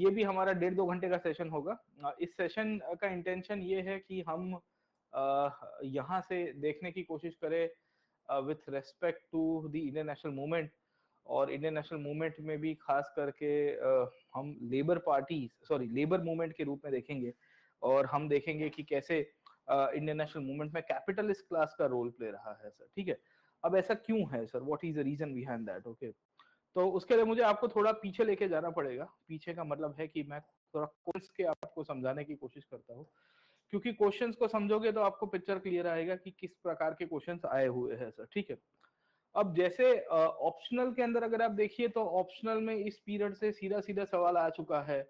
ये भी हमारा 1.5-2 घंटे का सेशन होगा। इस सेशन का इंटेंशन ये है कि हम यहाँ से देखने की कोशिश करें with respect to the Indian national movement, और इंडियन नेशनल मूवमेंट में भी खास करके हम लेबर मूवमेंट के रूप में देखेंगे, और हम देखेंगे कि कैसे इंडियन नेशनल मूवमेंट में कैपिटलिस्ट क्लास का रोल प्ले रहा है सर। ठीक है, अब ऐसा क्यों है sir, what is the reason behind that. Okay, तो उसके लिए मुझे आपको थोड़ा पीछे लेके जाना पड़ेगा। पीछे का मतलब है कि मैं थोड़ा क्वेश्चंस के आपको समझाने की कोशिश करता हूँ, क्योंकि क्वेश्चंस को समझोगे तो आपको पिक्चर क्लियर आएगा कि किस प्रकार के क्वेश्चंस आए हुए हैं सर। ठीक है, अब जैसे ऑप्शनल के अंदर अगर आप देखिए तो ऑप्शनल में इस पीरियड से सीधा सीधा सवाल आ चुका है,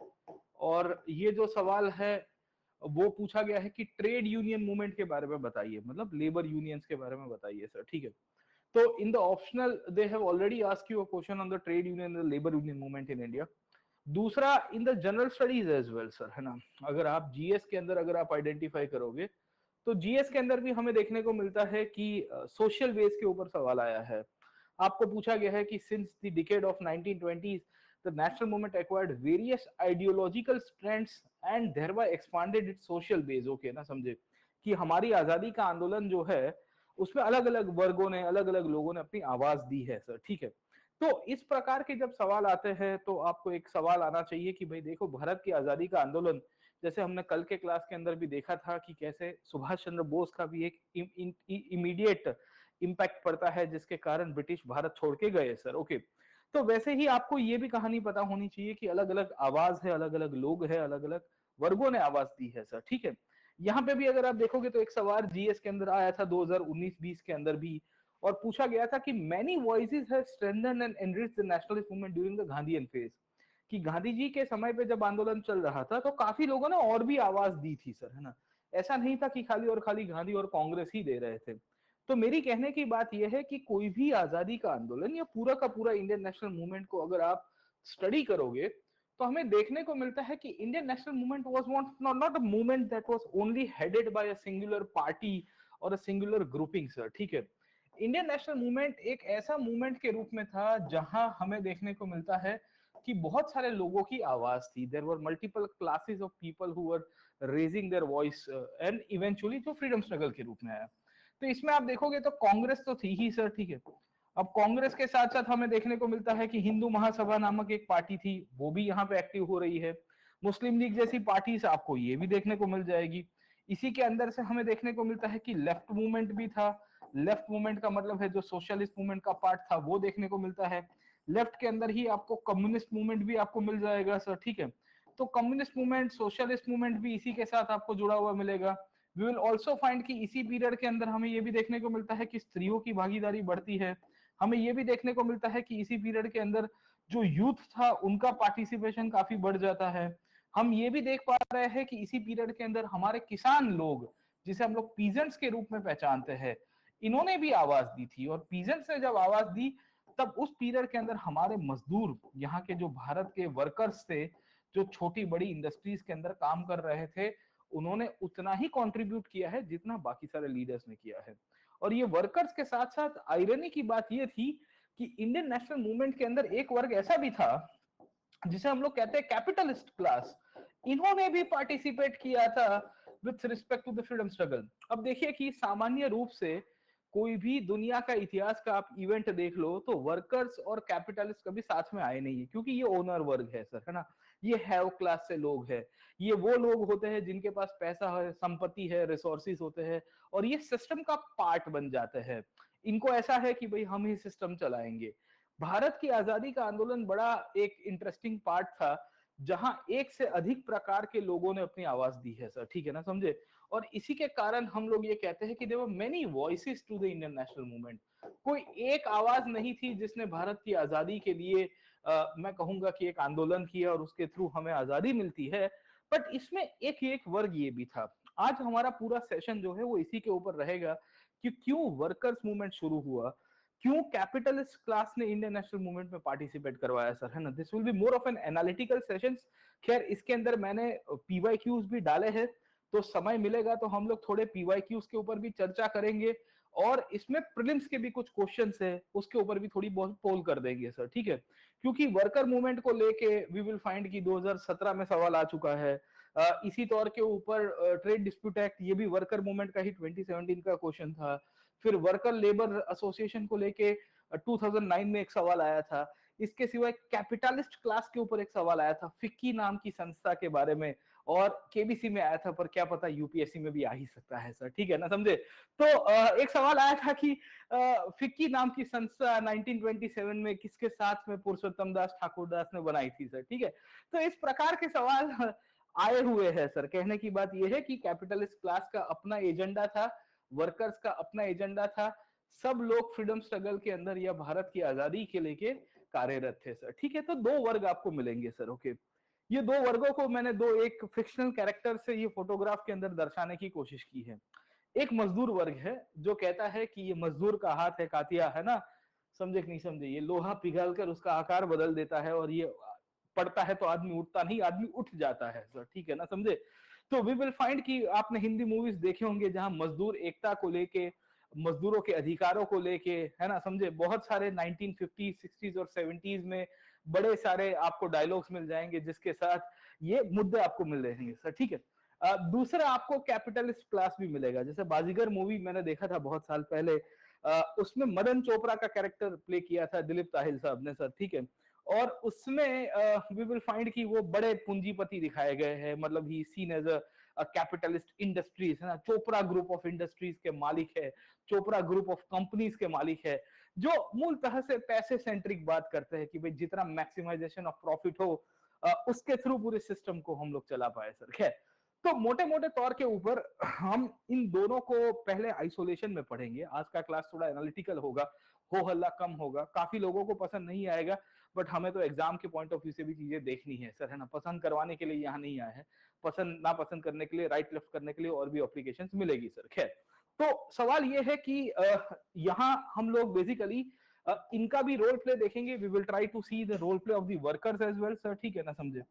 और ये जो सवाल है वो पूछा गया है कि ट्रेड यूनियन मूवमेंट के बारे में बताइए, मतलब लेबर यूनियंस के बारे में बताइए सर। ठीक है, तो in the optional they have already asked you a question on the trade union and labour union movement in India. दूसरा, in the general studies as well sir, है ना, अगर आप जीएस के अंदर अगर आप आइडेंटिफाई करोगे तो जीएस के अंदर भी हमें देखने को मिलता है कि सोशल बेस के ऊपर सवाल आया है। आपको पूछा गया है कि since the decade of 1920s the national movement acquired various ideological strengths and thereby expanded it's social base. Okay ना, समझे कि हमारी आजादी का आंदोलन जो है उसमें अलग अलग वर्गों ने, अलग अलग लोगों ने अपनी आवाज दी है सर। ठीक है, तो इस प्रकार के जब सवाल आते हैं तो आपको एक सवाल आना चाहिए कि भाई देखो, भारत की आजादी का आंदोलन, जैसे हमने कल के क्लास के अंदर भी देखा था कि कैसे सुभाष चंद्र बोस का भी एक इमीडिएट इंपैक्ट पड़ता है जिसके कारण ब्रिटिश भारत छोड़ के गए सर। ओके, तो वैसे ही आपको ये भी कहानी पता होनी चाहिए कि अलग अलग आवाज है, अलग अलग लोग है, अलग अलग वर्गों ने आवाज दी है सर। ठीक है, यहाँ पे भी अगर आप देखोगे तो एक सवाल जीएस के अंदर आया था 2019-20 के अंदर भी, और पूछा गया था कि many voices have strengthened and enriched the nationalist movement during the Gandhian phase, कि गांधी जी के समय पे जब आंदोलन चल रहा था तो काफी लोगों ने और भी आवाज दी थी सर, है ना। ऐसा नहीं था कि खाली और खाली गांधी और कांग्रेस ही दे रहे थे। तो मेरी कहने की बात यह है कि कोई भी आजादी का आंदोलन या पूरा का पूरा इंडियन नेशनल मूवमेंट को अगर आप स्टडी करोगे तो हमें देखने को मिलता है कि Indian national movement was not a movement that was only headed by a singular party और अ सिंगुलर ग्रुपिंग सर। ठीक है, इंडियन नेशनल मूवमेंट एक ऐसा मूवमेंट के रूप में था जहां हमें देखने को मिलता है कि बहुत सारे लोगों की आवाज थी। There were multiple classes of people who were raising their voice and eventually जो फ्रीडम स्ट्रगल के रूप में आया। तो इसमें आप देखोगे तो कांग्रेस तो थी ही सर। ठीक है, अब कांग्रेस के साथ साथ हमें देखने को मिलता है कि हिंदू महासभा नामक एक पार्टी थी, वो भी यहाँ पे एक्टिव हो रही है। मुस्लिम लीग जैसी पार्टी से आपको ये भी देखने को मिल जाएगी। इसी के अंदर से हमें देखने को मिलता है कि लेफ्ट मूवमेंट भी था। लेफ्ट मूवमेंट का मतलब है जो सोशलिस्ट मूवमेंट का पार्ट था वो देखने को मिलता है। लेफ्ट के अंदर ही आपको कम्युनिस्ट मूवमेंट भी आपको मिल जाएगा सर। ठीक है, तो कम्युनिस्ट मूवमेंट, सोशलिस्ट मूवमेंट भी इसी के साथ आपको जुड़ा हुआ मिलेगा। वी विल ऑल्सो फाइंड कि इसी पीरियड के अंदर हमें ये भी देखने को मिलता है कि स्त्रियों की भागीदारी बढ़ती है। हमें ये भी देखने को मिलता है कि इसी पीरियड के अंदर जो यूथ था उनका पार्टिसिपेशन काफी बढ़ जाता है। हम ये भी देख पा रहे हैं कि इसी पीरियड के अंदर हमारे किसान लोग, जिसे हम लोग पीजेंट्स के रूप में पहचानते हैं, इन्होंने भी आवाज दी थी। और पीजेंट्स ने जब आवाज दी तब उस पीरियड के अंदर हमारे मजदूर, यहाँ के जो भारत के वर्कर्स थे, जो छोटी बड़ी इंडस्ट्रीज के अंदर काम कर रहे थे, उन्होंने उतना ही कंट्रीब्यूट किया है जितना बाकी सारे लीडर्स ने किया है। और ये वर्कर्स के साथ साथ आयरनी की बात ये थी कि इंडियन नेशनल मूवमेंट के अंदर एक वर्ग ऐसा भी था जिसे हम लोग कहते हैं कैपिटलिस्ट क्लास, इन्होंने भी पार्टिसिपेट किया था with respect to the freedom struggle. अब देखिए कि सामान्य रूप से कोई भी दुनिया का इतिहास का आप इवेंट देख लो तो वर्कर्स और कैपिटलिस्ट कभी साथ में आए नहीं है, क्योंकि ये ओनर वर्ग है सर, है ना। ये हैव क्लास से लोग हैं, ये वो लोग होते हैं जिनके पास पैसा है, संपत्ति है, रिसोर्सेज होते हैं, और ये सिस्टम का पार्ट बन जाते हैं। इनको ऐसा है कि भाई हम ही सिस्टम चलाएंगे। भारत की आजादी का आंदोलन बड़ा एक इंटरेस्टिंग पार्ट था जहां एक से अधिक प्रकार के लोगों ने अपनी आवाज दी है सर। ठीक है ना, समझे। और इसी के कारण हम लोग ये कहते हैं कि there were many voices to the Indian national movement. कोई एक आवाज नहीं थी जिसने भारत की आजादी के लिए मैं कहूंगा कि एक आंदोलन किया और उसके थ्रू हमें आजादी मिलती है। बट इसमें एक एक वर्ग ये भी था। आज हमारा पूरा सेशन जो है वो इसी के ऊपर रहेगा कि क्यों वर्कर्स मूवमेंट शुरू हुआ, क्यों कैपिटलिस्ट क्लास ने इंडियन नेशनल मूवमेंट में पार्टिसिपेट करवाया सर, है ना। This will be more of an analytical sessions. खैर इसके अंदर मैंने पीवाईक्यूज भी डाले हैं, तो समय मिलेगा तो हम लोग थोड़े पीवाईक्यूज के ऊपर भी चर्चा करेंगे और इसमें प्रीलिम्स के भी कुछ क्वेश्चंस है, उसके ऊपर भी थोड़ी बहुत पोल कर देंगे सर, ठीक है। क्योंकि वर्कर मूवमेंट को लेके वी विल फाइंड कि 2017 में सवाल आ चुका है। इसी तौर के ऊपर ट्रेड डिस्प्यूट एक्ट, ये भी वर्कर मूवमेंट का ही 2017 का क्वेश्चन था। फिर वर्कर लेबर एसोसिएशन को लेके 2009 में एक सवाल आया था। इसके सिवा कैपिटलिस्ट क्लास के ऊपर एक सवाल आया था, फिक्की नाम की संस्था के बारे में, और केबीसी में आया था, पर क्या पता यूपीएससी में भी आ ही सकता है सर, ठीक है ना, समझे। तो एक सवाल आया था कि फिक्की नाम की संस्था 1927 में किसके साथ में पुरुषोत्तम दास ठाकुर दास ने बनाई थी सर, ठीक है। तो इस प्रकार के सवाल आए हुए हैं सर। कहने की बात यह है कि कैपिटलिस्ट क्लास का अपना एजेंडा था, वर्कर्स का अपना एजेंडा था, सब लोग फ्रीडम स्ट्रगल के अंदर या भारत की आजादी के लेके कार्यरत थे सर, ठीक है। तो दो वर्ग आपको मिलेंगे सर, ओके। ये दो वर्गों को मैंने दो एक फिक्शनल कैरेक्टर से ये फोटोग्राफ के अंदर दर्शाने की कोशिश की है। एक मजदूर वर्ग है जो कहता है कि ये मजदूर का हाथ है कातिया, है ना, समझे कि नहीं समझे, ये लोहा पिघल कर उसका आकार बदल देता है, और ये पड़ता है तो आदमी उठता नहीं, आदमी उठ जाता है सर, ठीक है ना, समझे। तो वी विल फाइंड कि आपने हिंदी मूवीज देखे होंगे जहां मजदूर एकता को लेके, मजदूरों के अधिकारों को लेके, है ना, समझे, बहुत सारे 1950 60s और 70s में बड़े सारे आपको डायलॉग्स मिल जाएंगे जिसके साथ ये मुद्दे आपको मिल रहेंगे सर, ठीक है। दूसरा आपको कैपिटलिस्ट क्लास भी मिलेगा, जैसे बाजीगर मूवी मैंने देखा था बहुत साल पहले, उसमें मदन चोपड़ा का कैरेक्टर प्ले किया था दिलीप ताहिल साहब ने सर, ठीक है। और उसमें वी विल फाइंड कि वो बड़े पूंजीपति दिखाए गए हैं, मतलब ही seen as a capitalist industries, है ना, चोपड़ा ग्रुप ऑफ इंडस्ट्रीज के मालिक है, चोपड़ा ग्रुप ऑफ कंपनीज के मालिक है, जो मूलतः से पैसे सेंट्रिक बात करते हैं कि भाई जितना मैक्सिमाइजेशन ऑफ प्रॉफिट हो उसके थ्रू पूरे सिस्टम को हम लोग चला पाए सर। खैर, तो मोटे मोटे तौर के ऊपर हम इन दोनों को पहले आइसोलेशन में पढ़ेंगे। आज का क्लास थोड़ा एनालिटिकल होगा, हो हल्ला कम होगा, काफी लोगों को पसंद नहीं आएगा, बट हमें तो एग्जाम के पॉइंट ऑफ व्यू से भी चीजें देखनी है सर, है ना, पसंद करवाने के लिए यहाँ नहीं आए हैं, पसंद ना पसंद करने के लिए, राइट लेफ्ट करने के लिए और भी एप्लीकेशन मिलेगी सर। खैर, तो सवाल ये है कि यहाँ हम लोग बेसिकली इनका भी रोल प्ले देखेंगे। We will try to see the role play of the workers as well sir, ठीक है ना, समझे।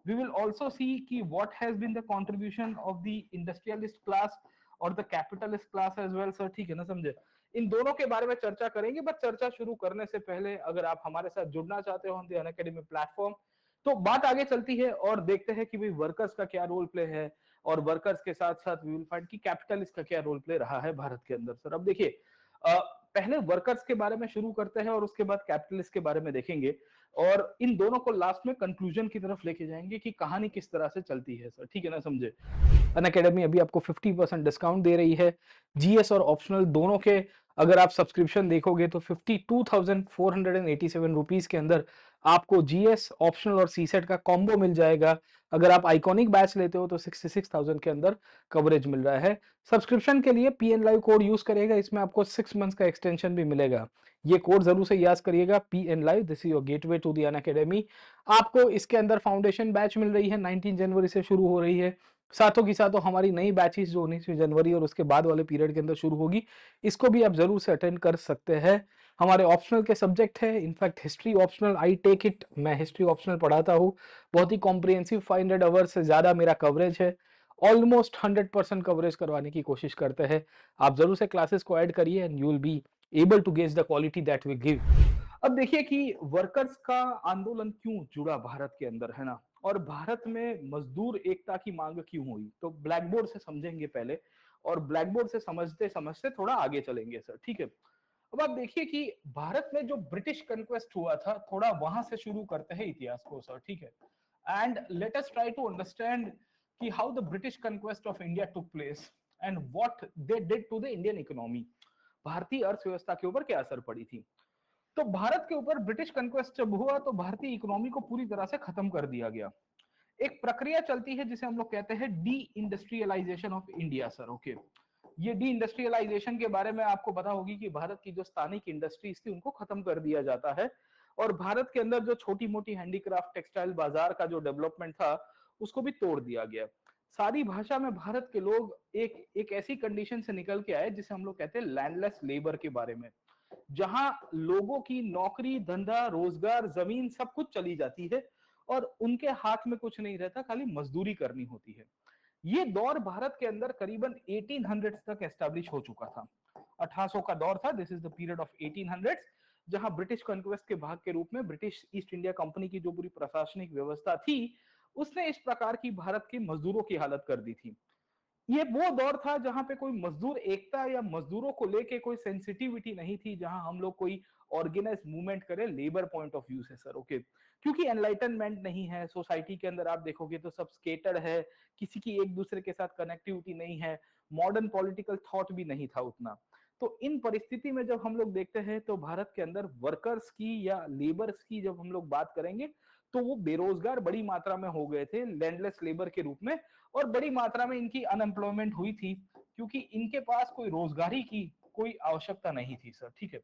We will also see कि what has been the contribution of the industrialist class और the capitalist class as well sir, ठीक है ना, समझे। इन दोनों के बारे में चर्चा करेंगे, बट चर्चा शुरू करने से पहले अगर आप हमारे साथ जुड़ना चाहते हो ऑन द अनअकैडमी प्लेटफॉर्म, तो बात आगे चलती है और देखते हैं कि भाई वर्कर्स का क्या रोल प्ले है, और वर्कर्स के साथ साथ वी विल फाइंड कि कैपिटलिस्ट का क्या रोल प्ले रहा है भारत के अंदर सर। अब देखिए, पहले वर्कर्स के बारे में शुरू करते हैं और उसके बाद कैपिटलिस्ट के बारे में देखेंगे, और इन दोनों को लास्ट में कंक्लूजन की तरफ लेके जाएंगे कि कहानी किस तरह से चलती है सर, ठीक है ना, समझे। अनअकैडमी अभी आपको 50% डिस्काउंट दे रही है, जीएस और ऑप्शनल दोनों के। अगर आप सब्सक्रिप्शन देखोगे तो 52,487 रुपीज के अंदर आपको जीएस, ऑप्शनल और सीसेट का कॉम्बो मिल जाएगा। अगर आप आइकॉनिक बैच लेते हो तो 66,000 के अंदर कवरेज मिल रहा है। सब्सक्रिप्शन के लिए पीएन लाइव कोड यूज करेगा, इसमें आपको 6 मंथ्स का एक्सटेंशन भी मिलेगा। ये कोड जरूर से याद करिएगा, PN live, this is your gateway to the Unacademy. आपको इसके अंदर फाउंडेशन बैच मिल रही है, 19 जनवरी से शुरू हो रही है। साथों की साथों हमारी नई बैचेस जो 19 जनवरी और उसके बाद वाले पीरियड के अंदर शुरू होगी, इसको भी आप जरूर से अटेंड कर सकते हैं। हमारे ऑप्शनल के सब्जेक्ट है, in fact history optional, I take it, मैं हिस्ट्री ऑप्शनल पढ़ाता हूँ। बहुत ही कॉम्प्रिहेंसिव, 500 आवर्स से ज्यादा मेरा कवरेज है, ऑलमोस्ट 100% कवरेज करवाने की कोशिश करते हैं। आप जरूर से क्लासेस को ऐड करिए and you will be able to gauge the quality that we give. अब देखिए कि वर्कर्स का आंदोलन क्यों जुड़ा भारत के अंदर, है ना, और भारत में मजदूर एकता की मांग क्यों हुई, तो ब्लैक बोर्ड से समझेंगे पहले, और ब्लैक बोर्ड से समझते समझते थोड़ा आगे चलेंगे सर, ठीक है। अब आप देखिए कि भारत में जो ब्रिटिश कन्क्वेस्ट हुआ था, थोड़ा वहां से शुरू करते हैं इतिहास को सर, ठीक है। And let us try to understand कि how the British conquest of India took place and what they did to the Indian economy. भारतीय अर्थव्यवस्था के ऊपर क्या असर पड़ी थी। तो भारत के ऊपर ब्रिटिश कन्क्वेस्ट जब हुआ तो भारतीय इकोनॉमी को पूरी तरह से खत्म कर दिया गया। एक प्रक्रिया चलती है जिसे हम लोग कहते हैं deindustrialization of India sir, okay. ये डी इंडस्ट्रियलाइजेशन के बारे में आपको पता होगी कि भारत की जो स्थानिक इंडस्ट्रीज थी उनको खत्म कर दिया जाता है, और भारत के अंदर जो छोटी मोटी हैंडीक्राफ्ट टेक्सटाइल बाजार का जो डेवलपमेंट था उसको भी तोड़ दिया गया। सारी भाषा में भारत के लोग एक एक ऐसी कंडीशन से निकल के आए जिसे हम लोग कहते हैं लैंडलेस लेबर के बारे में, जहां लोगों की नौकरी, धंधा, रोजगार, जमीन सब कुछ चली जाती है और उनके हाथ में कुछ नहीं रहता, खाली मजदूरी करनी होती है। ये दौर भारत के अंदर करीबन 1800 तक एस्टेब्लिश हो चुका था। 1800 का दौर था, this is the period of 1800s, जहां ब्रिटिश कॉन्क्वेस्ट के भाग के रूप में ब्रिटिश ईस्ट इंडिया कंपनी की जो पूरी प्रशासनिक व्यवस्था थी, उसने इस प्रकार की भारत के मजदूरों की हालत कर दी थी। ये वो दौर था जहां पे कोई मजदूर एकता या मजदूरों को लेके कोई सेंसिटिविटी नहीं थी, जहां हम लोग कोई ऑर्गेनाइज मूवमेंट करें लेबर पॉइंट ऑफ व्यू से सर, ओके। क्योंकि एनलाइटनमेंट नहीं है सोसाइटी के अंदर, आप देखोगे तो सब स्केटर्ड है, किसी की एक दूसरे के साथ कनेक्टिविटी नहीं है, मॉडर्न पॉलिटिकल थॉट भी नहीं था उतना। तो इन परिस्थिति में जब हम लोग देखते हैं तो भारत के अंदर वर्कर्स की या लेबर्स की जब हम लोग बात करेंगे तो वो बेरोजगार बड़ी मात्रा में हो गए थे लैंडलेस लेबर के रूप में, और बड़ी मात्रा में इनकी अनएम्प्लॉयमेंट हुई थी क्योंकि इनके पास कोई रोजगारी की कोई आवश्यकता नहीं थी सर, ठीक है।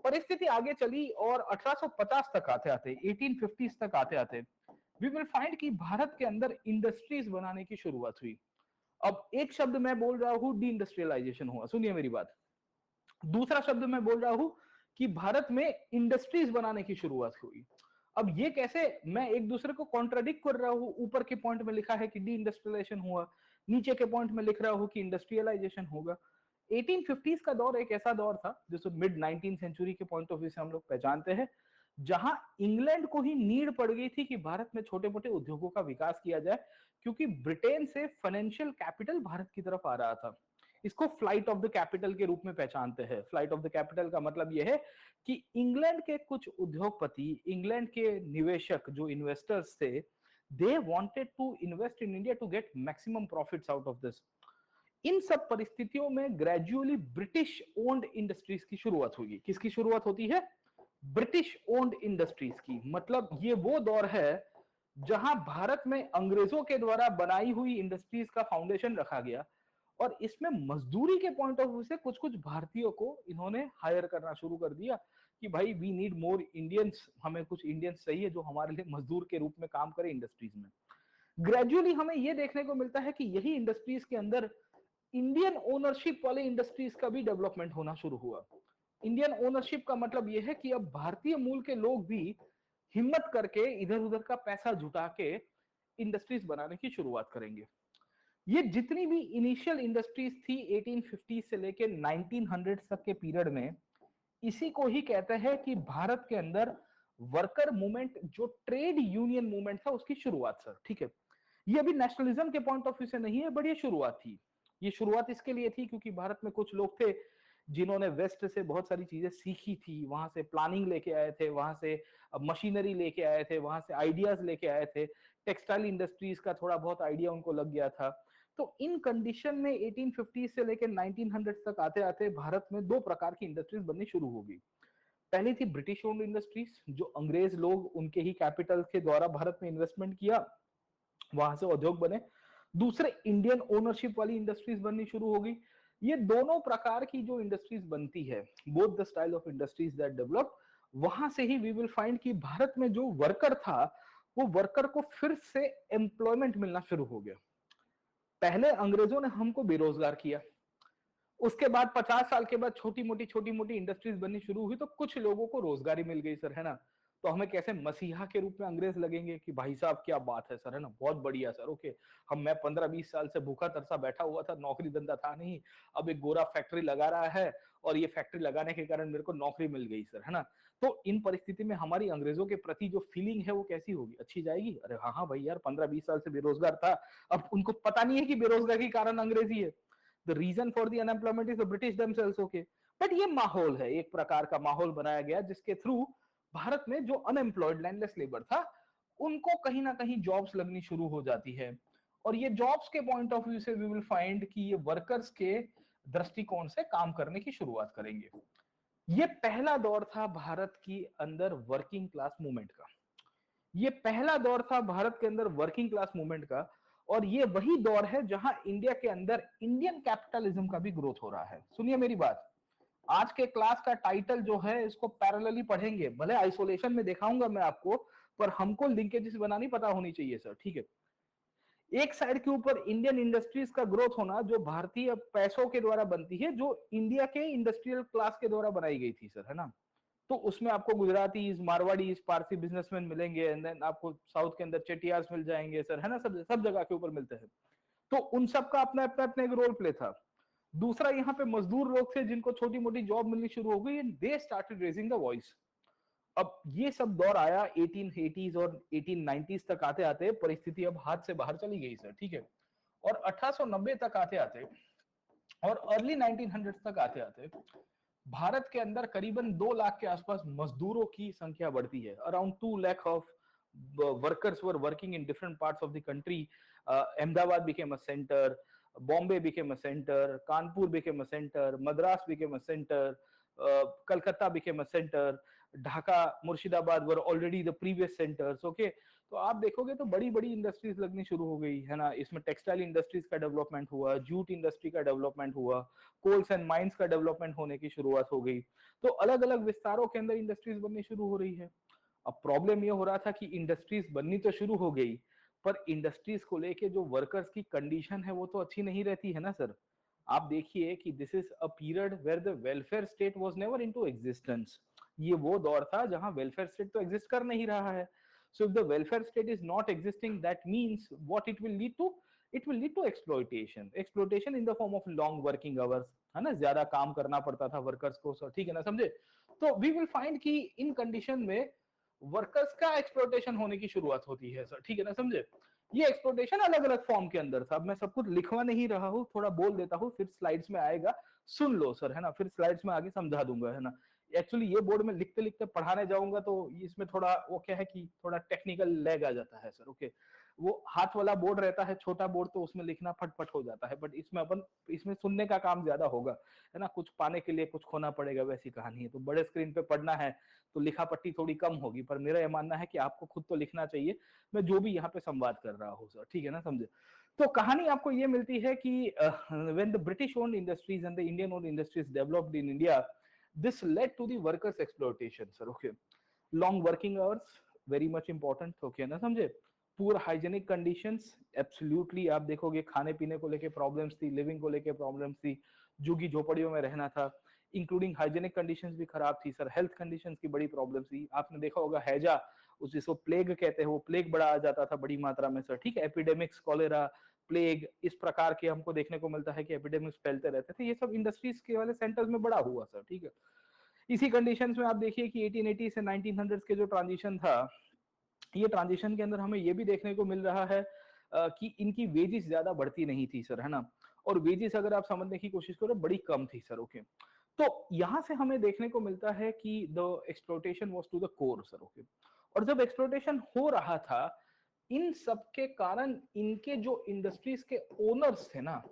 परिस्थिति आगे चली और 1850 तक आते आते 1850 तक आते आते वी विल फाइंड कि भारत के अंदर इंडस्ट्रीज बनाने की शुरुआत हुई। अब एक शब्द मैं बोल रहा हूं, डी इंडस्ट्रियलाइजेशन हुआ, सुनिए मेरी बात। दूसरा शब्द मैं बोल रहा हूं कि भारत में इंडस्ट्रीज बनाने की शुरुआत हुई। अब ये कैसे, मैं एक दूसरे को कॉन्ट्राडिक्ट कर रहा हूं, ऊपर के पॉइंट में लिखा है कि डी इंडस्ट्रियलाइजेशन हुआ, नीचे के पॉइंट में लिख रहा हूं कि इंडस्ट्रियलाइजेशन होगा। 1850s का दौर एक ऐसा दौर था जिसको मिड 19th सेंचुरी के पॉइंट ऑफ व्यू से हम लोग पहचानते हैं, जहां इंग्लैंड को ही नीड पड़ गई थी कि भारत में छोटे मोटे उद्योगों का विकास किया जाए, क्योंकि ब्रिटेन से फाइनेंशियल कैपिटल भारत की तरफ आ रहा था। इसको फ्लाइट ऑफ द कैपिटल के रूप में पहचानते हैं। फ्लाइट ऑफ द कैपिटल का मतलब यह है कि इंग्लैंड के कुछ उद्योगपति, इंग्लैंड के निवेशक जो इन्वेस्टर्स थे, they wanted to invest in India to get maximum profits out of this. इन सब परिस्थितियों में ग्रेजुअली ब्रिटिश ओन्ड इंडस्ट्रीज की शुरुआत होगी। किसकी शुरुआत होती है? ब्रिटिश ओन्ड इंडस्ट्रीज की। मतलब ये वो दौर है जहां भारत में अंग्रेजों के द्वारा बनाई हुई इंडस्ट्रीज का फाउंडेशन रखा गया, और इसमें मजदूरी के पॉइंट ऑफ व्यू से कुछ कुछ भारतीयों को इन्होंने हायर करना शुरू कर दिया कि भाई वी नीड मोर इंडियंस, हमें कुछ इंडियंस चाहिए जो हमारे लिए मजदूर के रूप में काम करे इंडस्ट्रीज में। ग्रेजुअली हमें यह देखने को मिलता है कि यही इंडस्ट्रीज के अंदर इंडियन ओनरशिप वाले इंडस्ट्रीज का भी डेवलपमेंट होना शुरू हुआ। इंडियन ओनरशिप का मतलब यह है कि अब भारतीय मूल के लोग भी हिम्मत करके इधर उधर का पैसा जुटा के इंडस्ट्रीज बनाने की शुरुआत करेंगे। ये जितनी भी इनिशियल इंडस्ट्रीज थी 1850 से लेके 1900 तक के पीरियड में, इसी को ही कहते हैं कि भारत के अंदर वर्कर मूवमेंट, जो ट्रेड यूनियन मूवमेंट था, उसकी शुरुआत सर, ठीक है। ये अभी नेशनलिज्म के पॉइंट ऑफ व्यू से नहीं है, बट ये शुरुआत थी। ये शुरुआत इसके लिए थी क्योंकि भारत में कुछ लोग थे जिन्होंने वेस्ट से बहुत सारी चीजें सीखी थी, वहां से प्लानिंग लेके आए थे, वहां से मशीनरी लेके आए थे, वहां से आइडियाज लेके आए थे, टेक्सटाइल इंडस्ट्रीज का थोड़ा बहुत आइडिया उनको लग गया था। तो इन कंडीशन में 1850 से लेकर 1900 तक आते आते भारत में दो प्रकार की इंडस्ट्रीज बननी शुरू होगी। पहली थी ब्रिटिश ओन्ड इंडस्ट्रीज, जो अंग्रेज लोग उनके ही कैपिटल के द्वारा भारत में इन्वेस्टमेंट किया, वहां से उद्योग बने। दूसरे इंडियन ओनरशिप वाली इंडस्ट्रीज बननी शुरू होगी। ये दोनों प्रकार की जो इंडस्ट्रीज बनती है, both the style of industries that develop, वहां से ही वी विल फाइंड कि भारत में जो वर्कर था, वो वर्कर को फिर से एम्प्लॉयमेंट मिलना शुरू हो गया। पहले अंग्रेजों ने हमको बेरोजगार किया, उसके बाद 50 साल के बाद छोटी मोटी इंडस्ट्रीज बननी शुरू हुई तो कुछ लोगों को रोजगारी मिल गई सर, है ना। तो हमें कैसे मसीहा के रूप में अंग्रेज लगेंगे कि भाई साहब क्या बात है सर, है ना, बहुत बढ़िया सर, ओके। मैं 15-20 साल से भूखा तरसा बैठा हुआ था, नौकरी धंधा था नहीं, अब एक गोरा फैक्ट्री लगा रहा है और ये फैक्ट्री लगाने के कारण मेरे को नौकरी मिल गई सर, है ना। तो इन परिस्थिति में हमारी अंग्रेजों के प्रति जो फीलिंग है वो कैसी होगी? अच्छी जाएगी। अरे हाँ हाँ भाई यार, 15-20 साल से बेरोजगार था, अब उनको पता नहीं है कि बेरोजगारी के कारण अंग्रेजी है। The reason for the unemployment is the British themselves, okay. But ये माहौल है, एक प्रकार का माहौल बनाया गया जिसके थ्रू भारत में जो अनएम्प्लॉयड लैंडलेस लेबर था, उनको कहीं ना कहीं जॉब्स लगनी शुरू हो जाती है। और ये जॉब्स के पॉइंट ऑफ व्यू से वी विल फाइंड कि ये वर्कर्स के दृष्टिकोण से काम करने की शुरुआत करेंगे। ये पहला दौर था भारत की अंदर वर्किंग क्लास मूवमेंट का। ये पहला दौर था भारत के अंदर वर्किंग क्लास मूवमेंट का, और ये वही दौर है जहां इंडिया के अंदर इंडियन कैपिटलिज्म का भी ग्रोथ हो रहा है। सुनिए मेरी बात, आज के क्लास का टाइटल जो है, इसको पैरेलली पढ़ेंगे, भले आइसोलेशन में दिखाऊंगा मैं आपको, पर हमको लिंकेजेस बनानी पता होनी चाहिए सर, ठीक है। एक साइड के ऊपर इंडियन इंडस्ट्रीज का ग्रोथ होना, जो भारतीय पैसों के द्वारा बनती है, जो इंडिया के इंडस्ट्रियल क्लास के द्वारा बनाई गई थी सर, है ना। तो उसमें आपको गुजराती, मारवाड़ी, पारसी बिजनेसमैन मिलेंगे, एंड देन आपको साउथ के अंदर चेटियार्स मिल जाएंगे सर, है ना, सब सब जगह के ऊपर मिलते हैं। तो उन सब का अपना अपना अपना एक रोल प्ले था। दूसरा यहाँ पे मजदूर लोग थे जिनको छोटी मोटी जॉब मिलनी शुरू हो गई, and they started raising the voice. अब ये सब दौर आया 1880s और 1890s तक, आते आते परिस्थिति अब हाथ से बाहर चली गई सर, ठीक है। और 1890 तक आते आते और अर्ली 1900 तक आते आते भारत के अंदर करीबन 2 लाख के आसपास मजदूरों की संख्या बढ़ती है। Around 2 lakh of workers were working in different parts of the country. Ahmedabad became a center, Bombay became a center, Kanpur became a center, Madras became a center, Calcutta became a center, Dhaka, Murshidabad were already the previous centers. Okay, तो आप देखोगे तो बड़ी बड़ी industries लगनी शुरू हो गई है ना। इसमें टेक्सटाइल इंडस्ट्रीज का डेवलपमेंट हुआ, जूट इंडस्ट्री का डेवलपमेंट हुआ, कोल्स एंड माइंस का डेवलपमेंट होने की शुरुआत हो गई। तो अलग अलग विस्तारों के अंदर इंडस्ट्रीज बननी शुरू हो रही है। अब प्रॉब्लम ये हो रहा था कि इंडस्ट्रीज बननी तो शुरू हो गई, पर इंडस्ट्रीज को लेके जो वर्कर्स की कंडीशन है वो तो अच्छी नहीं रहती है ना सर। आप देखिए कि this is a period where the welfare state was never into existence. ये वो दौर था जहां वेलफेयर स्टेट तो एग्जिस्ट कर नहीं रहा है। So if the welfare state is not existing, that means what it will lead to, it will lead to exploitation, exploitation in the form of long working hours, है ना, ज्यादा काम करना पड़ता था वर्कर्स को सर, ठीक है ना, समझे। तो वी विल फाइंड कि इन कंडीशन में वर्कर्स का एक्सप्लोटेशन होने की शुरुआत होती है सर, ठीक है ना, समझे। ये एक्सप्लोटेशन अलग अलग फॉर्म के अंदर था। अब मैं सब कुछ लिखवा नहीं रहा हूँ, थोड़ा बोल देता हूँ, फिर स्लाइड्स में आएगा, सुन लो सर, है ना, फिर स्लाइड्स में आगे समझा दूंगा, है ना। एक्चुअली ये बोर्ड में लिखते लिखते पढ़ाने जाऊंगा तो इसमें थोड़ा वो क्या है कि थोड़ा टेक्निकल लैग आ जाता है सर। ओके, वो हाथ वाला बोर्ड रहता है, छोटा बोर्ड, तो उसमें लिखना फटफट हो जाता है, बट इसमें अपन, इसमें सुनने का काम ज्यादा होगा, है ना। कुछ पाने के लिए कुछ खोना पड़ेगा, वैसी कहानी है। तो बड़े स्क्रीन पे पढ़ना है तो लिखा पट्टी थोड़ी कम होगी, पर मेरा यह मानना है कि आपको खुद तो लिखना चाहिए, मैं जो भी यहाँ पे संवाद कर रहा हूँ सर, ठीक है ना, समझे। तो कहानी आपको ये मिलती है कि when the British owned industries and the Indian owned industries developed in India, this led to the workers exploitation sir. Okay, long working hours very much important, okay ना, समझे। पुअर हाइजेनिक कंडीशंस, एब्सोल्युटली आप देखोगे खाने पीने को लेके problems थी, living को लेके प्रॉब्लम्स थी, झुग्गी झोपड़ियों में रहना था, इंक्लूडिंग हाइजेनिक कंडीशंस भी खराब थी सर, हेल्थ कंडीशंस की बड़ी प्रॉब्लम थी। आपने देखा होगा हैजा, उस जिसको प्लेग कहते हैं, वो प्लेग बड़ा आ जाता था बड़ी मात्रा में सर, ठीक है। एपिडेमिक्स, कॉलेरा, प्लेग, इस प्रकार के हमको देखने को मिलता है कि एपिडेमिक्स फैलते रहते थे। ये सब इंडस्ट्रीज के वाले सेंटर्स में बड़ा हुआ सर, ठीक है। इसी कंडीशंस में आप देखिए कि 1880 से 1900 के जो ट्रांजिशन था, ये ट्रांजिशन के अंदर हमें ये भी देखने को मिल रहा है कि इनकी वेजेस ज्यादा बढ़ती नहीं थी सर, है ना। और वेजेस अगर आप समझने की कोशिश करो बड़ी कम थी सर। ओके, तो यहां से हमें देखने को मिलता है कि the exploitation was to the core sir. Okay, और जब एक्सप्लोटेशन हो रहा था, इन सब के कारण इनके जो इंडस्ट्रीज के ओनर्स थे ना,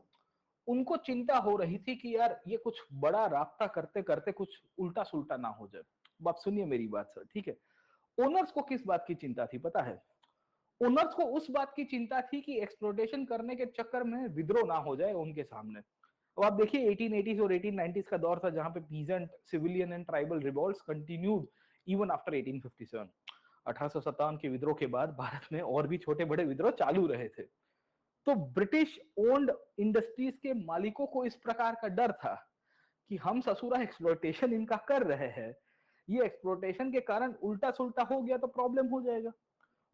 उनको चिंता हो रही थी कि यार ये कुछ बड़ा रास्ता करते करते कुछ उल्टा सुल्टा ना हो जाए। अब आप सुनिए मेरी बात सर, ठीक है। ओनर्स को किस बात की चिंता थी पता है? ओनर्स को उस बात की चिंता थी कि एक्सप्लोटेशन करने के चक्कर में विद्रोह ना हो जाए उनके सामने। अब आप देखिए 1880s और 1890s का दौर था जहां पे peasant, civilian and tribal revolts continued even after 1857। 1857 के विद्रोह के बाद भारत में और भी छोटे बड़े विद्रोह चालू रहे थे। तो ब्रिटिश ओन्ड इंडस्ट्रीज के मालिकों को इस प्रकार का डर था कि हम ससुरा एक्सप्लोटेशन इनका कर रहे हैं, ये एक्सप्लोटेशन के कारण उल्टा सुल्टा हो गया तो प्रॉब्लम हो जाएगा।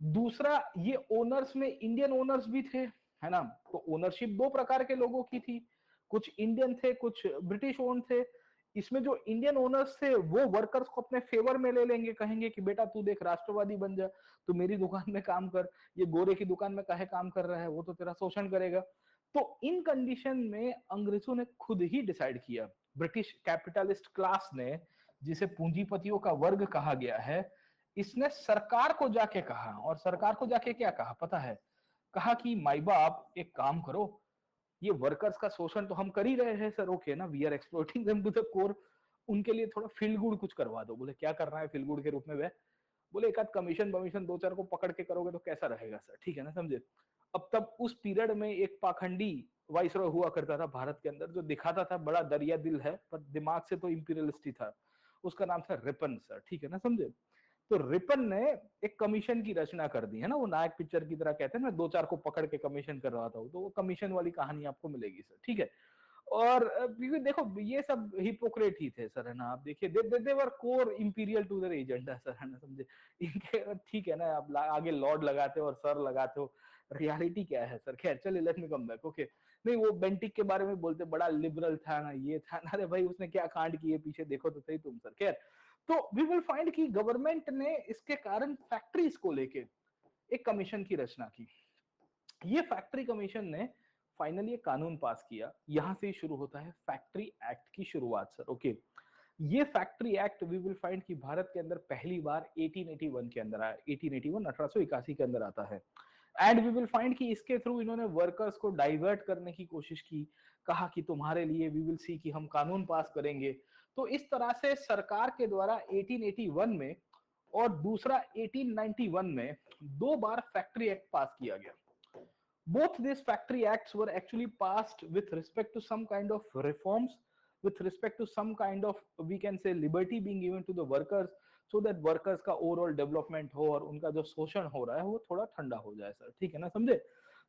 दूसरा, ये ओनर्स में इंडियन ओनर्स भी थे, है ना। तो ओनरशिप दो प्रकार के लोगों की थी, कुछ इंडियन थे, कुछ ब्रिटिश ओन थे। इसमें जो इंडियन ओनर्स थे वो वर्कर्स को अपने फेवर में ले लेंगे, कहेंगे कि बेटा तू देख राष्ट्रवादी बन जा, तू मेरी दुकान में काम कर, ये गोरे की दुकान में काहे काम कर रहा है, वो तो तेरा शोषण करेगा। तो इन कंडीशन में अंग्रेजों ने खुद ही डिसाइड किया, ब्रिटिश कैपिटलिस्ट क्लास ने, जिसे पूंजीपतियों का वर्ग कहा गया है, इसने सरकार को जाके कहा। और सरकार को जाके क्या कहा पता है? कहा कि माई बाप एक काम करो, ये वर्कर्स का शोषण तो हम कर ही रहे हैं सर, ओके ना, we are exploiting them to the core, उनके लिए थोड़ा फील गुड कुछ करवा दो। बोले क्या करना है फील गुड के रूप में? वह बोले एक आध कमीशन वमीशन दो चार को पकड़ के करोगे तो कैसा रहेगा सर, ठीक है ना, समझे। अब तब उस पीरियड में एक पाखंडी वाइसरॉय हुआ करता था भारत के अंदर, जो दिखाता था बड़ा दरिया दिल है पर दिमाग से तो इंपीरियलिस्ट ही था। उसका नाम था रिपन सर, ठीक है ना, समझे। तो रिपन ने एक कमीशन की रचना कर दी, है ना, वो नायक पिक्चर की तरह कहते हैं ना, दो चार को पकड़ के कमीशन कर रहा था, तो वो कमीशन वाली कहानी आपको मिलेगी सर, ठीक है। और क्योंकि देखो ये सब हिपोक्रेट ही थे सर, है ना। आप देखिए they were core imperial to their agenda sir, है ना, समझे। इनके ठीक है ना, आप आगे लॉर्ड लगाते हो और सर लगाते हो, रियलिटी क्या है सर। खैर चलिए, let me come back. Okay, नहीं वो बेंटिक के बारे में बोलते बड़ा लिबरल था ना, ये था ना, अरे भाई उसने क्या कांड किए पीछे देखो तो सही तुम सर। खैर, तो वी विल फाइंड कि गवर्नमेंट ने इसके कारण फैक्ट्रीज को लेके एक कमीशन की रचना की। ये फैक्ट्री कमीशन ने फाइनली एक कानून पास किया। यहां से शुरू होता है फैक्ट्री एक्ट की शुरुआत सर। ओके, ये factory act we will find कि भारत के अंदर पहली बार 1881 के अंदर आया। 1881 1881 के अंदर आता है। एंड वी विल फाइंड कि इसके थ्रू इन्होंने वर्कर्स को डाइवर्ट करने की कोशिश की। कहा कि तुम्हारे लिए वी विल सी कि हम कानून पास करेंगे। तो इस तरह से सरकार के द्वारा 1881 में और दूसरा 1891 में दो बार फैक्ट्री एक्ट पास किया गया। Both these factory acts were actually passed with respect to some kind of reforms, with respect to some kind of, we can say, liberty being given to the workers, so that workers का overall development हो और उनका जो शोषण हो रहा है वो थोड़ा ठंडा हो जाए सर। ठीक है ना, समझे।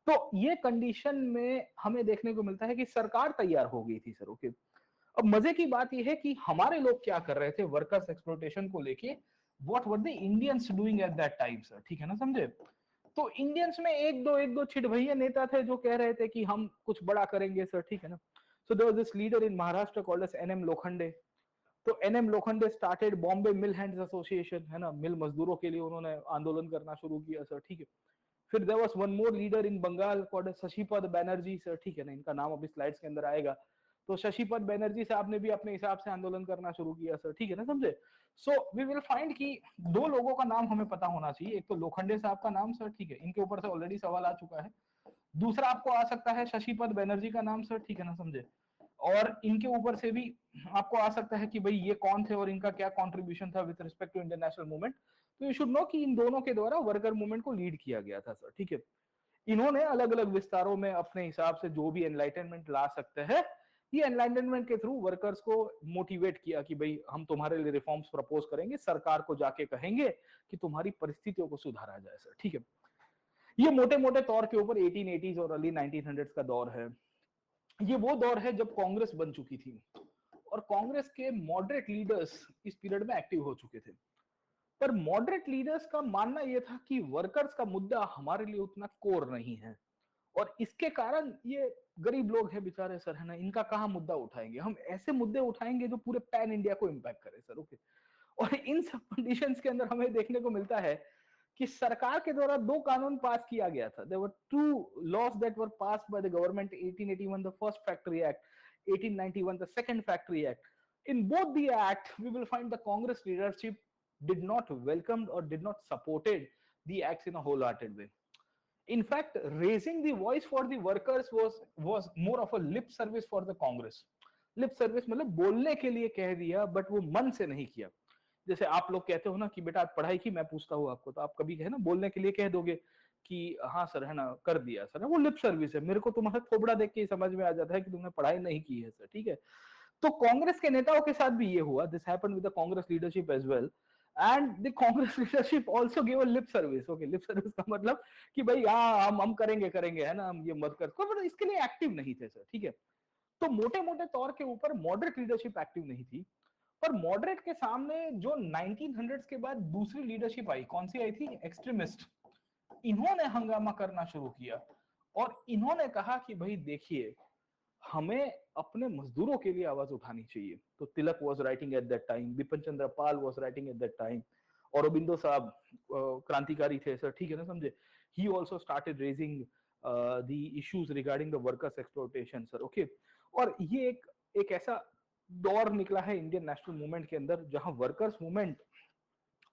तो ये कंडीशन में हमें देखने को मिलता है कि सरकार तैयार हो गई थी सर। ओके, अब मजे की बात यह है कि हमारे लोग क्या कर रहे थे वर्कर्स एक्सप्लोटेशन को लेके, what were the Indians doing at that time sir. ठीक है ना, समझे। तो इंडियंस में एक दो छिटभैया नेता थे जो कह रहे थे कि हम कुछ बड़ा करेंगे सर। ठीक है ना। So there was this leader in Maharashtra called as NM Lokhande. तो NM Lokhande started Bombay mill hands association, है ना, मिल मजदूरों के लिए उन्होंने आंदोलन करना शुरू किया सर। ठीक है। फिर there was one more leader in Bengal called Shashipad Banerjee sir. ठीक है ना, इनका नाम अभी स्लाइड्स के अंदर आएगा। तो शशिपद बैनर्जी साहब ने भी अपने हिसाब से आंदोलन करना शुरू किया सर। ठीक है ना, समझे। सो वी विल फाइंड कि दो लोगों का नाम हमें पता होना चाहिए। एक तो लोखंडे साहब का नाम सर। ठीक है, इनके ऊपर से ऑलरेडी सवाल आ चुका है। दूसरा आपको आ सकता है शशिपद बैनर्जी का नाम सर। ठीक है ना, समझे। और इनके ऊपर से भी आपको आ सकता है कि भाई ये कौन थे और इनका क्या कॉन्ट्रीब्यूशन था with respect to Indian national movement. तो यू शुड नो कि इन दोनों के द्वारा वर्कर मूवमेंट को लीड किया गया था सर। ठीक है। इन्होंने अलग अलग विस्तारों में अपने हिसाब से जो भी एनलाइटनमेंट ला सकते हैं, ये एनलाइटनमेंट के थ्रू वर्कर्स को मोटिवेट किया कि भाई हम तुम्हारे लिए रिफॉर्म्स प्रपोज करेंगे, सरकार को जाके कहेंगे कि तुम्हारी परिस्थितियों को सुधारा जाए सर। ठीक है। ये मोटे मोटे तौर के ऊपर 1880s और अर्ली 1900s का दौर है। ये वो दौर है जब कांग्रेस बन चुकी थी और कांग्रेस के मॉडरेट लीडर्स इस पीरियड में एक्टिव हो चुके थे। पर मॉडरेट लीडर्स का मानना यह था कि वर्कर्स का मुद्दा हमारे लिए उतना कोर नहीं है और इसके कारण ये गरीब लोग हैं बेचारे सर, है ना, इनका कहां मुद्दा उठाएंगे। हम ऐसे मुद्दे उठाएंगे जो पूरे पैन इंडिया को इंपैक्ट करे सर। ओके, और इन सब कंडीशंस के अंदर हमें देखने को मिलता है कि सरकार के द्वारा दो कानून पास किया गया था। There were two laws that were passed by the government. 1881 the first factory act, 1891 the second factory act. In both the act we will find the Congress leadership did not welcome or did not supported the acts in a wholehearted way. In fact, raising the voice for the workers was more of a lip service for the Congress. Lip service मतलब बोलने के लिए कह दिया but वो मन से नहीं किया। जैसे आप लोग कहते हो ना कि बेटा पढ़ाई की, मैं पूछता हूँ आपको तो आप कभी कहे ना बोलने के लिए कह दोगे कि हाँ सर, है ना, कर दिया सर, वो लिप सर्विस है। मेरे को तुम्हारा थोबड़ा देख के समझ में आ जाता है कि तुमने पढ़ाई नहीं की है सर। ठीक है। तो कांग्रेस के नेताओं के साथ भी ये हुआ। This happened with the Congress leadership as well and the Congress leadership also give a lip service. Okay, lip service का मतलब कि भाई हाँ हम करेंगे करेंगे, है ना, हम ये मत कर, पर इसके लिए एक्टिव नहीं थे सर। ठीक है। तो मोटे मोटे तौर के ऊपर मॉडरेट लीडरशिप एक्टिव नहीं थी। पर मॉडरेट के सामने जो 1900s के बाद दूसरी लीडरशिप आई, कौन सी आई थी? एक्सट्रीमिस्ट। इन्होंने हंगामा करना शुरू किया और इन्होंने कहा कि भाई देखिए हमें अपने मजदूरों के लिए आवाज उठानी चाहिए। तो Tilak was writing at that time, Bipin Chandra Pal was writing at that time, Aurobindo साहब क्रांतिकारी थे सर। ठीक है ना, समझे। He also started raising the issues regarding the workers exploitation sir. Okay, और ये एक ऐसा दौर निकला है इंडियन नेशनल मूवमेंट के अंदर जहां वर्कर्स मूवमेंट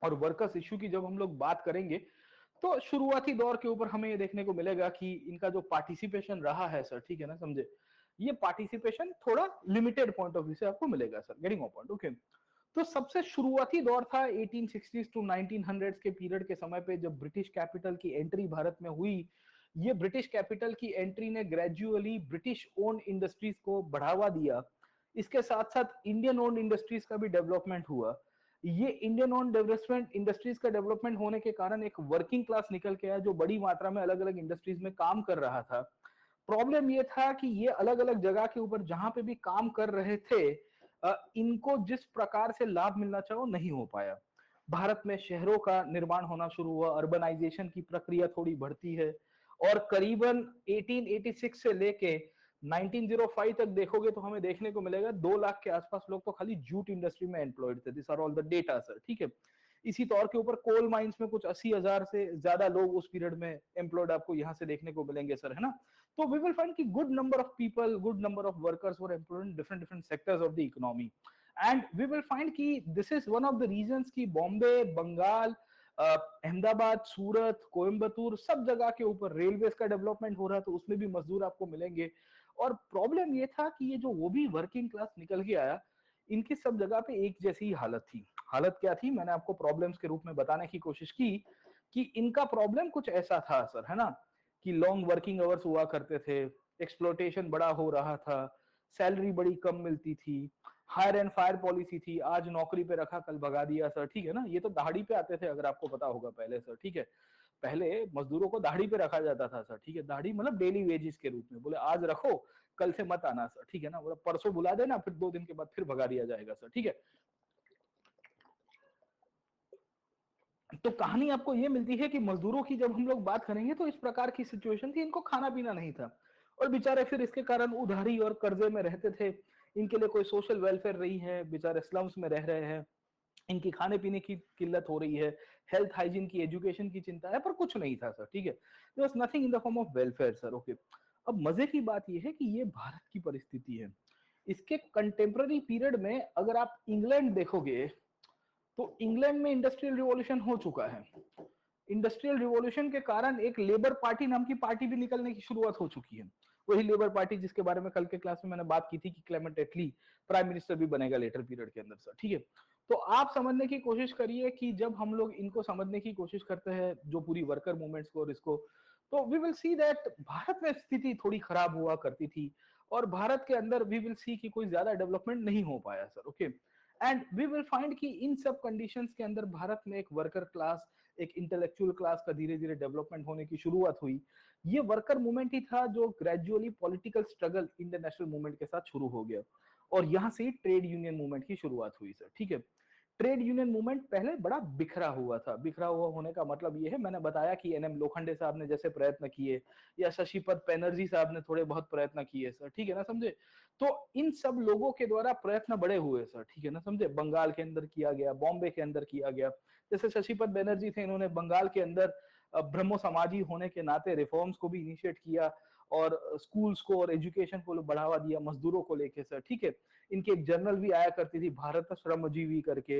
और वर्कर्स इश्यू की जब हम लोग बात करेंगे तो शुरुआती दौर के ऊपर हमें ये देखने को मिलेगा कि इनका जो पार्टिसिपेशन रहा है सर, ठीक है ना, समझे, ये पार्टिसिपेशन थोड़ा लिमिटेड पॉइंट ऑफ व्यू से आपको मिलेगा sir. Getting off point. Okay, तो सबसे शुरुआती दौर था 1860s टू 1900s के पीरियड के समय पे जब ब्रिटिश कैपिटल की एंट्री भारत में हुई। ये ब्रिटिश कैपिटल की एंट्री ने ग्रेजुअली ब्रिटिश ओन्ड इंडस्ट्रीज को बढ़ावा दिया। इसके साथ साथ इंडियन ओन्ड इंडस्ट्रीज का भी डेवलपमेंट हुआ। ये इंडियन ओन डेवलपमेंट इंडस्ट्रीज का डेवलपमेंट होने के कारण एक वर्किंग क्लास निकल के आया जो बड़ी मात्रा में अलग अलग इंडस्ट्रीज में काम कर रहा था। प्रॉब्लम ये था कि ये अलग अलग जगह के ऊपर जहां पे भी काम कर रहे थे इनको जिस प्रकार से लाभ मिलना चाहिए नहीं हो पाया। भारत में शहरों का निर्माण होना शुरू हुआ, अर्बनाइजेशन की प्रक्रिया थोड़ी बढ़ती है और करीबन 1886 से लेके 1905 तक देखोगे तो हमें देखने को मिलेगा 2 लाख के आसपास लोग तो खाली जूट इंडस्ट्री में एम्प्लॉयड थे। This are all the data sir, ठीक है। इसी तौर के ऊपर कोल माइंस में कुछ 80,000 से ज्यादा लोग उस पीरियड में एम्प्लॉयड आपको यहां से देखने को मिलेंगे सर, है ना। तो वी विल फाइंड कि good number of people, good number of workers were employed in different different sectors of the economy. And we will find कि this is one of the reasons कि बॉम्बे, बंगाल, अहमदाबाद, सूरत, कोयम्बतूर, सब जगह के ऊपर रेलवे का development हो रहा है, तो उसमें भी मजदूर आपको मिलेंगे। और प्रॉब्लम ये था कि ये जो वो भी वर्किंग क्लास निकल के आया, इनकी सब जगह पे एक जैसी हालत थी। हालत क्या थी, मैंने आपको प्रॉब्लम्स के रूप में बताने की कोशिश की कि इनका प्रॉब्लम कुछ ऐसा था सर, है ना, कि लॉन्ग वर्किंग आवर्स हुआ करते थे, एक्सप्लोटेशन बड़ा हो रहा था, सैलरी बड़ी कम मिलती थी, हायर एंड फायर पॉलिसी थी, आज नौकरी पे रखा कल भगा दिया सर, ठीक है ना। ये तो दहाड़ी पे आते थे, अगर आपको पता होगा पहले सर, ठीक है। पहले मजदूरों को दाढ़ी पे रखा जाता था सर, ठीक है। दाढ़ी मतलब डेली वेजेस के रूप में, बोले आज रखो कल से मत आना सर, ठीक है ना। बोले परसों बुला देना, फिर 2 दिन के बाद फिर भगा दिया जाएगा सर, ठीक है। तो कहानी आपको ये मिलती है कि मजदूरों की जब हम लोग बात करेंगे तो इस प्रकार की सिचुएशन थी, इनको खाना पीना नहीं था और बेचारे फिर इसके कारण उधारी और कर्जे में रहते थे। इनके लिए कोई सोशल वेलफेयर नहीं है, बेचारे स्लम्स में रह रहे हैं, इनकी खाने पीने की किल्लत हो रही है, हेल्थ हाइजीन की, एजुकेशन की चिंता है, पर कुछ नहीं था सर, ठीक है। There was nothing in the form of welfare sir, okay. अब मजे की बात यह है कि ये भारत की परिस्थिति है। इसके कंटेम्प्ररी पीरियड में अगर आप इंग्लैंड देखोगे तो इंग्लैंड में इंडस्ट्रियल रिवॉल्यूशन हो चुका है। इंडस्ट्रियल रिवॉल्यूशन के कारण एक लेबर पार्टी नाम की पार्टी भी निकलने की शुरुआत हो चुकी है। वही लेबर पार्टी जिसके बारे में कल के क्लास में मैंने बात की थी कि क्लेमेंट एटली प्राइम मिनिस्टर भी बनेगा लेटर पीरियड के अंदर सर, ठीक है। तो आप समझने की कोशिश करिए कि जब हम लोग इनको समझने की कोशिश करते हैं, जो पूरी वर्कर मूवमेंट्स को और इसको, तो वी विल सी दैट भारत में स्थिति थोड़ी खराब हुआ करती थी और भारत के अंदर वी विल सी कि कोई ज्यादा डेवलपमेंट नहीं हो पाया sir, okay. And we will find कि इन सब कंडीशंस के अंदर भारत में एक वर्कर क्लास, एक इंटेलेक्चुअल क्लास का धीरे धीरे डेवलपमेंट होने की शुरुआत हुई। ये वर्कर मूवमेंट ही था जो gradually political struggle international movement के साथ शुरू हो गया और यहां से ट्रेड यूनियन मूवमेंट की शुरुआत हुई सर, ठीक है। ट्रेड यूनियन मूवमेंट पहले बड़ा बिखरा हुआ था। बिखरा हुआ होने का मतलब ये है, मैंने बताया कि एनएम लोखंडे साहब ने जैसे प्रयत्न किए या शशिपद बैनर्जी साहब ने थोड़े बहुत प्रयत्न किए सर, ठीक है ना, समझे। तो इन सब लोगों के द्वारा प्रयत्न बड़े हुए सर, ठीक है ना, समझे। बंगाल के अंदर किया गया, बॉम्बे के अंदर किया गया। जैसे शशिपद बैनर्जी थे, इन्होंने बंगाल के अंदर ब्रह्मो समाजी होने के नाते रिफॉर्म्स को भी इनिशिएट किया और स्कूल्स को और एजुकेशन को बढ़ावा दिया मजदूरों को लेके सर, ठीक है। इनकी एक जर्नल भी आया करती थी, भारत श्रमजीवी करके।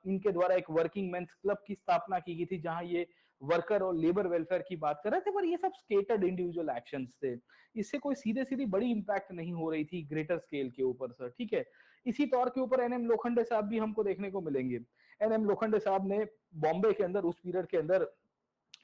इनके द्वारा एक वर्किंग मेंस क्लब की स्थापना की गई थी जहां ये वर्कर और लेबर वेलफेयर की बात कर रहे थे, पर ये सब स्केटर्ड इंडिविजुअल एक्शंस थे। इससे कोई सीधे सीधी बड़ी इंपैक्ट नहीं हो रही थी ग्रेटर स्केल के ऊपर सर, ठीक है। इसी तौर के ऊपर एनएम लोखंडे साहब भी हमको देखने को मिलेंगे। एनएम लोखंडे साहब ने बॉम्बे के अंदर उस पीरियड के अंदर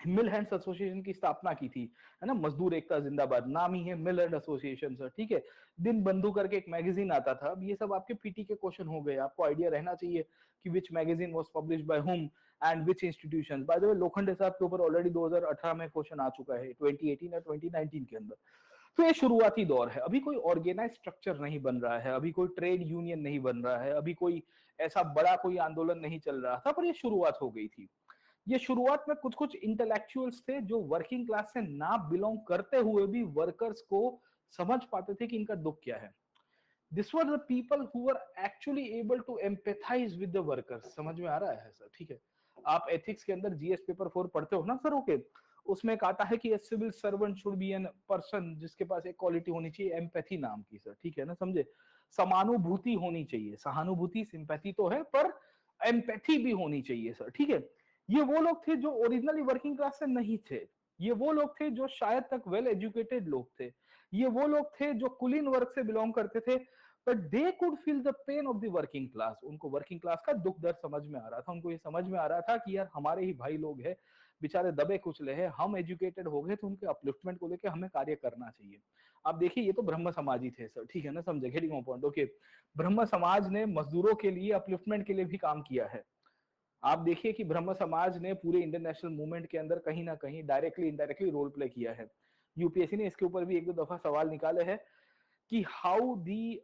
मिल हैंड्स एसोसिएशन की स्थापना की थी, है ना। मजदूर एकता जिंदाबाद नाम ही है मिल हैंड एसोसिएशन सर, ठीक है। दिन बंधु करके एक मैगजीन आता था। अब ये सब आपके पीटी के क्वेश्चन हो गए, आपको आइडिया रहना चाहिए कि which magazine was published by whom and which institutions. By the way Lokhande साहब के ऊपर ऑलरेडी 2018 में क्वेश्चन आ चुका है, 2018 या 2019 के अंदर। तो ये शुरुआती दौर है, अभी कोई ऑर्गेनाइज स्ट्रक्चर नहीं बन रहा है, अभी कोई ट्रेड यूनियन नहीं बन रहा है, अभी कोई ऐसा बड़ा कोई आंदोलन नहीं चल रहा था, पर ये शुरुआत हो गई थी। ये शुरुआत में कुछ कुछ इंटेलेक्चुअल्स थे जो वर्किंग क्लास से ना बिलोंग करते हुए भी वर्कर्स को समझ पाते थे कि इनका दुख क्या है। This were the people who were actually able to empathize with the workers. समझ में आ रहा है सर, ठीक है। आप एथिक्स के अंदर जीएस पेपर 4 पढ़ते हो ना सर, ओके। उसमें कहा है कि civil servant should be an person जिसके पास एक क्वालिटी होनी चाहिए एम्पैथी नाम की सर, ठीक है ना, समझे। समानुभूति होनी चाहिए, सहानुभूति सिंपैथी तो है पर एम्पैथी भी होनी चाहिए सर, ठीक है। ये वो लोग थे जो ओरिजिनली वर्किंग क्लास से नहीं थे। ये वो लोग थे जो शायद तक वेल एजुकेटेड लोग थे। ये वो लोग थे जो कुलीन वर्ग से बिलोंग करते थे, but they could feel the pain of the working class. उनको वर्किंग क्लास का दुख दर्द समझ में आ रहा था। उनको ये समझ में आ रहा था कि यार हमारे ही भाई लोग हैं, बेचारे दबे कुचले हैं, हम एजुकेटेड हो गए तो उनके अपलिफ्टमेंट को लेकर हमें कार्य करना चाहिए। आप देखिए ये तो ब्रह्म समाजी थे सर, ठीक है ना, समझे, गेटिंग पॉइंट, ओके। ब्रह्म समाज ने मजदूरों के लिए अपलिफ्टमेंट के लिए भी काम किया है। आप देखिए कि ब्रह्म समाज ने पूरे इंटरनेशनल मूवमेंट के अंदर कहीं ना कहीं डायरेक्टली इनडायरेक्टली रोल प्ले किया है। यूपीएससी ने इसके ऊपर भी एक दो दफा सवाल निकाले हैं कि how the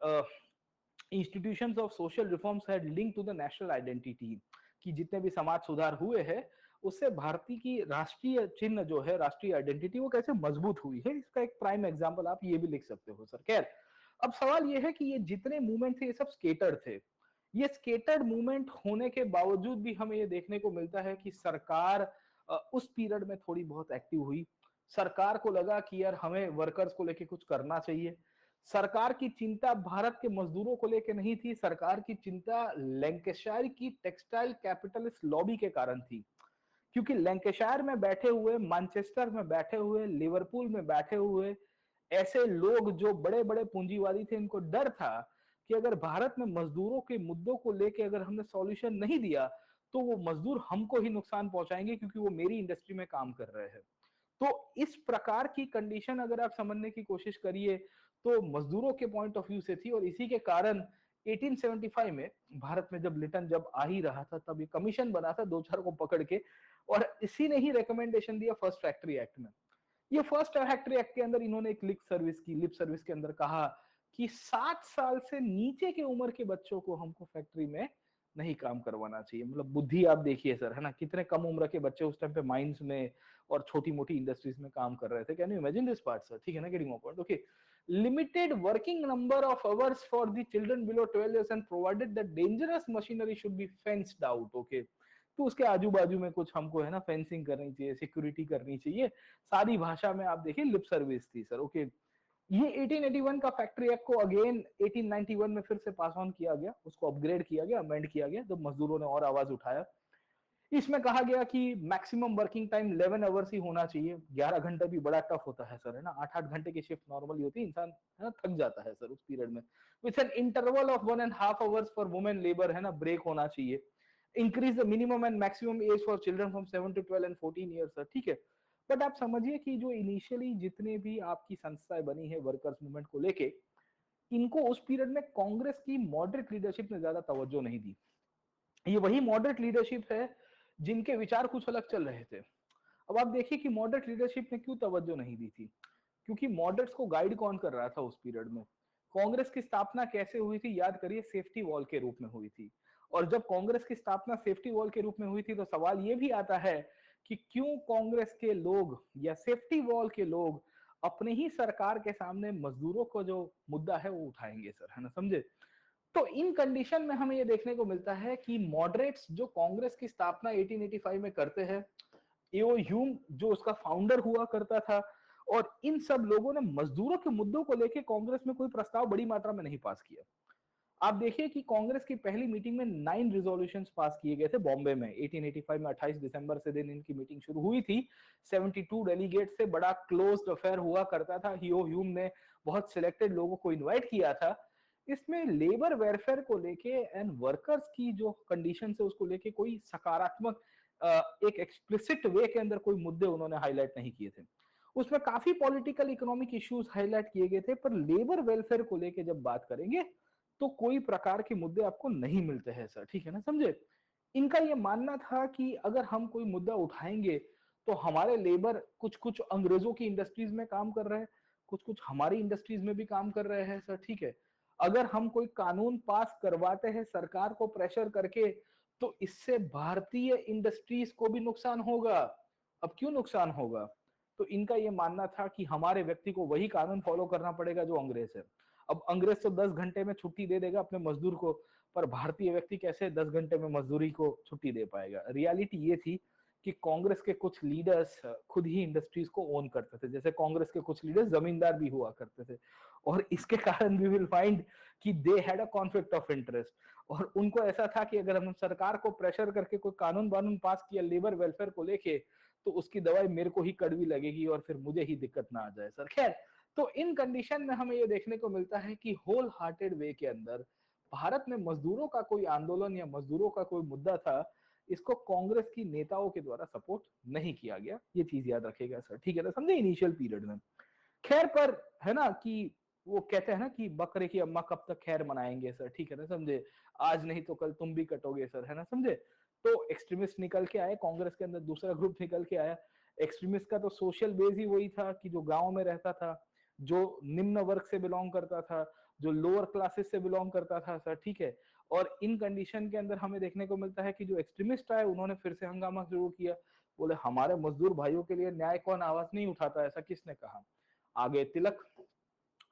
institutions of social reforms had link to the national identity, कि जितने भी समाज सुधार हुए हैं उससे भारतीय की राष्ट्रीय चिन्ह जो है, राष्ट्रीय आइडेंटिटी, वो कैसे मजबूत हुई है, इसका एक प्राइम एग्जांपल आप ये भी लिख सकते हो सर। खैर, अब सवाल ये है कि ये जितने मूवमेंट थे ये सब स्केटर्ड थे। ये स्केटर्ड मूवमेंट होने के बावजूद भी हमें ये देखने को मिलता है कि सरकार उस पीरियड में थोड़ी बहुत एक्टिव हुई। सरकार को लगा कि यार हमें वर्कर्स को लेके कुछ करना चाहिए। सरकार की चिंता भारत के मजदूरों को लेके नहीं थी, सरकार की चिंता लैंकाशायर की टेक्सटाइल कैपिटलिस्ट लॉबी के कारण थी। क्योंकि लैंकाशायर में बैठे हुए, मैनचेस्टर में बैठे हुए, लिवरपूल में बैठे हुए ऐसे लोग जो बड़े बड़े पूंजीवादी थे, इनको डर था कि अगर भारत में मजदूरों के मुद्दों को लेके अगर हमने सॉल्यूशन नहीं दिया तो वो मजदूर हमको ही नुकसान पहुंचाएंगे, क्योंकि वो मेरी इंडस्ट्री में काम कर रहे हैं। तो इस प्रकार की कंडीशन अगर आप समझने की कोशिश करिए तो मजदूरों के पॉइंट ऑफ व्यू से थी। और इसी के कारण 1875 में भारत में जब लिटन जब आ ही रहा था, तब ये कमीशन बना था दो चार को पकड़ के, और इसी ने ही रिकमेंडेशन दिया फर्स्ट फैक्ट्री एक्ट में। ये फर्स्ट फैक्ट्री एक्ट के अंदर इन्होंने एक लिप सर्विस के अंदर कहा कि 60 साल से नीचे की उम्र के बच्चों को हमको फैक्ट्री में नहीं काम करवाना चाहिए। मतलब बुद्धि आप देखिए सर, है ना, कितने कम उम्र के बच्चे उस टाइम पे माइंस में और छोटी मोटी इंडस्ट्रीज में काम कर रहे थे। Can you imagine this part sir? ठीक है ना, getting my point? Okay, limited working number of hours for the children below 12 years and provided that dangerous machinery should be fenced out. Okay, तो उसके आजू बाजू में कुछ हमको, है ना, फेंसिंग करनी चाहिए, सिक्योरिटी करनी चाहिए। सारी भाषा में आप देखिए लिप सर्विस थी सर। ओके, ये 1881 का फैक्ट्री एक्ट को अगेन 1891 में फिर से पास ऑन किया गया, उसको अपग्रेड किया गया, अमेंड किया गया, जब मजदूरों ने और आवाज उठाया। इसमें कहा गया कि मैक्सिमम वर्किंग टाइम 11 आवर्स ही होना चाहिए। 11 घंटे भी बड़ा टफ होता है सर, है ना, 8-8 घंटे की शिफ्ट नॉर्मली होती है, इंसान, है ना, थक जाता है सर उस पीरियड में। With an interval of 1.5 hours for women labour, है ना, ब्रेक होना चाहिए। Increase the minimum and maximum age for children from 7 to 12 and 14 years sir. ठीक है, बट आप समझिए कि जो इनिशियली जितने भी आपकी संस्थाएं बनी है वर्कर्स मूवमेंट को लेके, इनको उस पीरियड में कांग्रेस की मॉडरेट लीडरशिप ने ज्यादा तवज्जो नहीं दी। ये वही मॉडरेट लीडरशिप है जिनके विचार कुछ अलग चल रहे थे। अब आप देखिए कि मॉडरेट लीडरशिप ने क्यों तवज्जो नहीं दी थी। क्योंकि मॉडरेट्स को गाइड कौन कर रहा था उस पीरियड में? कांग्रेस की स्थापना कैसे हुई थी? याद करिए, सेफ्टी वॉल के रूप में हुई थी। और जब कांग्रेस की स्थापना सेफ्टी वॉल के रूप में हुई थी तो सवाल यह भी आता है कि क्यों कांग्रेस के लोग या सेफ्टी वॉल के लोग अपने ही सरकार के सामने मजदूरों को जो मुद्दा है वो उठाएंगे सर, है ना, समझे? तो इन कंडीशन में हमें ये देखने को मिलता है कि मॉडरेट्स जो कांग्रेस की स्थापना 1885 में करते हैं, एओ ह्यूम जो उसका फाउंडर हुआ करता था, और इन सब लोगों ने मजदूरों के मुद्दों को लेकर कांग्रेस में कोई प्रस्ताव बड़ी मात्रा में नहीं पास किया। आप देखिए कि कांग्रेस की पहली मीटिंग में 9 रिजोल्यूशंस पास किए गए थे बॉम्बे में 1885 में। 28 दिसंबर से दिन इनकी मीटिंग शुरू हुई थी। 72 डेलीगेट से बड़ा क्लोज्ड अफेयर हुआ करता था। हियो ह्यूम ने बहुत सिलेक्टेड लोगों को इनवाइट किया था। इसमें लेबर वेलफेयर को लेके एंड वर्कर्स की जो कंडीशन है उसको लेके कोई सकारात्मक एक एक्सप्लिसिट वे के अंदर कोई मुद्दे उन्होंने हाईलाइट नहीं किए थे। उसमें काफी पॉलिटिकल इकोनॉमिक इश्यूज हाईलाइट किए गए थे, पर लेबर वेलफेयर को लेके जब बात करेंगे तो कोई प्रकार के मुद्दे आपको नहीं मिलते हैं सर। ठीक है ना, समझे? इनका यह मानना था कि अगर हम कोई मुद्दा उठाएंगे तो हमारे लेबर कुछ कुछ अंग्रेजों की इंडस्ट्रीज में काम कर रहे हैं, कुछ कुछ हमारी इंडस्ट्रीज में भी काम कर रहे हैं सर। ठीक है, अगर हम कोई कानून पास करवाते हैं सरकार को प्रेशर करके, तो इससे भारतीय इंडस्ट्रीज को भी नुकसान होगा। अब क्यों नुकसान होगा? तो इनका यह मानना था कि हमारे व्यक्ति को वही कानून फॉलो करना पड़ेगा जो अंग्रेज है। अब अंग्रेज तो 10 घंटे में छुट्टी दे देगा अपने मजदूर को, पर भारतीय व्यक्ति कैसे 10 घंटे में मजदूरी को छुट्टी दे पाएगा? रियलिटी ये थी कि कांग्रेस के कुछ लीडर्स खुद ही इंडस्ट्रीज को ओन करते थे, जैसे कांग्रेस के कुछ लीडर्स जमींदार भी हुआ करते थे। और इसके कारण वी विल फाइंड कि they had a conflict of interest. और उनको ऐसा था कि अगर हम सरकार को प्रेशर करके कोई कानून वानून पास किया लेबर वेलफेयर को लेके, तो उसकी दवाई मेरे को ही कड़वी लगेगी और फिर मुझे ही दिक्कत ना आ जाए सर। खैर, तो इन कंडीशन में हमें ये देखने को मिलता है कि होल हार्टेड वे के अंदर भारत में मजदूरों का कोई आंदोलन या मजदूरों का कोई मुद्दा था, इसको कांग्रेस की नेताओं के द्वारा सपोर्ट नहीं किया गया। ये चीज याद रखेगा सर, ठीक है ना, समझे, इनिशियल पीरियड में। खैर, पर है ना कि वो कहते हैं ना कि बकरे की अम्मा कब तक खैर मनाएंगे सर, ठीक है ना, समझे, आज नहीं तो कल तुम भी कटोगे सर, है ना, समझे। तो एक्सट्रीमिस्ट निकल के आए कांग्रेस के अंदर, दूसरा ग्रुप निकल के आया। एक्सट्रीमिस्ट का तो सोशल बेस ही वही था कि जो गांव में रहता था, जो निम्न वर्ग से बिलोंग करता था, जो लोअर क्लासेस से बिलोंग करता था सर, ठीक है। और इन कंडीशन के अंदर हमें देखने को मिलता है कि जो एक्सट्रीमिस्ट आए उन्होंने फिर से हंगामा शुरू किया, बोले हमारे मजदूर भाइयों के लिए न्याय कौन आवाज नहीं उठाता, ऐसा किसने कहा। आगे तिलक,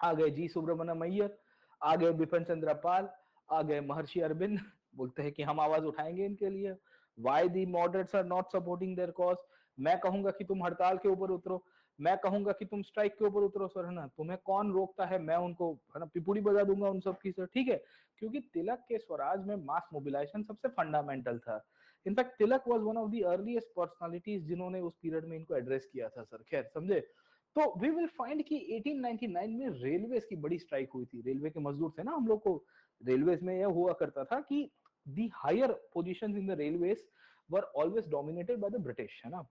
आगे जी सुब्रमण्यम अय्यर, आगे बिपिन चंद्र पाल, आगे महर्षि अरविंद, बोलते हैं कि हम आवाज उठाएंगे इनके लिए। Why the moderates are not supporting their cause, मैं कहूंगा कि तुम हड़ताल के ऊपर उतरो, मैं कहूंगा कि तुम स्ट्राइक के ऊपर उतरो सर, है ना, तुम्हें कौन रोकता है, मैं उनको, है ना, पिपुड़ी बजा दूंगा उन सब की सर, ठीक है। क्योंकि तिलक के स्वराज में मास मोबिलाइजेशन सबसे फंडामेंटल था। In fact Tilak was one of the earliest personalities जिन्होंने उस पीरियड में इनको एड्रेस किया था सर, खैर समझे। तो वी विल फाइंड कि 1899 में रेलवेज की बड़ी स्ट्राइक हुई थी, रेलवे के मजदूर थे ना हम लोग को, रेलवेज में यह हुआ करता था कि the higher positions in the railways were always dominated by the British, है ना।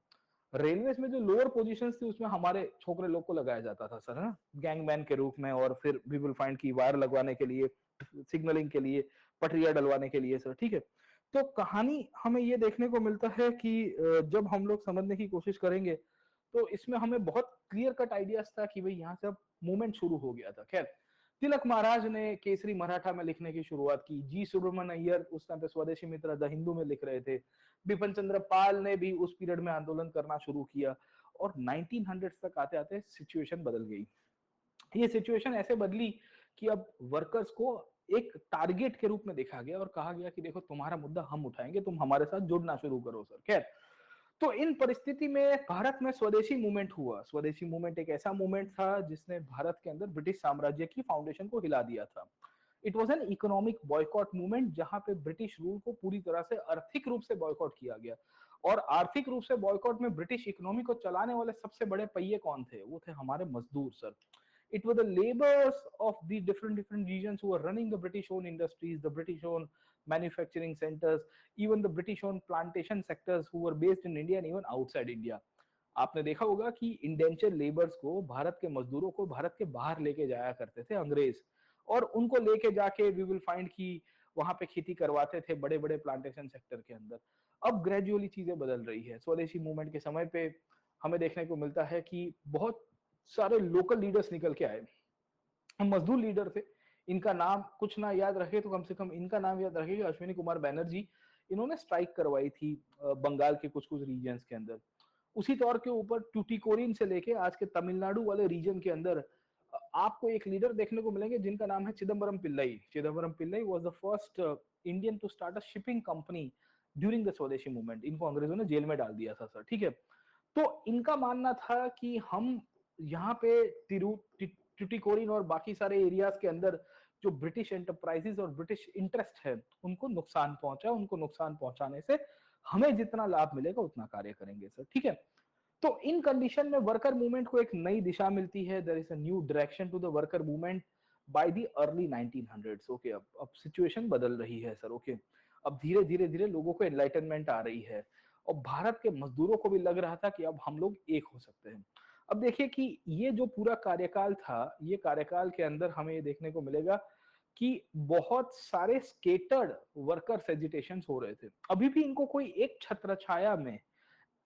रेलवेज में जो लोअर पोजीशंस थी उसमें हमारे छोकरे लोग को लगाया जाता था सर, है ना, गैंगमैन के रूप में, और फिर वी विल फाइंड की वायर लगवाने के लिए, सिग्नलिंग के लिए, पटरिया डलवाने के लिए सर, ठीक है। तो कहानी हमें ये देखने को मिलता है कि जब हम लोग समझने की कोशिश करेंगे तो इसमें हमें बहुत क्लियर कट आइडियाज था कि भाई यहाँ से अब मूवमेंट शुरू हो गया था। खैर, तिलक महाराज ने केसरी मराठा में लिखने की शुरुआत की, जी सुब्रमण्य अय्यर उस टाइम पे स्वदेशी मित्र द हिंदू में लिख रहे थे, बिपिन चंद्र पाल ने भी उस पीरियड में आंदोलन करना शुरू किया, और 1900 तक आते आते सिचुएशन बदल गई। ये सिचुएशन ऐसे बदली कि अब वर्कर्स को एक टारगेट के रूप में देखा गया और कहा गया कि देखो तुम्हारा मुद्दा हम उठाएंगे, तुम हमारे साथ जुड़ना शुरू करो सर। खैर, तो इन परिस्थिति में भारत में स्वदेशी मूवमेंट हुआ। स्वदेशी मूवमेंट एक ऐसा मूवमेंट था जिसने भारत के अंदर ब्रिटिश साम्राज्य की फाउंडेशन को हिला दिया था। It was an economic boycott movement, जहां पे ब्रिटिश रूल को पूरी तरह से आर्थिक रूप से बॉयकॉट किया गया। और आर्थिक रूप से बॉयकॉट में ब्रिटिश इकोनॉमी को चलाने वाले सबसे बड़े पहिए कौन थे, वो थे हमारे मजदूर sir. It were the laborers of the different regions who were running the British owned industries, the British owned manufacturing centers, even the British owned plantation sectors who were based in India and even outside India. आपने देखा होगा कि indenture labours को, भारत के मजदूरों को भारत के बाहर लेके जाया करते थे अंग्रेज, और उनको लेके जाके वी विल फाइंड कि वहां पे खेती करवाते थे बड़े बड़े प्लांटेशन सेक्टर के अंदर। अब ग्रेजुअली चीजें बदल रही है। स्वदेशी मूवमेंट के समय पे हमें देखने को मिलता है कि बहुत सारे लोकल लीडर्स निकल के आए, हम मजदूर लीडर थे। इनका नाम कुछ ना याद रखे तो कम से कम इनका नाम याद रखे, अश्विनी कुमार बैनर्जी। इन्होंने स्ट्राइक करवाई थी बंगाल के कुछ कुछ रीजन्स के अंदर। उसी तौर के ऊपर टूटीकोरिन से लेके आज के तमिलनाडु वाले रीजन के अंदर आपको एक लीडर देखने को मिलेंगे जिनका नाम है Chidambaram Pillai. Chidambaram Pillai was the first Indian to start a shipping company during the Swadeshi movement. इनको अंग्रेजों ने जेल में डाल दिया था सर, ठीक है। तो इनका मानना था कि हम यहाँ पे टुटीकोरिन और बाकी सारे एरियाज के अंदर जो ब्रिटिश एंटरप्राइजेस और ब्रिटिश इंटरेस्ट है उनको नुकसान पहुंचा, उनको नुकसान पहुंचाने से हमें जितना लाभ मिलेगा उतना कार्य करेंगे सर, ठीक है। तो इन कंडीशन में वर्कर मूवमेंट को एक नई दिशा मिलती है, there is a new direction to the worker movement by the early 1900s। Okay, अब सिचुएशन बदल रही है सर, ओके। अब धीरे धीरे धीरे लोगों को एनलाइटनमेंट आ रही है, और भारत के मजदूरों को भी लग रहा था कि अब हम लोग एक हो सकते हैं। अब देखिए कि ये जो पूरा कार्यकाल था, ये कार्यकाल के अंदर हमें ये देखने को मिलेगा कि बहुत सारे स्केटर्ड वर्कर्स एजिटेशन हो रहे थे। अभी भी इनको कोई एक छत्र छाया में,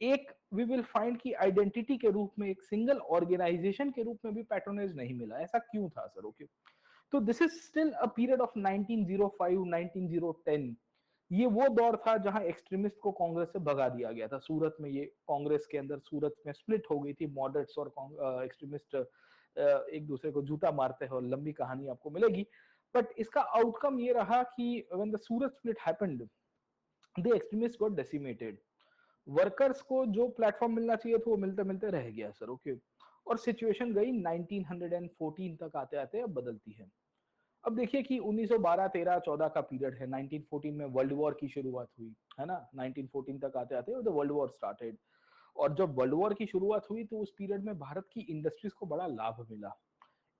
एक वी विल फाइंड की आइडेंटिटी के रूप में, एक सिंगल ऑर्गेनाइजेशन के रूप में भी पैट्रोनेज नहीं मिला। ऐसा क्यों था सर, ओके। तो this is still a period of 1905 1910। ये वो दौर था जहां एक्सट्रीमिस्ट को कांग्रेस से भगा दिया गया था। सूरत में ये कांग्रेस के अंदर सूरत में स्प्लिट हो गई थी, मॉडरेट्स और एक्सट्रीमिस्ट एक दूसरे को जूता मारते हैं, और लंबी कहानी आपको मिलेगी। बट इसका आउटकम ये रहा कि when the Surat split happened, the extremist got decimated. Workers को जो प्लेटफॉर्म मिलना चाहिए था वो मिलते मिलते रह गया सर, ओके। और सिचुएशन गई 1914 तक आते आते अब बदलती है। अब देखिए कि 1912 13 14 का पीरियड है। 1914 में वर्ल्ड वॉर की शुरुआत हुई, है ना। 1914 तक आते आते द वर्ल्ड वॉर स्टार्टेड। और जब वर्ल्ड वॉर की शुरुआत हुई तो उस पीरियड में भारत की इंडस्ट्रीज को बड़ा लाभ मिला,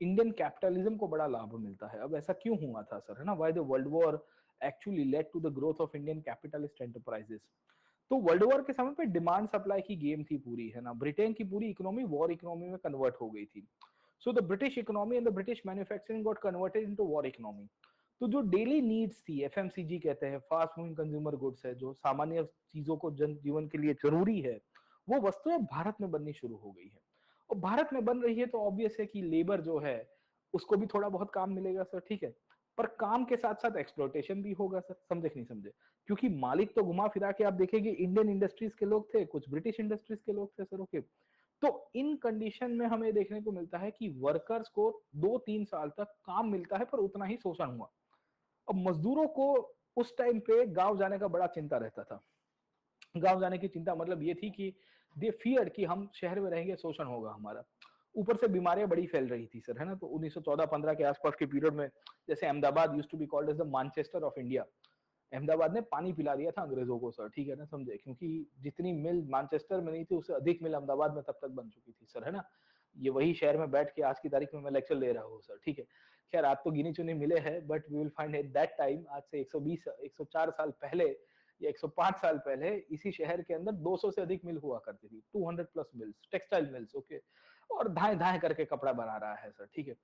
इंडियन कैपिटलिज्म को बड़ा लाभ मिलता है। अब ऐसा क्यों हुआ था सर, है ना, why the world war actually led to the growth of Indian capitalist enterprises. तो वर्ल्ड वॉर के समय पे डिमांड सप्लाई की गेम थी पूरी, है ना। ब्रिटेन की पूरी इकोनॉमी वॉर इकोनॉमी में कन्वर्ट हो गई थी। So the British economy and the British manufacturing got converted into war economy. तो जो डेली नीड्स थी, एफएमसीजी कहते हैं, फास्ट मूविंग कंज्यूमर गुड्स है, जो सामान्य चीजों को जन जीवन के लिए जरूरी है, वो वस्तुएं भारत में बननी शुरू हो गई है। और भारत में बन रही है तो ऑब्वियस है कि लेबर जो है उसको भी थोड़ा बहुत काम मिलेगा सर, ठीक है। पर काम के साथ साथ एक्सप्लॉयटेशन भी होगा सर, समझे कि नहीं समझे? क्योंकि मालिक तो घुमा फिरा के आप देखेंगे इंडियन इंडस्ट्रीज के लोग थे, कुछ ब्रिटिश इंडस्ट्रीज के लोग थे सर, ओके। तो इन कंडीशन में हमें देखने को मिलता है कि वर्कर्स को 2-3 साल तक काम मिलता है पर उतना ही शोषण हुआ। अब मजदूरों को उस टाइम पे गांव जाने का बड़ा चिंता रहता था। गांव जाने की चिंता मतलब ये थी कि दे फियर कि हम शहर में रहेंगे शोषण होगा हमारा। ऊपर से बीमारियां बड़ी फैल रही थी सर, है ना? तो 1914-15 के आसपास के पीरियड में जैसे Ahmedabad used to be called as the Manchester of India. Ahmedabad ने पानी पिला दिया था अंग्रेजों को सर, ठीक है ना, समझे? क्योंकि जितनी मिल मैनचेस्टर में नहीं थी उससे अधिक मिल अहमदाबाद में तब तक बन चुकी थी सर, है ना? ये वही शहर में बैठ के आज की तारीख में मैं लेक्चर ले रहा हूँ सर, ठीक है। खैर आज तो गिनी चुनी मिले हैं, but we will find at that time, आज से 104 साल पहले या 105 साल पहले इसी शहर के अंदर 200 से अधिक मिल हुआ करती थी, 200 plus mills, textile mills, okay. और धाए धाए करके कपड़ा बना रहा है सर, ठीक है।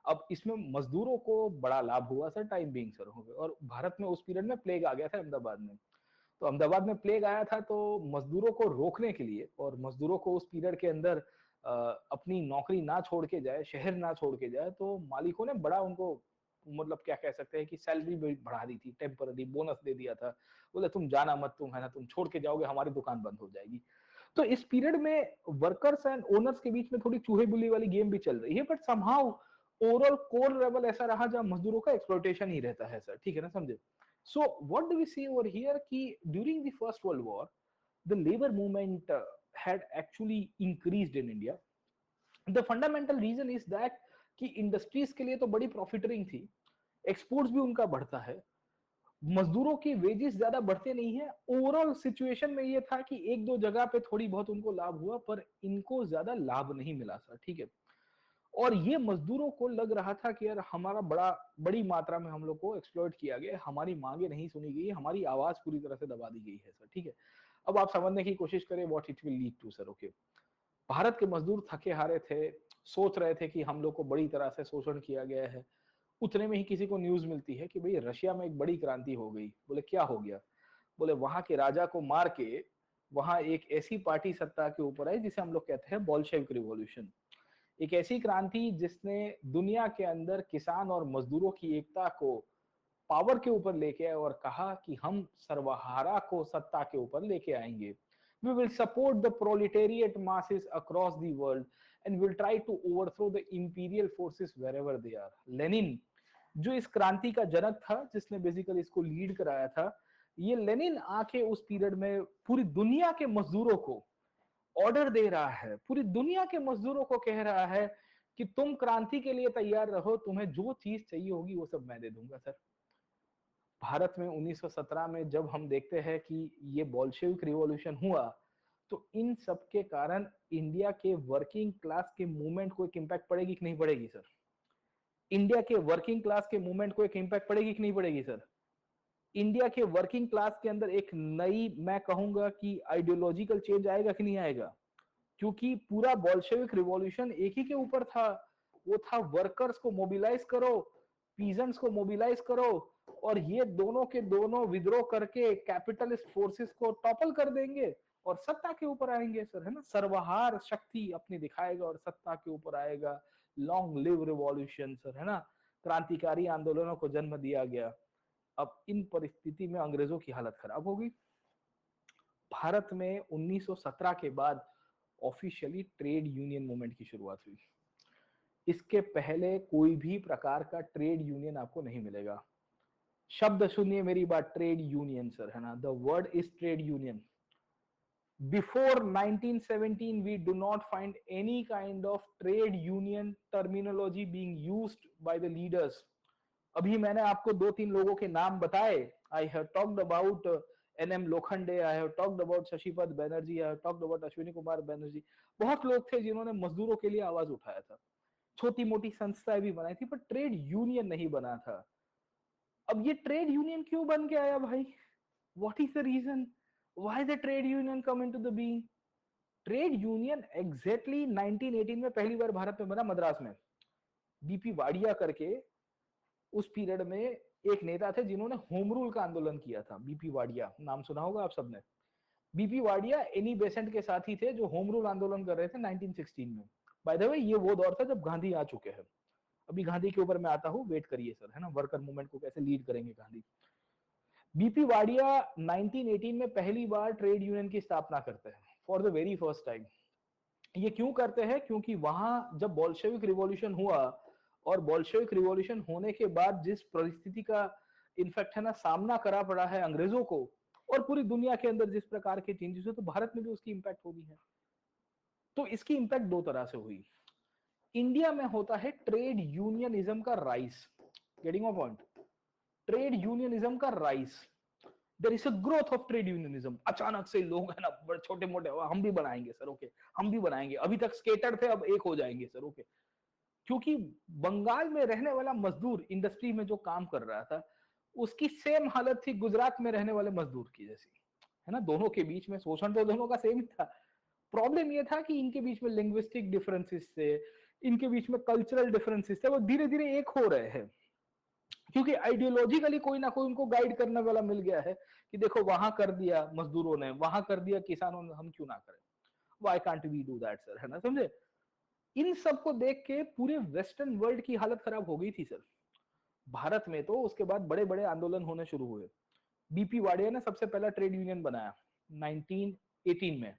अब इसमें मजदूरों को बड़ा लाभ हुआ सर, टाइम बीइंग सर, हो गए। और भारत में उस पीरियड में प्लेग आ गया था अहमदाबाद में। तो अहमदाबाद में प्लेग आया था तो मजदूरों को रोकने के लिए और मजदूरों को उस पीरियड के अंदर अपनी नौकरी ना छोड़ के जाए, शहर ना छोड़ के जाए, तो मालिकों ने बड़ा उनको मतलब क्या कह सकते हैं कि सैलरी भी बढ़ा दी थी, टेम्पररी बोनस दे दिया था। बोले तुम जाना मत, तुम है ना, तुम छोड़ के जाओगे हमारी दुकान बंद हो जाएगी। तो इस पीरियड में वर्कर्स एंड ओनर्स के बीच में थोड़ी चूहे बिल्ली वाली गेम भी चल रही है, but somehow overall core level ऐसा रहा जहां मजदूरों का एक्सप्लॉयटेशन ही रहता है सर, ठीक है ना, समझे? So what do we see over here कि during the first world war the labour movement had actually increased in India. The fundamental reason is that कि इंडस्ट्रीज के लिए तो बड़ी प्रॉफिटरिंग थी, एक्सपोर्ट्स भी उनका बढ़ता है, मजदूरों की वेजेस ज्यादा बढ़ते नहीं है। ओवरऑल सिचुएशन में ये था कि एक दो जगह पे थोड़ी बहुत उनको लाभ हुआ पर इनको ज्यादा लाभ नहीं मिला सर, ठीक है। और ये मजदूरों को लग रहा था कि यार हमारा बड़ी मात्रा में हम लोग को एक्सप्लॉइट किया गया, हमारी मांगे नहीं सुनी गई, हमारी आवाज पूरी तरह से दबा दी गई है सर, ठीक है। अब आप समझने की कोशिश करें what it will lead to sir, okay. Bharat के मजदूर थके हारे थे, सोच रहे थे कि हम लोग को बड़ी तरह से शोषण किया गया है। उतने में ही किसी को न्यूज मिलती है कि भाई रशिया में एक बड़ी क्रांति हो गई। बोले क्या हो गया? बोले वहां के राजा को मार के वहां एक ऐसी पार्टी सत्ता के ऊपर आई जिसे हम लोग कहते हैं बोल्शेविक रिवॉल्यूशन। एक ऐसी क्रांति जिसने दुनिया के अंदर किसान और मजदूरों की एकता को पावर के ऊपर लेके आए और कहा कि हम सर्वहारा को सत्ता के ऊपर लेके आएंगे। We will support the proletariat masses across the world and will try to overthrow the imperial forces wherever they are. Lenin जो इस क्रांति का जनक था, जिसने बेसिकली इसको लीड कराया था, ये लेनिन आके उस पीरियड में पूरी दुनिया के मजदूरों को ऑर्डर दे रहा है, पूरी दुनिया के मजदूरों को कह रहा है कि तुम क्रांति के लिए तैयार रहो, तुम्हें जो चीज चाहिए होगी वो सब मैं दे दूंगा सर। भारत में 1917 में जब हम देखते हैं कि ये बोल्शेविक रिवॉल्यूशन हुआ, तो इन सब के कारण इंडिया के वर्किंग क्लास के मूवमेंट को एक इंपैक्ट पड़ेगी कि नहीं पड़ेगी सर? इंडिया के वर्किंग क्लास के मूवमेंट को एक इंपैक्ट पड़ेगी कि नहीं पड़ेगी सर? इंडिया के वर्किंग क्लास के अंदर एक नई, मैं कहूंगा कि आइडियोलॉजिकल चेंज आएगा कि नहीं आएगा? क्योंकि पूरा बोल्शेविक रिवॉल्यूशन एक ही के ऊपर था, वो था वर्कर्स को मोबिलाइज करो, पीजेंट्स को मोबिलाइज करो, और ये दोनों के दोनों विद्रोह करके कैपिटलिस्ट फोर्सेस को टॉपल कर देंगे और सत्ता के ऊपर आएंगे सर, है ना? सर्वहार शक्ति अपनी दिखाएगा और सत्ता के ऊपर आएगा। लॉन्ग लिव रिवॉल्यूशन सर, है ना? क्रांतिकारी आंदोलनों को जन्म दिया गया। अब इन परिस्थिति में अंग्रेजों की हालत खराब हो गई। भारत में 1917 के बाद ऑफिशियली ट्रेड यूनियन मूवमेंट की शुरुआत हुई। इसके पहले कोई भी प्रकार का ट्रेड यूनियन आपको नहीं मिलेगा। शब्द सुनिए मेरी बात, ट्रेड यूनियन सर, है ना? The word is trade union. Before 1917 we do not find any kind of trade union terminology being used by the leaders. अभी मैंने आपको दो तीन लोगों के नाम बताए। I have talked about N M Lokhande, I have talked about Shashipad Banerjee, I have talked about Ashwini Kumar Banerjee. बहुत लोग थे जिन्होंने मजदूरों के लिए आवाज उठाया था, छोटी मोटी संस्थाएं भी बनाई थी, पर ट्रेड यूनियन नहीं बना था। अब ये ट्रेड यूनियन क्यों बन के आया भाई? What is the reason why the trade union come into the being? Trade union exactly 1918 में पहली बार भारत में बना, मद्रास में। बीपी वाडिया करके उस पीरियड में एक नेता थे जिन्होंने होम रूल का आंदोलन किया था। बीपी वाडिया नाम सुना होगा आप सबने। बीपी वाडिया एनी बेसेंट के साथी थे जो होम रूल आंदोलन कर रहे थे 1916 में। बाय द वे ये वो दौर था जब गांधी आ चुके हैं। अभी गांधी के ऊपर मैं आता हूँ, वेट करिए सर, है ना, वर्कर मूवमेंट को कैसे लीड करेंगे गांधी। बीपी वाडिया 1918 में पहली बार ट्रेड यूनियन की स्थापना करते हैं for the very first time. ये क्यों करते हैं? क्योंकि वहां जब बोल्शेविक रिवॉल्यूशन हुआ, और बोल्शेविक रिवॉल्यूशन होने के बाद जिस परिस्थिति का इनफैक्ट है ना सामना करा पड़ा है अंग्रेजों को, और पूरी दुनिया के अंदर जिस प्रकार के चेंजेस हुए, तो भारत में भी उसकी इंपैक्ट होनी है। तो इसकी इंपैक्ट दो तरह से हुई। इंडिया में होता है ट्रेड यूनियनिज्म का rise, getting a point, trade unionism का rise, there is a growth of trade unionism. अचानक से लोग है ना बड़े छोटे मोटे, हम भी बनाएंगे सर, ओके हम भी बनाएंगे, अभी तक स्केटर थे अब एक हो जाएंगे सर, ओके। क्योंकि बंगाल में रहने वाला मजदूर इंडस्ट्री में जो काम कर रहा था, उसकी सेम हालत थी गुजरात में रहने वाले मजदूर की जैसी, है ना। दोनों के बीच में शोषण तो दोनों का सेम ही था। प्रॉब्लम ये था कि इनके बीच में लिंग्विस्टिक डिफरेंसेस थे, इनके बीच में कल्चरल डिफरेंसेस थे, वो धीरे धीरे एक हो रहे हैं, क्योंकि आइडियोलॉजिकली कोई ना कोई उनको गाइड करने वाला मिल गया है कि देखो वहां कर दिया मजदूरों ने, वहां कर दिया किसानों ने, हम क्यों ना करें, why can't we do that sir, है ना, समझे। इन सब को देख के पूरे वेस्टर्न वर्ल्ड की हालत खराब हो गई थी सर। भारत में तो उसके बाद बड़े बड़े आंदोलन होने शुरू हुए। बीपी वाडिया ने सबसे पहला ट्रेड यूनियन बनाया 1918 में।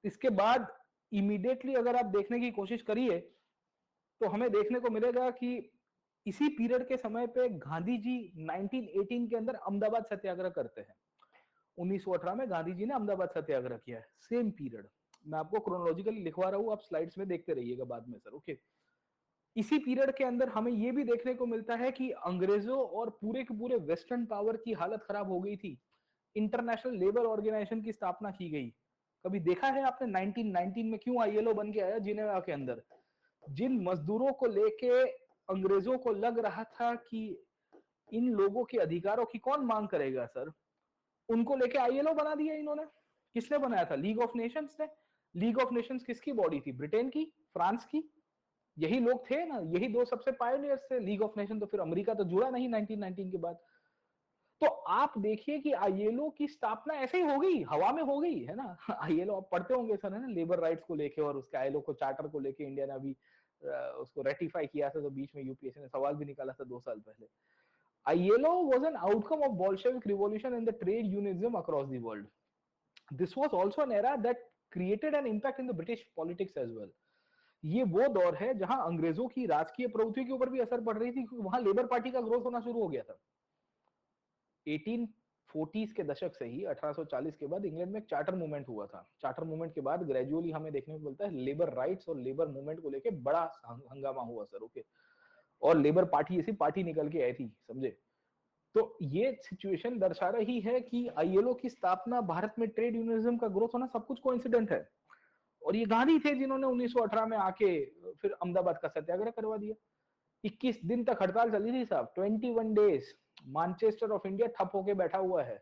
इसके बाद इमीडिएटली अगर आप देखने की कोशिश करिए तो हमें देखने को मिलेगा कि इसी पीरियड के समय पे गांधी जी 1918 के अंदर अहमदाबाद सत्याग्रह करते हैं। 1918 में गांधी जी ने अहमदाबाद सत्याग्रह किया है, सेम पीरियड। मैं आपको क्रोनोलॉजिकली लिखवा रहा हूं, आप स्लाइड्स में देखते रहिएगा बाद में सर, ओके। इसी पीरियड के अंदर हमें यह भी देखने को मिलता है कि अंग्रेजों और पूरे के पूरे वेस्टर्न पावर की हालत खराब हो गई थी। इंटरनेशनल लेबर ऑर्गेनाइजेशन की स्थापना की गई। कभी देखा है आपने 1919 में क्यों आईएलओ बन के आया जिनेवा के अंदर? जिन मजदूरों को लेके अंग्रेजों को लग रहा था कि इन लोगों के अधिकारों की कौन मांग करेगा सर, उनको लेके आईएलओ बना दिया इन्होंने। किसने बनाया था? लीग ऑफ नेशंस ने। लीग ऑफ नेशंस किसकी बॉडी थी? ब्रिटेन की, फ्रांस की, यही लोग थे ना, यही दो सबसे पायोनियर्स थे लीग ऑफ नेशन। तो फिर अमेरिका तो जुड़ा नहीं 1919 के बाद। तो आप देखिए कि आईएलओ की स्थापना ऐसे ही हो गई, हवा में हो गई, है ना। आईएलओ आप पढ़ते होंगे सर, है ना, लेबर राइट्स को लेके, और उसके आईएलओ को चार्टर को लेके इंडिया ने अभी उसको रेटिफाई किया था, तो बीच में यूपीएससी ने सवाल भी निकाला था 2 साल पहले। ILO was an outcome of Bolshevik revolution and the trade unionism across the world. This was also an era that created an impact in the British politics as well. ये वो दौर है जहां अंग्रेजों की राजकीय प्रवृत्ति के ऊपर भी असर पड़ रही थी, क्योंकि वहां लेबर पार्टी का ग्रोथ होना शुरू हो गया था। 1840s के दशक से ही 1840 के बाद इंग्लैंड में एक चार्टर मूवमेंट हुआ था। चार्टर मूवमेंट के बाद ग्रेजुअली हमें देखने को मिलता है लेबर राइट्स और लेबर मूवमेंट को लेकर बड़ा हंगामा हुआ सर, ओके। और लेबर पार्टी ऐसी पार्टी निकल के आई थी, समझे। तो ये सिचुएशन दर्शा रही है कि आईएलओ की स्थापना, भारत में ट्रेड यूनियनिज्म का ग्रोथ होना, सब कुछ कोइंसिडेंट है। और ये गांधी थे जिन्होंने 1918 में आके फिर अहमदाबाद का सत्याग्रह करवा दिया। 21 दिन तक हड़ताल चली थी साहब, 21 डेज। मानचेस्टर ऑफ इंडिया ठप होके बैठा हुआ है।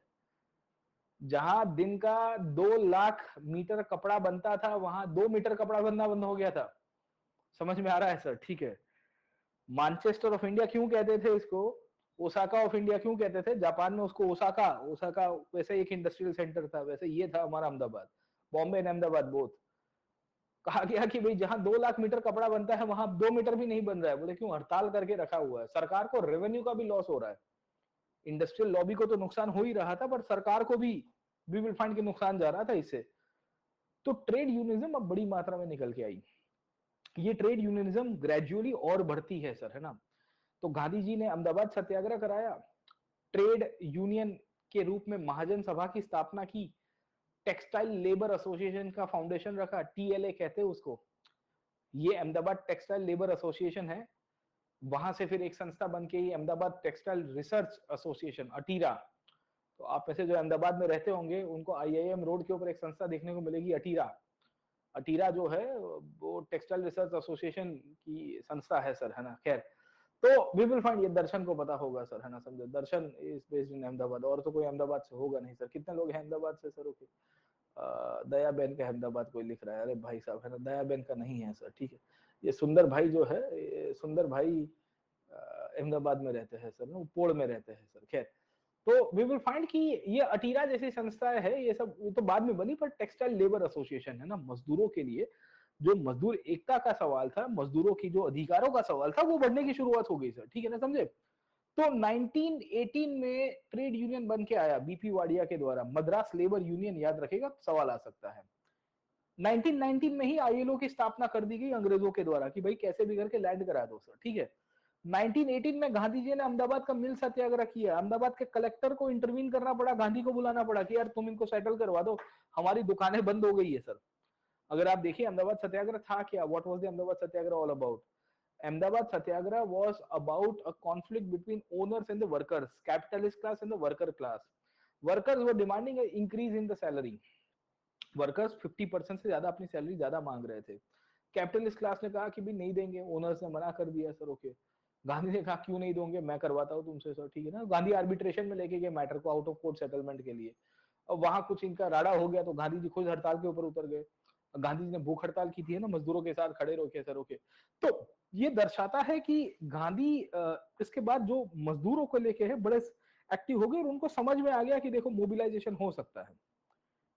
जहां दिन का 2 लाख मीटर कपड़ा बनता था, वहां 2 मीटर कपड़ा बनना बंद हो गया था। समझ में आ रहा है सर? ठीक है। मानचेस्टर ऑफ इंडिया क्यों कहते थे इसको? ओसाका ऑफ इंडिया क्यों कहते थे? जापान में उसको ओसाका, ओसाका वैसे एक इंडस्ट्रियल सेंटर था, वैसे ये था हमारा अहमदाबाद। Bombay and Ahmedabad both. कहा गया कि भाई जहां 2 लाख मीटर कपड़ा बनता है वहां 2 मीटर भी नहीं बन रहा है। बोले क्यों? हड़ताल करके रखा हुआ है। सरकार को रेवेन्यू का भी लॉस हो रहा है। इंडस्ट्रियल लॉबी को तो नुकसान हो ही रहा था, पर सरकार को भी विल फंड के नुकसान जा रहा था इससे। तो ट्रेड यूनियनिज्म अब बड़ी मात्रा में निकल के आई। ये ट्रेड यूनियनिज्म ग्रेजुअली और बढ़ती है सर, है ना। तो गांधी जी ने अहमदाबाद सत्याग्रह कराया, ट्रेड यूनियन के रूप में महाजन सभा की स्थापना की, टेक्सटाइल लेबर एसोसिएशन का फाउंडेशन रखा, टीएलए कहते हैं उसको। ये अहमदाबाद टेक्सटाइल लेबर एसोसिएशन है। वहां से फिर एक संस्था बन के Ahmedabad textile research association, ATIRA. तो आप में से जो अहमदाबाद में रहते होंगे उनको आईआईएम रोड के ऊपर एक संस्था देखने को मिलेगी, अटीरा। अटीरा जो है वो टेक्सटाइल रिसर्च एसोसिएशन की संस्था है सर, है ना। खैर, तो वी विल फाइंड, ये दर्शन को पता होगा सर, है ना, समझे। दर्शन इज बेस्ड इन अहमदाबाद, और तो कोई अहमदाबाद से होगा नहीं सर। कितने लोग हैं अहमदाबाद से सर? ओके। दया बेन का अहमदाबाद कोई लिख रहा है, अरे भाई साहब, है ना, दया बेन का नहीं है सर, ठीक है। ये सुंदर भाई जो है, ये सुंदर भाई अहमदाबाद में रहते हैं सर, पोड़ में रहते हैं सर। खैर, तो वी विल फाइंड कि ये अटीरा जैसी संस्था है, ये सब ये तो बाद में बनी, पर टेक्सटाइल लेबर एसोसिएशन है ना, मजदूरों के लिए जो मजदूर एकता का सवाल था, मजदूरों की जो अधिकारों का सवाल था, वो बढ़ने की शुरुआत हो गई सर, ठीक है ना, समझे। तो 1918 में ट्रेड यूनियन बन के आया बीपी वाडिया के द्वारा, मद्रास लेबर यूनियन, याद रखेगा, सवाल आ सकता है। 1919 में ही आईएलओ की स्थापना कर दी गई अंग्रेजों के द्वारा कि भाई कैसे भी करके लैंड करा दो सर, ठीक है। 1918 में गांधी जी ने अहमदाबाद का मिल सत्याग्रह किया, अहमदाबाद के कलेक्टर को इंटरवीन करना पड़ा, गांधी को बुलाना पड़ा कि यार तुम इनको सेटल करवा दो, हमारी दुकानें बंद हो गई है सर। अगर आप देखिए अहमदाबाद सत्याग्रह था क्या, what was the Ahmedabad Satyagraha all about? Ahmedabad Satyagraha was about a conflict between owners and the workers, capitalist class and the worker class. Workers were demanding an increase in the salary. Workers 50% से ज्यादा अपनी salary ज्यादा मांग रहे थे। Capitalist class ने कहा कि भी नहीं देंगे, ओनर्स ने मना कर दिया सर, ओके। गांधी ने कहा क्यों नहीं दोगे, मैं करवाता हूँ तुमसे सर, ठीक है ना। गांधी आर्बिट्रेशन में लेके गए मैटर को आउट ऑफ कोर्ट सेटलमेंट के लिए। अब वहां कुछ इनका राड़ा हो गया तो गांधी जी खुद हड़ताल के ऊपर उतर गए। गांधी जी ने भूख हड़ताल की थी ना, मजदूरों के साथ खड़े रोके सर, ओके। तो ये दर्शाता है कि गांधी इसके बाद जो मजदूरों को लेके है बड़े एक्टिव हो गए और उनको समझ में आ गया कि देखो मोबिलाइजेशन हो सकता है।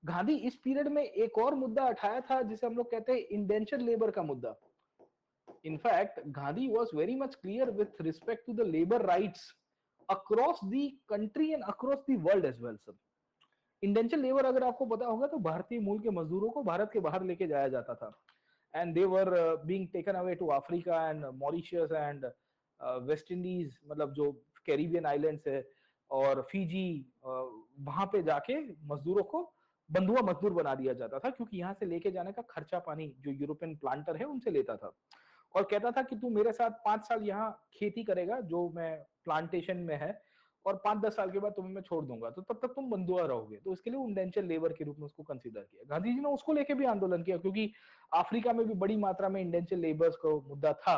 गांधी इस पीरियड में एक और मुद्दा उठाया था जिसे हम लोग कहते हैं इंडेंचर लेबर का मुद्दा। In fact Gandhi was very much clear with respect to the labour rights across the country and across the world as well sir. Indenture labour अगर आपको पता होगा तो भारतीय मूल के मजदूरों को भारत के बाहर लेके जाया जाता था, and they were being taken away to Africa and Mauritius and West Indies, मतलब जो कैरिबियन आइलैंड्स है और फिजी, वहां पे जाके मजदूरों को बंधुआ मजदूर बना दिया जाता था, क्योंकि यहाँ से लेके जाने का खर्चा पानी जो यूरोपियन प्लांटर है उनसे लेता था और कहता था कि तू मेरे साथ 5 साल यहाँ खेती करेगा जो मैं प्लांटेशन में है, और 5-10 साल के बाद तुम्हें मैं छोड़ दूंगा, तो तब तक तुम बंधुआ रहोगे। तो इसके लिए इंडेंचर लेबर के रूप में उसको कंसीडर किया। गांधी जी ने उसको लेके भी आंदोलन किया, क्योंकि अफ्रीका में भी बड़ी मात्रा में इंडेंचर लेबर्स को मुद्दा था।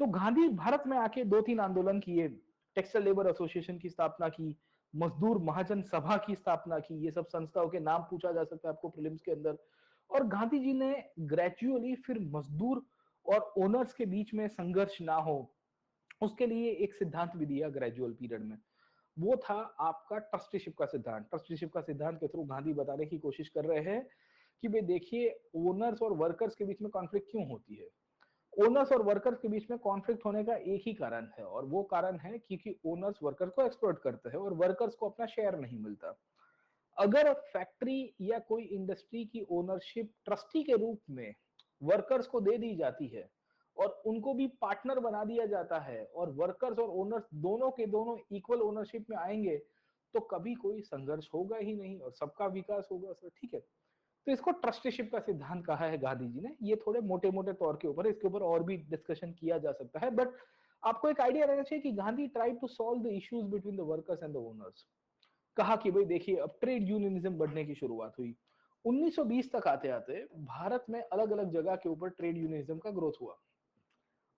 तो गांधी भारत में आके 2-3 आंदोलन किए, टेक्सटाइल लेबर एसोसिएशन की स्थापना की, मजदूर महाजन सभा की स्थापना की, ये सब संस्थाओं के नाम पूछा जा सकता है आपको प्रीलिम्स के अंदर। और गांधी जी ने ग्रेजुअली फिर मजदूर और ओनर्स के बीच में संघर्ष ना हो उसके लिए एक सिद्धांत भी दिया ग्रेजुअल पीरियड में, वो था आपका ट्रस्टीशिप का सिद्धांत। ट्रस्टीशिप का सिद्धांत के थ्रू गांधी बताने की कोशिश कर रहे हैं कि भाई देखिए ओनर्स और वर्कर्स के बीच में कॉन्फ्लिक्ट क्यों होती है। ओनर्स और वर्कर्स के बीच में कॉन्फ्लिक्ट होने का एक ही कारण है, और वो कारण है क्योंकि ओनर्स वर्कर्स को एक्सप्लॉइट करते हैं और वर्कर्स को अपना शेयर नहीं मिलता। अगर फैक्ट्री या कोई इंडस्ट्री की ओनरशिप ट्रस्टी के रूप में वर्कर्स को दे दी जाती है और उनको भी पार्टनर बना दिया जाता है और वर्कर्स और ओनर्स दोनों के दोनों इक्वल ओनरशिप में आएंगे, तो कभी कोई संघर्ष होगा ही नहीं और सबका विकास होगा सर, ठीक है। तो इसको ट्रस्टीशिप का सिद्धांत कहा है गांधी जी ने। ये थोड़े मोटे मोटे तौर के ऊपर, इसके ऊपर और भी डिस्कशन किया जा सकता है, बट आपको एक आइडिया रहना चाहिए कि Gandhi try to solve the issues between the workers and the owners. कहा कि भाई देखिए अब ट्रेड यूनियनिज्म बढ़ने की शुरुआत हुई। 1920 तक आते आते भारत में अलग अलग जगह के ऊपर ट्रेड यूनियनिज्म का ग्रोथ हुआ,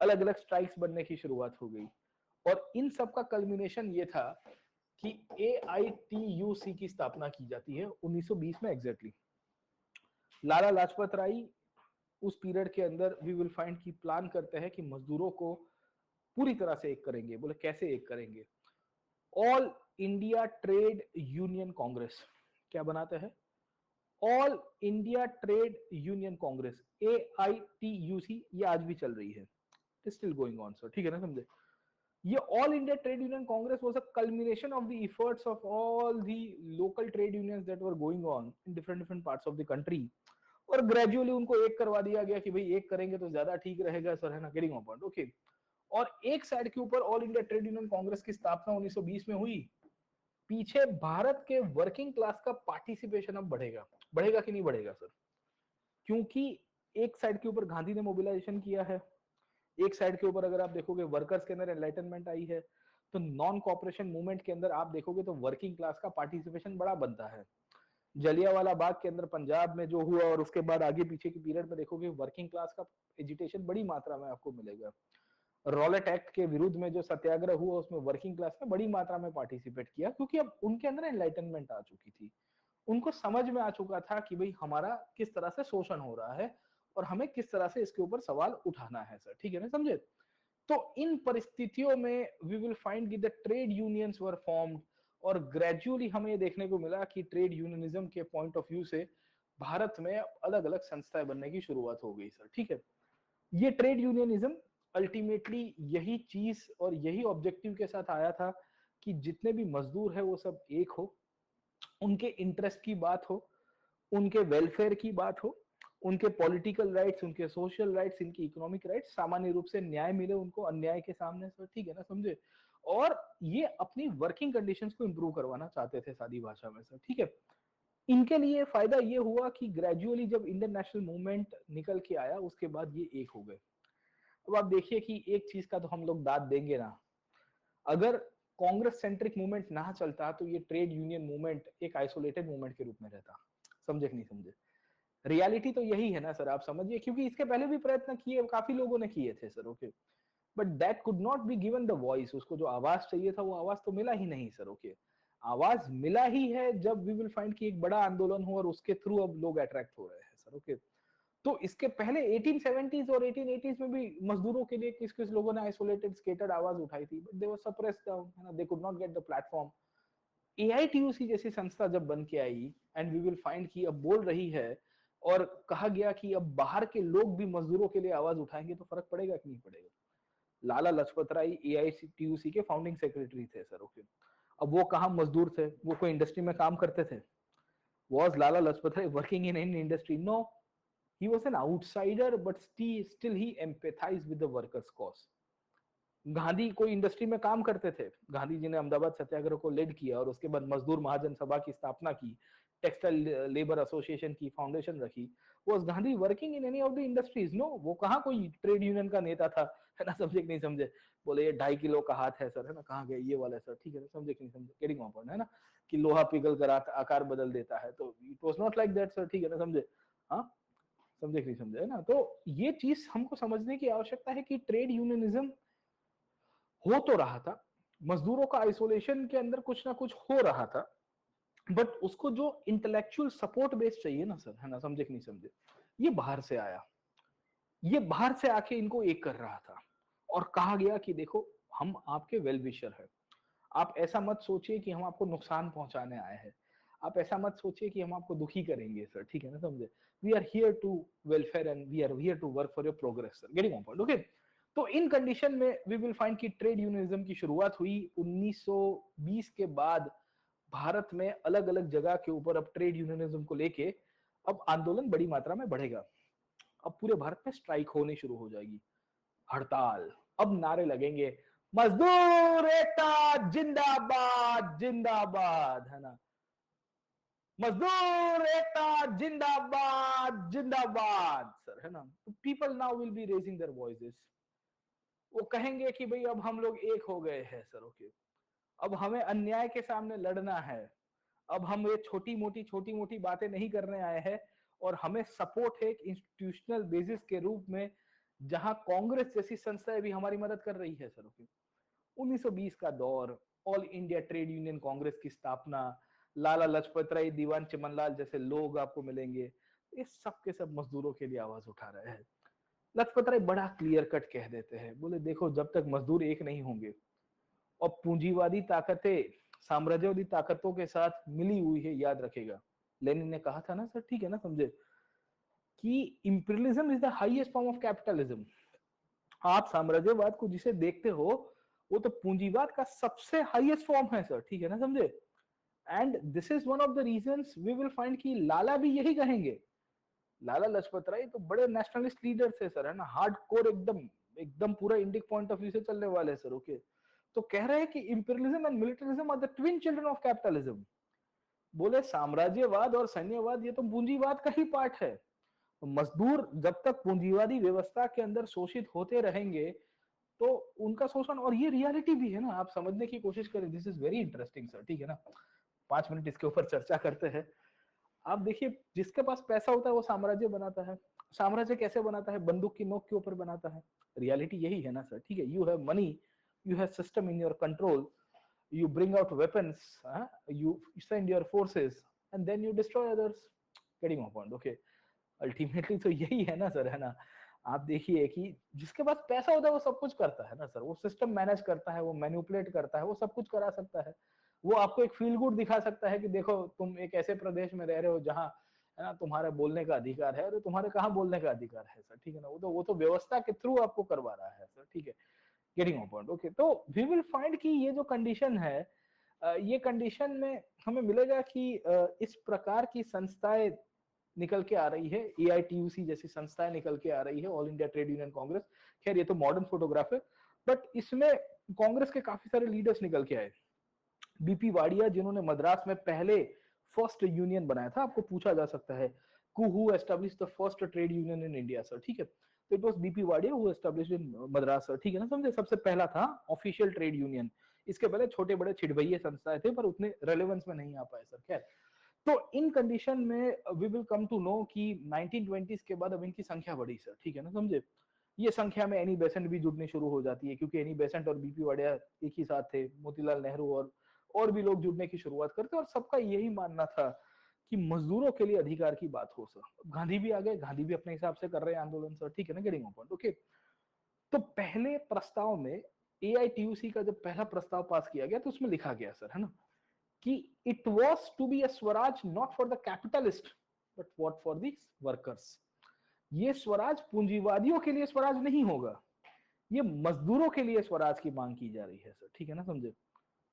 अलग अलग स्ट्राइक्स बनने की शुरुआत हो गई, और इन सब का कल्मिनेशन ये था कि AITUC की स्थापना की जाती है 1920 में एग्जैक्टली। लाला लाजपत राय उस पीरियड के अंदर वी विल फाइंड की प्लान करते हैं कि मजदूरों को पूरी तरह से एक करेंगे। बोले कैसे एक करेंगे? All India trade union Congress क्या बनाते हैं? All India trade union Congress, AITUC, ये आज भी चल रही है, स्टिल गोइंग ऑन सर, ठीक है ना, समझे। ये all India trade union Congress was a culmination of the efforts of all the local trade unions that were going on in different different parts of the country, और gradually उनको एक करवा दिया गया कि भाई एक करेंगे तो ज्यादा ठीक रहेगा सर, है ना, गेटिंग ऑन पॉइंट, ओके। और एक साइड के ऊपर all India trade union Congress की स्थापना 1920 में हुई। पीछे भारत के वर्किंग क्लास का पार्टिसिपेशन अब बढ़ेगा, बढ़ेगा कि नहीं बढ़ेगा सर? क्योंकि एक साइड के ऊपर गांधी ने मोबिलाइजेशन किया है, एक साइड के ऊपर अगर आप देखोगे वर्कर्स के अंदर एनलाइटनमेंट आई है, तो नॉन कॉपरेशन मूवमेंट के अंदर आप देखोगे तो वर्किंग क्लास का पार्टिसिपेशन बड़ा बनता है। जलियांवाला बाग के अंदर पंजाब में जो हुआ और उसके बाद आगे पीछे की पीरियड में देखोगे वर्किंग क्लास का एजिटेशन बड़ी मात्रा में आपको मिलेगा। रॉलेट एक्ट के विरुद्ध में जो सत्याग्रह हुआ उसमें वर्किंग क्लास ने बड़ी मात्रा में पार्टिसिपेट किया, क्योंकि अब उनके अंदर एनलाइटनमेंट आ चुकी थी, उनको समझ में आ चुका था कि भाई हमारा किस तरह से शोषण हो रहा है और हमें किस तरह से इसके ऊपर सवाल उठाना है सर, ठीक है ना, समझे। तो इन परिस्थितियों में वी विल फाइंड कि the trade unions were formed, और ग्रेजुअली हमें देखने को मिला कि ट्रेड यूनियनिज्म के पॉइंट ऑफ व्यू से भारत में अलग अलग संस्थाएं बनने की शुरुआत हो गई सर, ठीक है। ये ट्रेड यूनियनिज्म अल्टीमेटली यही चीज और यही ऑब्जेक्टिव के साथ आया था कि जितने भी मजदूर है वो सब एक हो, उनके इंटरेस्ट की बात हो, उनके वेलफेयर की बात हो, उनके पॉलिटिकल राइट्स, उनके सोशल राइट्स, इनकी इकोनॉमिक राइट्स सामान्य रूप से न्याय मिले उनको अन्याय के सामने सर, ठीक है ना, समझे। और ये अपनी वर्किंग कंडीशंस को इंप्रूव करवाना चाहते थे सादी भाषा में सर, ठीक है। इनके लिए फायदा ये हुआ कि ग्रेजुअली जब इंडियन नेशनल मूवमेंट निकल के आया उसके बाद ये एक हो गए। अब आप देखिए कि एक चीज का तो हम लोग दाद देंगे ना, अगर कांग्रेस सेंट्रिक मूवमेंट ना चलता तो ये ट्रेड यूनियन मूवमेंट एक आइसोलेटेड मूवमेंट के रूप में रहता। समझे कि नहीं समझे। रियलिटी तो यही है ना सर, आप समझिए, क्योंकि इसके पहले भी प्रयत्न किए, काफी लोगों ने किए थे sir, okay, but that could not be given the voice. उसको जो आवाज चाहिए था वो आवाज तो मिला ही नहीं सर, ओके। आवाज मिला ही है जब वी विल फाइंड कि एक बड़ा आंदोलन हो और उसके थ्रू अब लोग अट्रैक्ट हो रहे हैं सर, ओके। तो इसके पहले 1870s और 1880s में भी मजदूरों के लिए किस किस लोगों ने आइसोलेटेड स्केटर्ड आवाज उठाई थी, but they were suppressed down, है ना, they could not get the platform. AITUC जैसी संस्था जब बन के आई एंड वी विल फाइंड कि अब बोल रही है और कहा गया कि अब बाहर के लोग भी मजदूरों के लिए आवाज उठाएंगे तो फर्क पड़ेगा कि नहीं पड़ेगा। लाला लजपत राय एआईटीयूसी के फाउंडिंग सेक्रेटरी थे सर, ओके। अब वो कहाँ मजदूर थे, वो कोई इंडस्ट्री में काम करते थे? Was Lala Lajpat Rai working in any industry? No, he was an outsider but still he empathized with the workers cause। Gandhi कोई इंडस्ट्री में काम करते थे? गांधी जी ने अहमदाबाद सत्याग्रह को लीड किया और उसके बाद मजदूर महाजन सभा की स्थापना की, टेक्सटाइल लेबर एसोसिएशन की फाउंडेशन रखी। Was Gandhi working in any of the industries? No, वो कहाँ कोई ट्रेड यूनियन का नेता था, है ना, समझे कि नहीं समझे। बोले ये 2.5 किलो का हाथ है सर, है ना, कहाँ गए ये वाला सर, ठीक है ना, समझे कि नहीं समझे, गेटिंग माय पॉइंट, है ना, कि लोहा पिघल कर आकार बदल देता है, तो it was not like that sir, ठीक है ना, समझे। हाँ, समझे कि नहीं समझे, है ना। तो ये चीज हमको समझने की आवश्यकता है कि ट्रेड यूनियनिज्म हो तो रहा था, मजदूरों का आइसोलेशन के अंदर कुछ ना कुछ हो रहा था, बट उसको जो इंटेलेक्चुअल सपोर्ट बेस चाहिए ना सर, है ना, समझे कि नहीं समझे, ये बाहर से आया। ये बाहर से आके इनको एक कर रहा था और कहा गया कि देखो हम आपके वेल विशर है, आप ऐसा मत सोचिए कि हम आपको नुकसान पहुंचाने आए हैं, आप ऐसा मत सोचिए कि हम आपको दुखी करेंगे सर, ठीक है ना, समझे। We are here to welfare and we are here to work for your progress sir, getting on point, okay. तो इन कंडीशन में वी विल फाइंड कि ट्रेड यूनियनिज्म की शुरुआत हुई 1920 के बाद। भारत में अलग अलग जगह के ऊपर अब ट्रेड यूनियनिज्म को लेके अब आंदोलन बड़ी मात्रा में बढ़ेगा। अब पूरे भारत में स्ट्राइक होनी शुरू हो जाएगी, हड़ताल, अब नारे लगेंगे, मजदूर एकता जिंदाबाद जिंदाबाद, है ना, मजदूर एकता जिंदाबाद जिंदाबाद सर, है ना। तो people now will be raising their voices. वो कहेंगे कि भाई अब हम लोग एक हो गए हैं सर, ओके, अब हमें अन्याय के सामने लड़ना है, अब हम ये छोटी मोटी बातें नहीं करने आए हैं, और हमें सपोर्ट है एक इंस्टीट्यूशनल बेसिस के रूप में, जहां कांग्रेस जैसी संस्थाएं भी हमारी मदद कर रही है सर, ओके। 1920 का दौर, all India trade union Congress की स्थापना, लाला लजपत राय, दीवान चिमनलाल जैसे लोग आपको मिलेंगे, ये सब के सब मजदूरों के लिए आवाज उठा रहे हैं। लजपत राय बड़ा क्लियर कट कह देते हैं, बोले देखो जब तक मजदूर एक नहीं होंगे और पूंजीवादी ताकतें साम्राज्यवादी ताकतों के साथ मिली हुई है, याद रखेगा, लेनिन ने कहा था ना सर, ठीक है ना, समझे, कि imperialism is the highest form of capitalism. आप साम्राज्यवाद को जिसे देखते हो वो तो पूंजीवाद का सबसे हाईएस्ट फॉर्म है सर, ठीक है ना, समझे। And this is one of the reasons we will find कि लाला भी यही कहेंगे। लाला लजपत राय तो बड़े नेशनलिस्ट लीडर थे सर, है ना, हार्ड कोर, एकदम एकदम पूरा इंडिक पॉइंट ऑफ व्यू से चलने वाले सर, ओके। तो कह रहे हैं कि imperialism and militarism are the twin children of capitalism. बोले साम्राज्यवाद और सैन्यवाद ये तो पूंजीवाद का ही पार्ट है। तो मजदूर जब तक पूंजीवादी व्यवस्था के अंदर शोषित होते रहेंगे तो उनका शोषण, और ये रियलिटी भी है ना, आप समझने की कोशिश करें, this is very interesting sir, ठीक है ना। 5 मिनट इसके ऊपर चर्चा करते हैं। आप देखिए, जिसके पास पैसा होता है वो साम्राज्य बनाता है। साम्राज्य कैसे बनाता है? बंदूक की नोक के ऊपर बनाता है। रियलिटी यही है ना सर, ठीक है। You have money, you have system in your control, you bring out weapons, you send your forces and then you destroy others, getting my point, okay। Ultimately तो यही है ना सर, है ना। आप देखिए कि जिसके पास पैसा होता है वो सब कुछ करता है ना सर, वो सिस्टम मैनेज करता है, वो मैनिपुलेट करता है, वो सब कुछ करा सकता है। वो आपको एक फील गुड दिखा सकता है कि देखो तुम एक ऐसे प्रदेश में रह रहे हो जहां है ना, तुम्हारे बोलने का अधिकार है, अरे तुम्हारे कहाँ बोलने का अधिकार है सर, ठीक है ना, वो तो व्यवस्था के थ्रू आपको करवा रहा है सर, ठीक है, गेटिंग ऑन पॉइंट। ओके, तो वी विल फाइंड कि ये जो कंडीशन है, ये कंडीशन में हमें मिलेगा कि इस प्रकार की संस्थाएं निकल के आ रही है, एआईटीयूसी जैसी संस्थाएं निकल के आ रही है, all India trade union Congress. खैर ये तो मॉडर्न फोटोग्राफ है, बट इसमें कांग्रेस के काफी सारे लीडर्स निकल के आए। बीपी वाडिया, जिन्होंने मद्रास में पहले फर्स्ट यूनियन बनाया था, आपको पूछा जा सकता है who establish the first trade union in India sir, ठीक है, तो it was BP Wadia who established in Madras sir, ठीक है ना, समझे, सबसे पहला था ऑफिशियल ट्रेड यूनियन। इसके पहले छोटे बड़े छिड़भैये संस्थाएं थे, पर उतने रेलेवेंस में नहीं आ पाए सर। खैर, तो इन कंडीशन में we will come to know कि 1920s के बाद अब इनकी संख्या बढ़ी सर, ठीक है ना, समझे। ये संख्या में एनी बेसेंट भी जुड़नी शुरू हो जाती है, क्योंकि एनी बेसेंट और बीपी वाडिया एक ही साथ थे, मोतीलाल नेहरू और भी लोग जुड़ने की शुरुआत करते, और सबका यही मानना था कि मजदूरों के लिए अधिकार की बात हो सर। गांधी भी आ गए, गांधी भी अपने हिसाब से कर रहे हैं आंदोलन सर, ठीक है ना, गेटिंग ऑन पॉइंट। ओके, तो पहले प्रस्ताव में एआईटीयूसी का जब पहला प्रस्ताव पास किया गया तो उसमें लिखा गया सर, है ना, कि it was to be a Swaraj not for the capitalist but what for the workers. ये स्वराज पूंजीवादियों के लिए स्वराज नहीं होगा, ये मजदूरों के लिए स्वराज की मांग की जा रही है सर, ठीक है ना, समझे।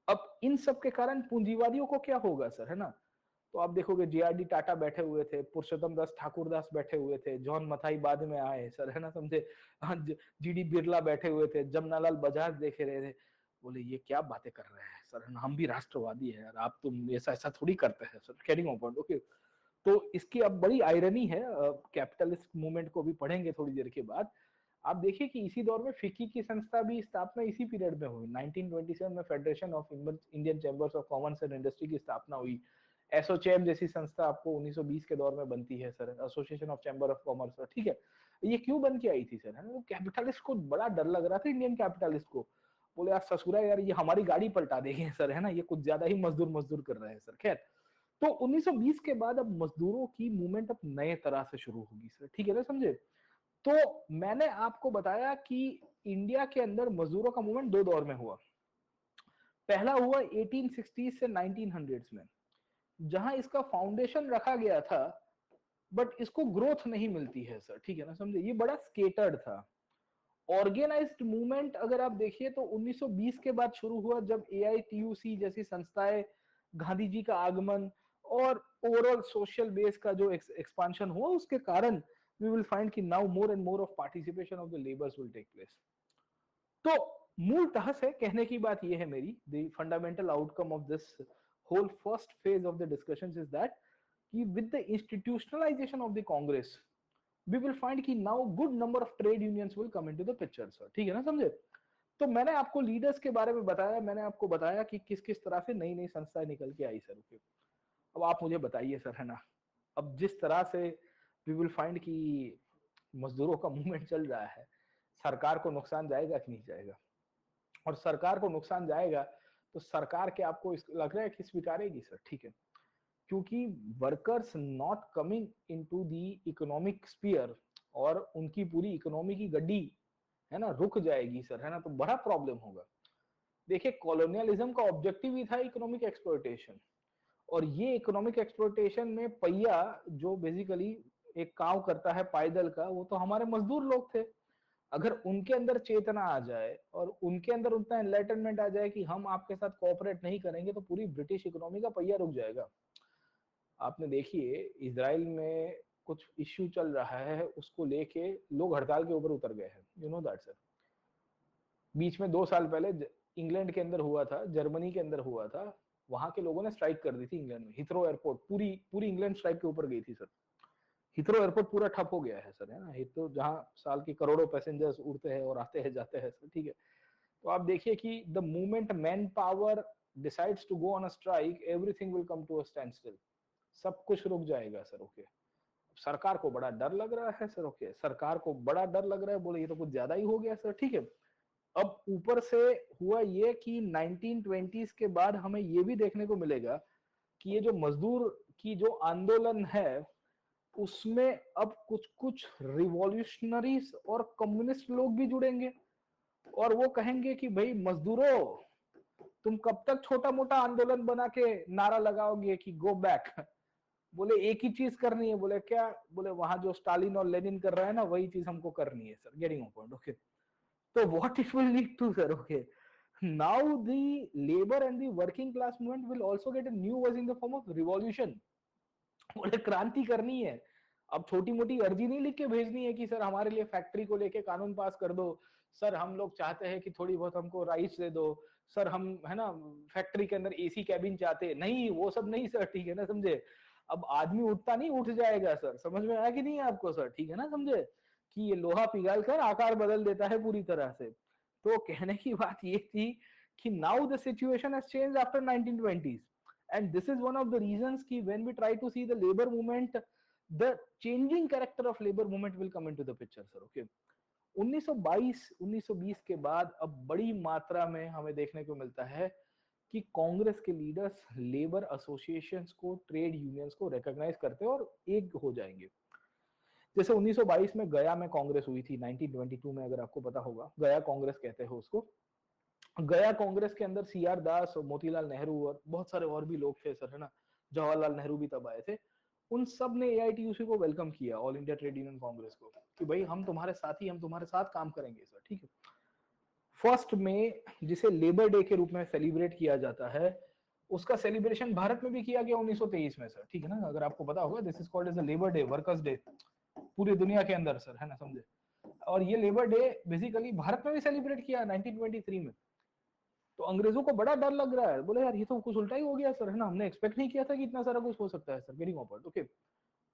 अब इन सब के कारण पूंजीवादियों को क्या होगा सर, है ना, तो आप देखोगे जेआरडी टाटा बैठे हुए थे, पुरुषोत्तम दास ठाकुरदास बैठे हुए थे, जॉन मथाई बाद में आए सर, है ना, समझे, जीडी बिरला बैठे हुए थे, जमनालाल बजाज देखे रहे थे, बोले ये क्या बातें कर रहे हैं सर, हम भी राष्ट्रवादी है, आप तुम ऐसा ऐसा थोड़ी करते हैं sir, carrying on point. Okay, तो इसकी अब बड़ी आयरनी है, कैपिटलिस्ट मूवमेंट को भी पढ़ेंगे थोड़ी देर के बाद। आप देखिए कि इसी दौर में फिक्की की संस्था भी स्थापना इसी पीरियड में हुई, 1927 में federation of Indian chambers of commerce and industry की स्थापना हुई। एसोचैम जैसी संस्था आपको 1920 के दौर में बनती है sir, association of chamber of commerce, ठीक है। ये क्यों बन के आई थी सर, है ना, कैपिटलिस्ट को बड़ा डर लग रहा था, इंडियन कैपिटलिस्ट को, बोले यार ससुरा यार ये हमारी गाड़ी पलटा देंगे सर, है ना, ये कुछ ज्यादा ही मजदूर मजदूर कर रहे हैं सर। खैर, तो 1920 के बाद अब मजदूरों की मूवमेंट अब नए तरह से शुरू होगी सर, ठीक है ना, समझे। तो मैंने आपको बताया कि इंडिया के अंदर मजदूरों का मूवमेंट दो दौर में हुआ। पहला हुआ 1860 से 1900 में, जहां इसका फाउंडेशन रखा गया था, बट इसको ग्रोथ नहीं मिलती है सर, ठीक है ना, समझे, ये बड़ा स्केटर्ड था। ऑर्गेनाइज्ड मूवमेंट अगर आप देखिए तो 1920 के बाद शुरू हुआ, जब एआईटीयूसी जैसी संस्थाएं, गांधी जी का आगमन और ओवरऑल सोशल बेस का जो एक्सपांशन हुआ, उसके कारण वी विल फाइंड कि now more and more of participation of the labours will take place. तो मूलतः से कहने की बात यह है मेरी, the fundamental outcome of this whole first phase of the discussions is that कि with the institutionalisation of the Congress we will find कि now good number of trade unions will come into the picture sir, ठीक है ना, समझे। तो मैंने आपको leaders के बारे में बताया, मैंने आपको बताया कि किस किस तरह से नई नई संस्थाएं निकल के आई सर। ओके, अब आप मुझे बताइए सर, है ना, अब जिस तरह से वी विल फाइंड कि मजदूरों का मूवमेंट चल रहा है, सरकार को नुकसान जाएगा कि नहीं जाएगा, और सरकार को नुकसान जाएगा तो सरकार के आपको लग रहा है कि स्वीकारेगी सर, ठीक है, क्योंकि workers not coming into the economic sphere, और उनकी पूरी इकोनॉमी की गड्डी, है ना, रुक जाएगी सर, है ना, तो बड़ा प्रॉब्लम होगा। देखिए, कॉलोनियलिज्म का ऑब्जेक्टिव ही था इकोनॉमिक एक्सप्लॉयटेशन, और ये इकोनॉमिक एक्सप्लॉयटेशन में पहिया जो बेसिकली एक काम करता है पायदल का, वो तो हमारे मजदूर लोग थे। अगर उनके अंदर चेतना आ जाए और उनके अंदर उतना एनलाइटनमेंट आ जाए कि हम आपके साथ कोऑपरेट नहीं करेंगे, तो पूरी ब्रिटिश इकोनॉमी का पहिया रुक जाएगा। आपने देखिए इजराइल में कुछ इश्यू चल रहा है, उसको लेके लोग हड़ताल के ऊपर उतर गए हैं, यू नो दैट सर। बीच में 2 साल पहले इंग्लैंड के अंदर हुआ था, जर्मनी के अंदर हुआ था, वहां के लोगों ने स्ट्राइक कर दी थी इंग्लैंड में, हिथ्रो एयरपोर्ट, पूरी पूरी इंग्लैंड स्ट्राइक के ऊपर गई थी सर। हिथ्रो एयरपोर्ट पूरा ठप हो गया है सर, है ना, हिथ्रो जहां साल के करोड़ों पैसेंजर्स उड़ते हैं और आते हैं जाते हैं सर, ठीक है। तो आप देखिए कि the moment man power decides to go on a strike, everything will come to a standstill, सब कुछ रुक जाएगा सर। ओके, सरकार को बड़ा डर लग रहा है सर। ओके, सरकार को बड़ा डर लग रहा है, बोले ये तो कुछ ज्यादा ही हो गया सर, ठीक है। अब ऊपर से हुआ ये कि 1920s के बाद हमें ये भी देखने को मिलेगा कि ये जो मजदूर की जो आंदोलन है, उसमें अब कुछ कुछ रिवॉल्यूशनरीज और कम्युनिस्ट लोग भी जुड़ेंगे, और वो कहेंगे कि भाई मजदूरों, तुम कब तक छोटा मोटा आंदोलन बना के नारा लगाओगे कि गो बैक, बोले एक ही चीज करनी है। बोले क्या? बोले वहां जो स्टालिन और लेनिन कर रहा है ना, वही चीज हमको करनी है sir. Getting my point? Okay. तो what it will lead to sir? Okay, now the labour and the working class movement will also get a new voice in the form of revolution. बोले क्रांति करनी है। अब छोटी मोटी अर्जी नहीं लिख के भेजनी है कि सर हमारे लिए फैक्ट्री को लेके कानून पास कर दो, सर हम लोग चाहते हैं कि थोड़ी बहुत हमको राइट्स दे दो, सर हम है ना फैक्ट्री के अंदर एसी कैबिन चाहते हैं। नहीं, वो सब नहीं सर, ठीक है ना, समझे? अब आदमी उठता नहीं, उठ जाएगा सर। समझ में आया कि नहीं आपको सर? ठीक है ना, समझे कि ये लोहा पिघाल कर आकार बदल देता है पूरी तरह से। तो कहने की बात ये थी कि now the situation has changed after 1920s, and this is one of the reasons ki when we try to see the labor movement, the changing character of labor movement will come into the picture sir. Okay, 1922-1920 के बाद अब बड़ी मात्रा में हमें देखने को मिलता है कि कांग्रेस के लीडर्स लेबर एसोसिएशंस को, ट्रेड यूनियंस को रिकॉग्नाइज करते हैं और एक हो जाएंगे। जैसे 1922 में गया में कांग्रेस हुई थी, 1922 में, अगर आपको पता होगा, गया कांग्रेस कहते हैं उसको। गया कांग्रेस के अंदर सी आर दास और मोतीलाल नेहरू और बहुत सारे और भी लोग थे सर, है ना, जवाहरलाल नेहरू भी तब आए थे। उन सब ने एआईटीयूसी को वेलकम किया, all India trade union Congress को, कि भाई हम तुम्हारे साथ ही, हम तुम्हारे साथ काम करेंगे सर, ठीक है। फर्स्ट में, जिसे लेबर डे के रूप में सेलिब्रेट किया जाता है, उसका सेलिब्रेशन भारत में भी किया गया 1923 में सर, ठीक है ना, अगर आपको पता होगा। This is called as a labour day, workers day, पूरी दुनिया के अंदर सर, है ना, समझे। और ये लेबर डे बेसिकली भारत में भी सेलिब्रेट किया 1923 में। तो अंग्रेजों को बड़ा डर लग रहा है, बोले यार ये तो कुछ उल्टा ही हो गया सर, है ना, हमने एक्सपेक्ट नहीं किया था कि इतना सारा कुछ हो सकता है sir. Getting offered, okay.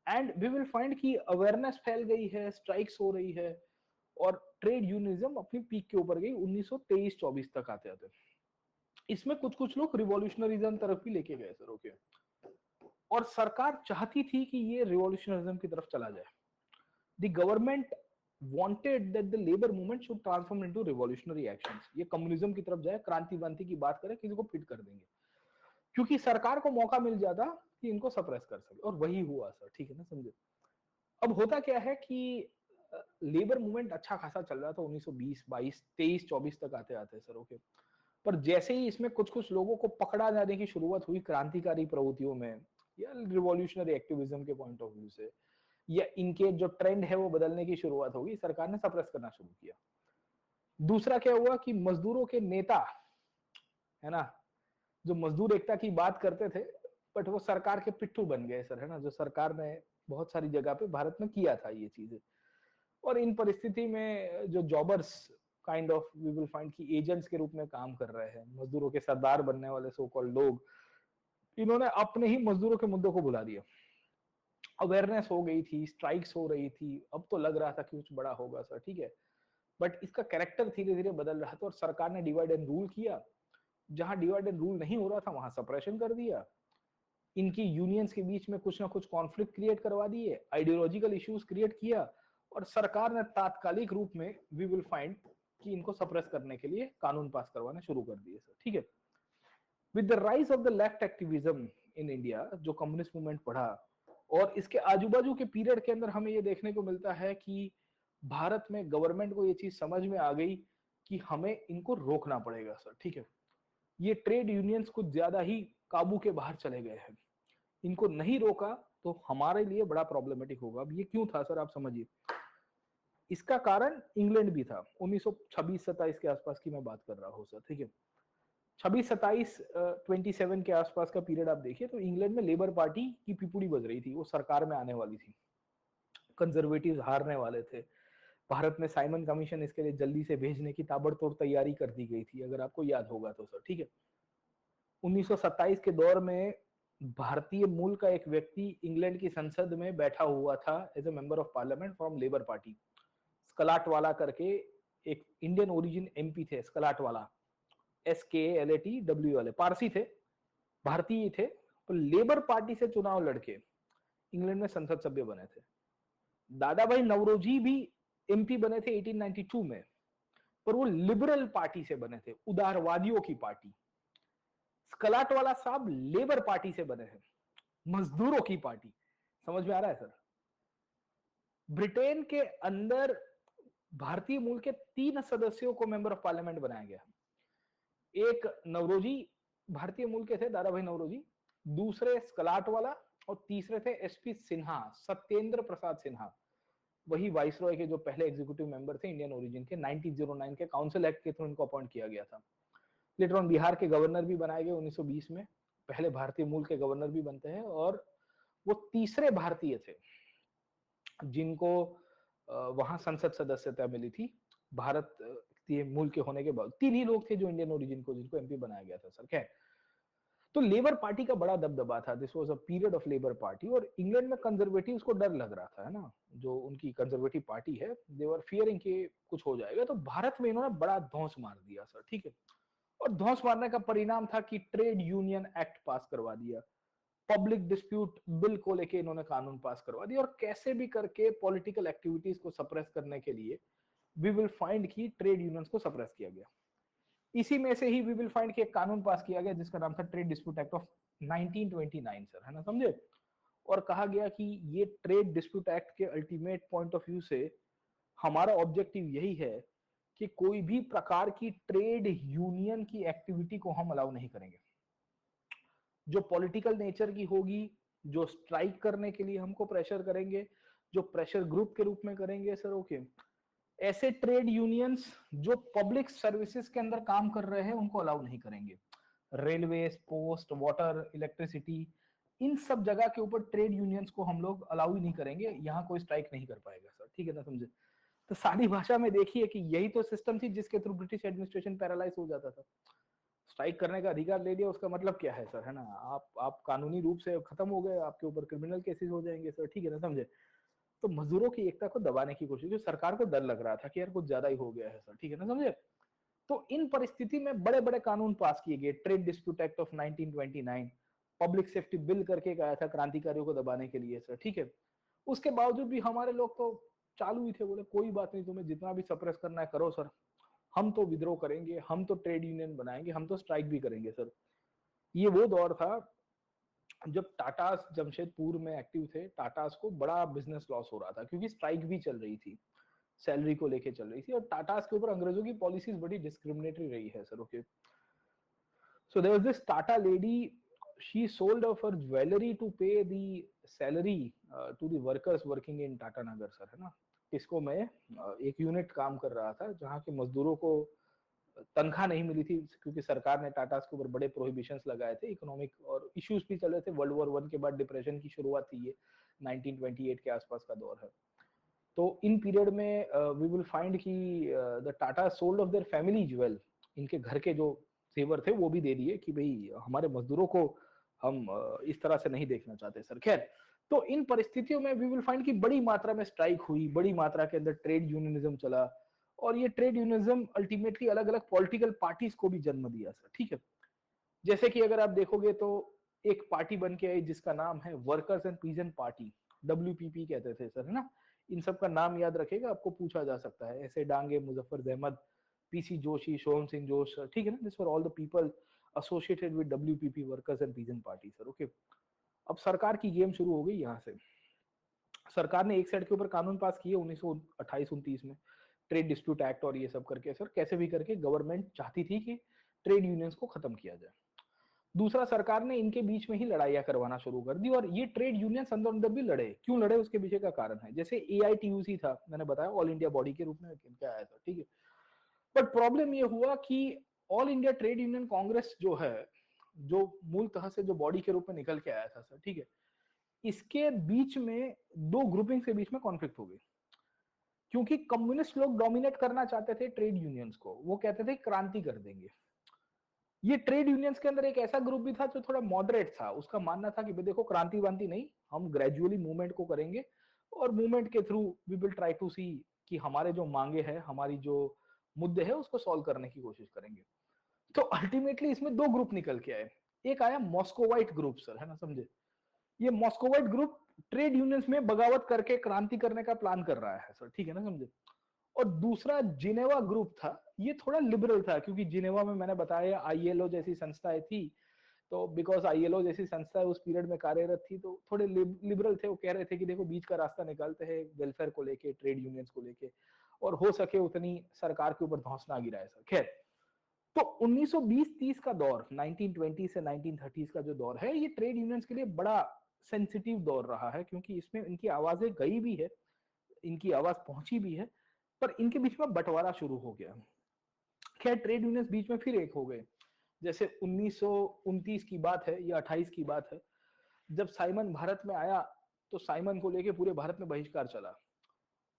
And we will find कि अवेयरनेस फैल गई है, स्ट्राइक्स हो रही है, और ट्रेड यूनिज्म अपनी पीक के ऊपर गई 1923-24 तक आते आते। इसमें कुछ कुछ लोग रिवॉल्यूशनरिज्म तरफ भी लेके गए सर, ओके। और सरकार चाहती थी कि ये रिवॉल्यूशनरिज्म की तरफ चला जाए। The government wanted that the labor movement should transform into revolutionary actions, ये कम्युनिज्म की तरफ जाए, क्रांति वांति की बात करे, किसी को फिट कर देंगे, क्योंकि सरकार को मौका मिल जाता कि इनको सप्रेस कर सके, और वही हुआ सर, ठीक है ना, समझे। अब होता क्या है कि लेबर मूवमेंट अच्छा खासा चल रहा था 1920, 22, 23, 24 तक आते आते सर, ओके। पर जैसे ही इसमें कुछ कुछ लोगों को पकड़ा जाने की शुरुआत हुई क्रांतिकारी प्रवृत्तियों में, या रिवॉल्यूशनरी एक्टिविज्म के पॉइंट ऑफ व्यू से, या इनके जो ट्रेंड है वो बदलने की शुरुआत होगी, सरकार ने सप्रेस करना शुरू किया। दूसरा क्या हुआ कि मजदूरों के नेता, है ना, जो मजदूर एकता की बात करते थे, बट वो सरकार के पिट्ठू बन गए सर, है ना, जो सरकार ने बहुत सारी जगह पे भारत में किया था ये चीजें। और इन परिस्थिति में जो jobbers kind of we will find की एजेंट्स के रूप में काम कर रहे हैं, मजदूरों के सरदार बनने वाले सो कॉल्ड लोग, इन्होंने अपने ही मजदूरों के मुद्दों को भुला दिया। अवेयरनेस हो गई थी, स्ट्राइक्स हो रही थी, अब तो लग रहा था कि कुछ बड़ा होगा सर, ठीक है। बट इसका कैरेक्टर धीरे धीरे बदल रहा था, और सरकार ने डिवाइड एंड रूल किया। जहां डिवाइड एंड रूल नहीं हो रहा था वहां सप्रेशन कर दिया। इनकी यूनियंस के बीच में कुछ ना कुछ कॉन्फ्लिक्ट क्रिएट करवा दिए, आइडियोलॉजिकल इश्यूज क्रिएट किया, और सरकार ने तात्कालिक रूप में वी विल फाइंड कि इनको सप्रेस करने के लिए कानून पास करवाने शुरू कर दिए सर, ठीक है। With the rise of the left activism in India, जो कम्युनिस्ट मूवमेंट बढ़ा, और इसके आजू बाजू के पीरियड के अंदर हमें ये देखने को मिलता है कि भारत में गवर्नमेंट को ये चीज समझ में आ गई कि हमें इनको रोकना पड़ेगा सर, ठीक है। ये ट्रेड यूनियंस कुछ ज्यादा ही काबू के बाहर चले गए हैं, इनको नहीं रोका तो हमारे लिए बड़ा प्रॉब्लमेटिक होगा। अब ये क्यों था सर, आप समझिए। इसका कारण इंग्लैंड भी था। 1926-27 के आसपास की मैं बात कर रहा हूँ सर, ठीक है। 26-27, 27 के आसपास का पीरियड आप देखिए तो इंग्लैंड में लेबर पार्टी की पिपुड़ी बज रही थी, वो सरकार में आने वाली थी, कंजर्वेटिव हारने वाले थे। भारत में साइमन कमीशन इसके लिए जल्दी से भेजने की ताबड़तोड़ तैयारी कर दी गई थी, अगर आपको याद होगा तो सर, ठीक है। 1927 के दौर में भारतीय मूल का एक व्यक्ति इंग्लैंड की संसद में बैठा हुआ था as a member of parliament from labour party, Saklatvala करके एक इंडियन ओरिजिन एमपी थे, स्कलाटवाला, SKLATW वाले, पारसी थे, भारतीय थे, तो लेबर पार्टी से चुनाव लड़के इंग्लैंड में संसद सभ्य बने थे। दादा भाई नवरोजी भी एमपी बने थे 1892 में, पर वो लिबरल पार्टी से बने थे, उदारवादियों की पार्टी। स्कलाटवाला साहब लेबर पार्टी से बने हैं, मजदूरों की पार्टी। समझ में आ रहा है सर? ब्रिटेन के अंदर भारतीय मूल के 3 सदस्यों को मेंबर ऑफ पार्लियामेंट बनाया गया। एक नवरोजी भारतीय मूल के थे, दादा भाई नवरोजी, दूसरे स्कलाटवाला, और तीसरे थे एसपी सिन्हा, सत्येंद्र प्रसाद सिन्हा, वही वाइसरॉय के जो पहले एग्जीक्यूटिव मेंबर थे इंडियन ओरिजिन के, 1909 के काउंसिल एक्ट के थ्रू इनको अपॉइंट किया गया था। लेटर ऑन बिहार के गवर्नर भी बनाए गए 1920 में, पहले भारतीय मूल के गवर्नर भी बनते हैं, और वो तीसरे भारतीय थे जिनको वहां संसद सदस्यता मिली थी भारत मूल के होने के बाद। तीन ही लोग थे जो इंडियन ओरिजिन को जिनको एमपी बनाया गया था सर। क्या तो लेबर पार्टी का बड़ा दबदबा था, this was a period of labour party, और इंग्लैंड में कंजर्वेटिव्स को डर लग रहा था, है ना, जो उनकी कंजर्वेटिव पार्टी है, दे वर फियरिंग कि कुछ हो जाएगा। तो भारत में इन्होंने बड़ा धौंस मार दिया सर, ठीक है। और धौंस मारने का परिणाम था कि ट्रेड यूनियन एक्ट पास करवा दिया, पब्लिक डिस्प्यूट बिल को लेके इन्होंने कानून पास करवा दिया, और कैसे भी करके पॉलिटिकल एक्टिविटीज को सप्रेस करने के लिए वी विल फाइंड कि ट्रेड यूनियंस को सप्रेस किया गया। इसी में से ही वी विल फाइंड कि एक कानून पास किया गया जिसका नाम था trade dispute act of 1929 sir, है ना, समझे। और कहा गया कि ये ट्रेड डिस्प्यूट एक्ट के अल्टीमेट पॉइंट ऑफ व्यू से हमारा ऑब्जेक्टिव यही है कि कोई भी प्रकार की ट्रेड यूनियन की एक्टिविटी को हम अलाउ नहीं करेंगे, जो पॉलिटिकल नेचर की होगी, जो स्ट्राइक करने के लिए हमको प्रेशर करेंगे, जो प्रेशर ग्रुप के रूप में करेंगे सर, ओके। ऐसे ट्रेड यूनियंस जो पब्लिक सर्विसेज के अंदर काम कर रहे हैं उनको अलाउ नहीं करेंगे। रेलवे, पोस्ट, वाटर, इलेक्ट्रिसिटी, इन सब जगह के ऊपर ट्रेड यूनियंस को हम लोग अलाउ ही नहीं करेंगे, यहाँ कोई स्ट्राइक नहीं कर पाएगा सर, ठीक है ना, समझे। तो सादी भाषा में देखिए कि यही तो सिस्टम थी जिसके थ्रू ब्रिटिश एडमिनिस्ट्रेशन पैरालाइज हो जाता था। स्ट्राइक करने का अधिकार ले लिया, उसका मतलब क्या है सर, है ना, आप कानूनी रूप से खत्म हो गए, आपके ऊपर क्रिमिनल केसेस हो जाएंगे सर, ठीक है ना, समझे। तो मजदूरों की एकता को दबाने की कोशिश, जो सरकार को डर लग रहा था कि यार कुछ ज्यादा ही हो गया है सर, ठीक है ना, समझे। तो इन परिस्थिति में बड़े बड़े कानून पास किए गए, trade dispute act of 1929, public safety bill करके एक आया था क्रांतिकारियों को दबाने के लिए सर, ठीक है। उसके बावजूद भी हमारे लोग तो चालू ही थे, बोले कोई बात नहीं, तुम्हें जितना भी सप्रेस करना है करो सर, हम तो विद्रोह करेंगे, हम तो ट्रेड यूनियन बनाएंगे, हम तो स्ट्राइक भी करेंगे सर। ये वो दौर था जब टाटास जमशेदपुर में एक्टिव थे, टाटास को बड़ा बिजनेस लॉस हो रहा था क्योंकि स्ट्राइक भी चल रही थी, सैलरी को लेके चल रही थी, और टाटास के ऊपर अंग्रेजों की पॉलिसीज बड़ी डिस्क्रिमिनेटरी रही है sir, okay. So there was this Tata lady, she sold off her jewelry to pay the salary to the workers working in Tata Nagar sir, है ना। टिस्को में एक यूनिट काम कर रहा था जहां के मजदूरों को तनख्वाह नहीं मिली थी क्योंकि सरकार ने टाटा के ऊपर बड़े प्रोहिबिशंस लगाए थे, इकोनॉमिक और इश्यूज भी चल रहे थे, वर्ल्ड वॉर 1 के बाद डिप्रेशन की शुरुआत थी, ये 1928 के आसपास का दौर है। तो इन पीरियड में वी विल फाइंड कि the Tata sold of their family jewel, इनके घर के जो जेवर थे वो भी दे दिए कि भाई हमारे मजदूरों को हम इस तरह से नहीं देखना चाहते सर। खैर, तो इन परिस्थितियों में वी विल फाइंड कि बड़ी मात्रा में स्ट्राइक हुई, बड़ी मात्रा के अंदर ट्रेड यूनियनिज्म चला, और ये ट्रेड यूनियनिज्म अल्टीमेटली अलग अलग पॉलिटिकल पार्टीज को भी जन्म दिया सर, ठीक है। जैसे कि अगर आप देखोगे तो एक पार्टी बन के आई जिसका नाम है workers and peasant party, WPP कहते थे सर, है ना। इन सब का नाम याद रखेगा, आपको पूछा जा सकता है, ऐसे डांगे, मुजफ्फर अहमद, PC जोशी, सोहन सिंह जोश, ठीक है ना, this were all the people associated with WPP, workers and peasant party sir, okay. अब सरकार की गेम शुरू हो गई यहाँ से। सरकार ने एक साइड के ऊपर कानून पास किए 1928-29 में, ट्रेड डिस्प्यूट एक्ट और ये सब करके सर, कैसे भी करके गवर्नमेंट चाहती थी कि ट्रेड यूनियंस को खत्म किया जाए। दूसरा, सरकार ने इनके बीच में ही लड़ाइयां करवाना शुरू कर दी, और ये ट्रेड यूनियंस अंदर अंदर भी लड़े। क्यों लड़े, उसके पीछे का कारण है। जैसे AITUC था, मैंने बताया ऑल इंडिया बॉडी के रूप में इनका आया था, ठीक है। बट प्रॉब्लम ये हुआ कि all India trade union Congress जो है, जो मूलतः से जो बॉडी के रूप में निकल के आया था सर, ठीक है, इसके बीच में दो ग्रुपिंग के बीच में कॉन्फ्लिक्ट हो गई, क्योंकि कम्युनिस्ट लोग डोमिनेट करना चाहते थे ट्रेड यूनियंस को, वो कहते थे क्रांति कर देंगे। ये ट्रेड यूनियंस के अंदर एक ऐसा ग्रुप भी था जो थोड़ा मॉडरेट था, उसका मानना था कि देखो क्रांति वांति नहीं, हम ग्रेजुअली मूवमेंट को करेंगे, और मूवमेंट के through we will try to see कि हमारे जो मांगे हैं, हमारी जो मुद्दे हैं उसको सॉल्व करने की कोशिश करेंगे। तो अल्टीमेटली इसमें दो ग्रुप निकल के आए। एक आया मॉस्कोवाइट ग्रुप सर, है ना, समझे। ये मॉस्कोवाइट ग्रुप ट्रेड यूनियंस में बगावत करके क्रांति करने का प्लान कर रहा है सर, ठीक है ना, समझे। और दूसरा जिनेवा ग्रुप था, ये थोड़ा लिबरल था, क्योंकि जिनेवा में मैंने बताया ILO जैसी संस्थाएं थी, तो बिकॉज ILO जैसी संस्था उस पीरियड में कार्यरत थी, तो थोड़े लिबरल थे। वो कह रहे थे कि देखो बीच का रास्ता निकालते हैं वेलफेयर को लेके, ट्रेड यूनियंस को लेके, और हो सके उतनी सरकार के ऊपर धौंस ना गिराए सर। खैर, तो 1920-30 का दौर, 1920 से 1930 का जो दौर है, ये ट्रेड यूनियंस के लिए बड़ा सेंसिटिव दौर रहा है, क्योंकि इसमें इनकी आवाजें गई भी है, इनकी आवाज पहुंची भी है, पर इनके बीच में बंटवारा शुरू हो गया। खैर ट्रेड यूनियंस बीच में फिर एक हो गए। जैसे 1929 की बात है या 28 की बात है, जब साइमन भारत में आया तो साइमन को लेके पूरे भारत में बहिष्कार चला।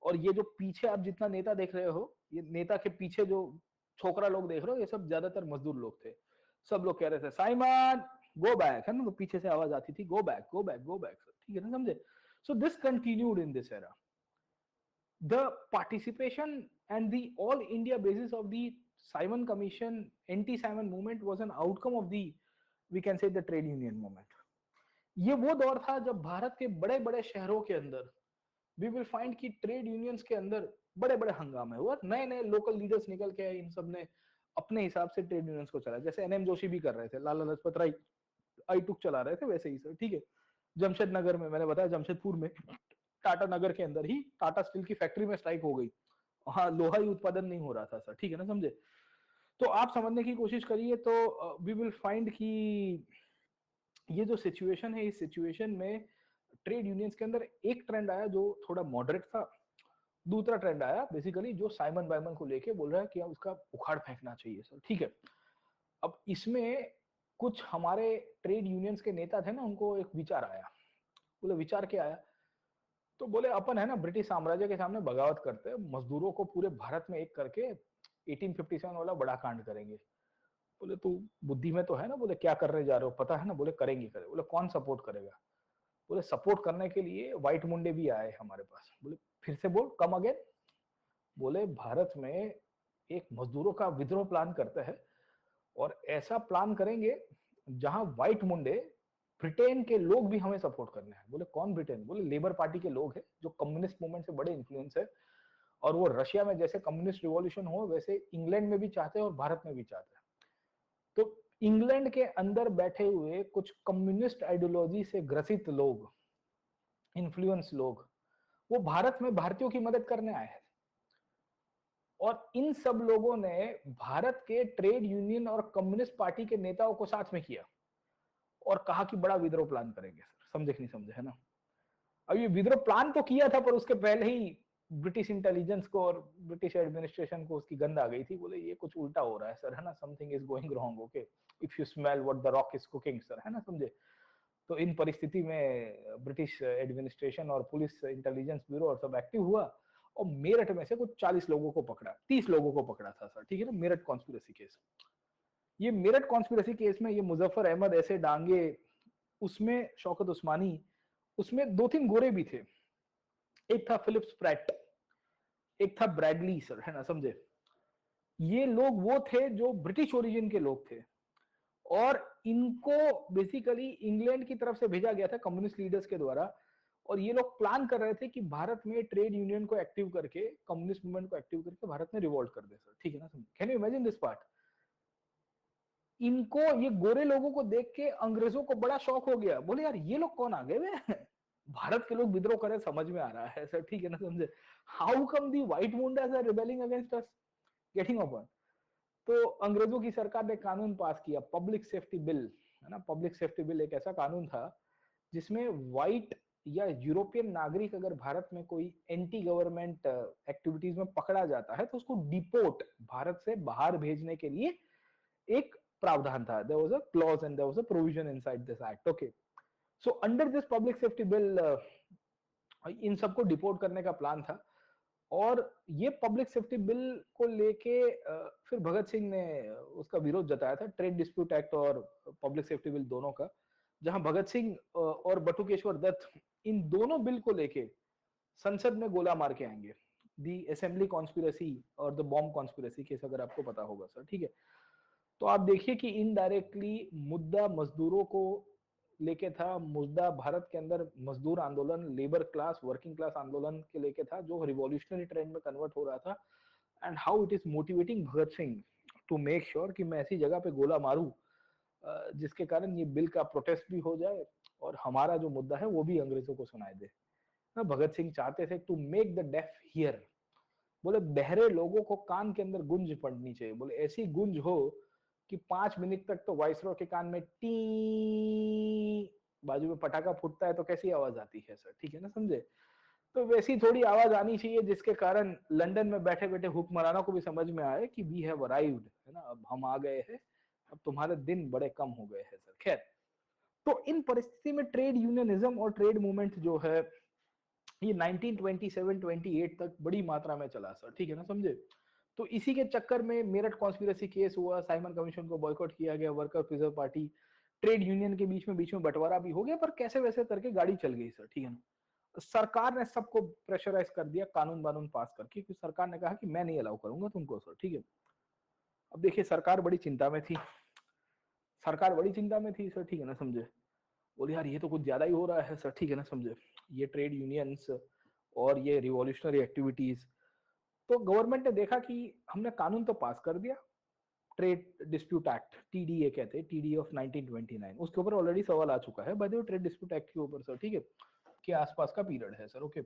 और ये जो पीछे आप जितना नेता देख रहे हो, ये नेता के पीछे जो छोकरा लोग देख रहे हो, ये सब ज्यादातर मजदूर लोग थे। सब लोग कह रहे थे साइमन गो बैक, है ना, तो पीछे से आवाज आती थी go back go back go back, ठीक है ना, समझे। So this continued in this era. The participation and the all India basis of the Simon Commission anti-Simon movement was an outcome of the, we can say, the trade union movement. ये वो दौर था जब भारत के बड़े बड़े शहरों के अंदर वी विल फाइंड कि ट्रेड यूनियंस के अंदर बड़े बड़े हंगामे हुआ, नए नए लोकल लीडर्स निकल के आए, इन सब ने अपने हिसाब से ट्रेड यूनियंस को चलाया। जैसे एनएम जोशी भी कर रहे थे, लाला लाजपत राय आई टुक चला रहे थे, वैसे ही सर, ठीक है। जमशेद नगर में, मैंने बताया जमशेदपुर में टाटा नगर के अंदर ही टाटा स्टील की फैक्ट्री में स्ट्राइक हो गई। हाँ, लोहा ही उत्पादन नहीं हो रहा था सर, ठीक है ना, समझे। तो आप समझने की कोशिश करिए तो वी विल फाइंड कि ये जो सिचुएशन है, इस सिचुएशन में ट्रेड यूनियंस के अंदर एक ट्रेंड आया जो थोड़ा मॉडरेट था। दूसरा ट्रेंड आया बेसिकली जो साइमन बाइमन को लेके बोल रहा है कि उसका उखाड़ फेंकना चाहिए सर, ठीक है। अब इसमें कुछ हमारे ट्रेड यूनियंस के नेता थे ना, उनको एक विचार आया। बोले विचार क्या आया, तो बोले अपन, है ना, ब्रिटिश साम्राज्य के सामने बगावत करते हैं, मजदूरों को पूरे भारत में एक करके 1857 वाला बड़ा कांड करेंगे। बोले तू बुद्धि में तो है ना, बोले क्या करने जा रहे हो पता है ना, बोले करेंगे करें। बोले कौन सपोर्ट करेगा, बोले सपोर्ट करने के लिए व्हाइट मुंडे भी आए हमारे पास। बोले फिर से बोल, कम अगेन। बोले भारत में एक मजदूरों का विद्रोह प्लान करते हैं, और ऐसा प्लान करेंगे जहां व्हाइट मुंडे, ब्रिटेन के लोग भी हमें सपोर्ट करने हैं। बोले कौन ब्रिटेन, बोले लेबर पार्टी के लोग हैं जो कम्युनिस्ट मूवमेंट से बड़े इन्फ्लुएंस है, और वो रशिया में जैसे कम्युनिस्ट रिवॉल्यूशन हो वैसे इंग्लैंड में भी चाहते हैं और भारत में भी चाहते हैं। तो इंग्लैंड के अंदर बैठे हुए कुछ कम्युनिस्ट आइडियोलॉजी से ग्रसित लोग, इन्फ्लुएंस लोग, वो भारत में भारतीयों की मदद करने आए हैं। और इन सब लोगों ने भारत के ट्रेड यूनियन और कम्युनिस्ट पार्टी के नेताओं को साथ में किया और कहा कि बड़ा विद्रोह प्लान करेंगे सर, समझे कि नहीं समझे, है ना। अब ये विद्रोह प्लान तो किया था, पर उसके पहले ही ब्रिटिश इंटेलिजेंस को और ब्रिटिश एडमिनिस्ट्रेशन को उसकी गंध आ गई थी। बोले ये कुछ उल्टा हो रहा है सर, है ना, something is going wrong, okay, if you smell what the rock is cooking sir, है ना, समझे। तो इन परिस्थिति में ब्रिटिश एडमिनिस्ट्रेशन और पुलिस इंटेलिजेंस ब्यूरो और सब एक्टिव हुआ, और मेरठ में से कुछ 40 लोगों को पकड़ा, 30 लोगों को पकड़ा था सर, ठीक है ना, मेरठ कॉन्स्पिरेसी केस। ये मेरठ कॉन्स्पिरेसी केस में ये मुजफ्फर अहमद ऐसे डांगे, उसमें शौकत उस्मानी, उसमें दो तीन गोरे भी थे, एक था फिलिप स्प्रैट, एक था ब्रैडली सर, है ना, समझे। ये लोग वो थे जो ब्रिटिश ओरिजिन के लोग थे, और इनको बेसिकली इंग्लैंड की तरफ से भेजा गया था कम्युनिस्ट लीडर्स के द्वारा। और ये लोग प्लान कर रहे थे कि भारत में ट्रेड यूनियन को एक्टिव करके, कम्युनिस्ट मूवमेंट को एक्टिव करके भारत में रिवोल्ट कर दे सर, ठीक है ना, समझे। Can you imagine this part. इनको, ये गोरे लोगों को देख के अंग्रेजों को बड़ा शौक हो गया। बोले यार ये लोग कौन आ गए वे, भारत के लोग विद्रोह करे, समझ में आ रहा है सर, ठीक है ना, समझे। How come the white Mundas are rebelling against us, getting open. तो अंग्रेजों की सरकार ने कानून पास किया, पब्लिक सेफ्टी बिल, है ना। पब्लिक सेफ्टी बिल एक ऐसा कानून था जिसमें व्हाइट या यूरोपियन नागरिक अगर भारत में कोई एंटी गवर्नमेंट एक्टिविटीज में पकड़ा जाता है तो उसको डिपोर्ट, भारत से बाहर भेजने के लिए एक प्रावधान था। There was a clause and there was a provision inside this act, okay. So under this public safety bill इन सबको डिपोर्ट करने का प्लान था। और ये पब्लिक सेफ्टी बिल को लेके फिर भगत सिंह ने उसका विरोध जताया था, ट्रेड डिस्प्यूट एक्ट और पब्लिक सेफ्टी बिल दोनों का। जहां भगत सिंह और बटुकेश्वर दत्त इन दोनों बिल को लेके संसद में गोला मार के आएंगे। दी असेंबली कॉन्स्पिरेसी और द बॉम्ब कॉन्स्पिरेसी केस, अगर आपको पता होगा सर, ठीक है। तो आप देखिए कि इनडायरेक्टली मुद्दा मजदूरों को लेके था, मुद्दा भारत के अंदर मजदूर आंदोलन, लेबर क्लास, वर्किंग क्लास आंदोलन के लेके था, जो रिवॉल्यूशनरी ट्रेंड में कन्वर्ट हो रहा था। And how it is motivating Bhagat Singh to make sure कि मैं ऐसी जगह पे गोला मारूं जिसके कारण ये बिल का प्रोटेस्ट भी हो जाए और हमारा जो मुद्दा है वो भी अंग्रेजों को सुनाई दे। भगत सिंह चाहते थे to make the deaf hear. बोले बहरे लोगों को कान के अंदर गुंज पड़नी चाहिए, बोले ऐसी गुंज हो कि 5 मिनट तक तो वाइसरॉय के कान में टी बाजू में पटाखा फूटता है तो कैसी आवाज आती है सर, ठीक है ना, समझे। तो वैसी थोड़ी आवाज आनी चाहिए जिसके कारण लंदन में बैठे बैठे हुक्मरानों को भी समझ में आए कि वी हैव अराइव्ड, है ना, अब हम आ गए हैं, अब तुम्हारे दिन बड़े कम हो गए हैं सर। खैर, तो इन परिस्थिति में ट्रेड यूनियनिज्म और ट्रेड मूवमेंट जो है ये 1927-28 तक बड़ी मात्रा में चला सर, ठीक है ना, समझे। तो इसी के चक्कर में मेरठ कॉन्स्पिरेसी केस हुआ, साइमन कमीशन को बॉयकॉट किया गया, worker preserve party trade union के बीच में बंटवारा भी हो गया, पर कैसे वैसे करके गाड़ी चल गई सर, ठीक है ना। सरकार ने सबको प्रेशराइज कर दिया कानून वानून पास करके, क्योंकि सरकार ने कहा कि मैं नहीं अलाउ करूंगा तुमको सर, ठीक है। अब देखिए सरकार बड़ी चिंता में थी, सरकार बड़ी चिंता में थी सर, ठीक है ना, समझे। बोले यार ये तो कुछ ज्यादा ही हो रहा है सर, ठीक है ना, समझे। ये ट्रेड यूनियंस और ये रिवॉल्यूशनरी एक्टिविटीज, तो गवर्नमेंट ने देखा कि हमने कानून तो पास कर दिया, ट्रेड डिस्प्यूट एक्ट, टीडीए कहते हैं, टीडीए ऑफ 1929, उसके ऊपर ऑलरेडी सवाल आ चुका है bye the way, trade dispute act के ऊपर सर, ठीक है, के आसपास का पीरियड है सर, ओके।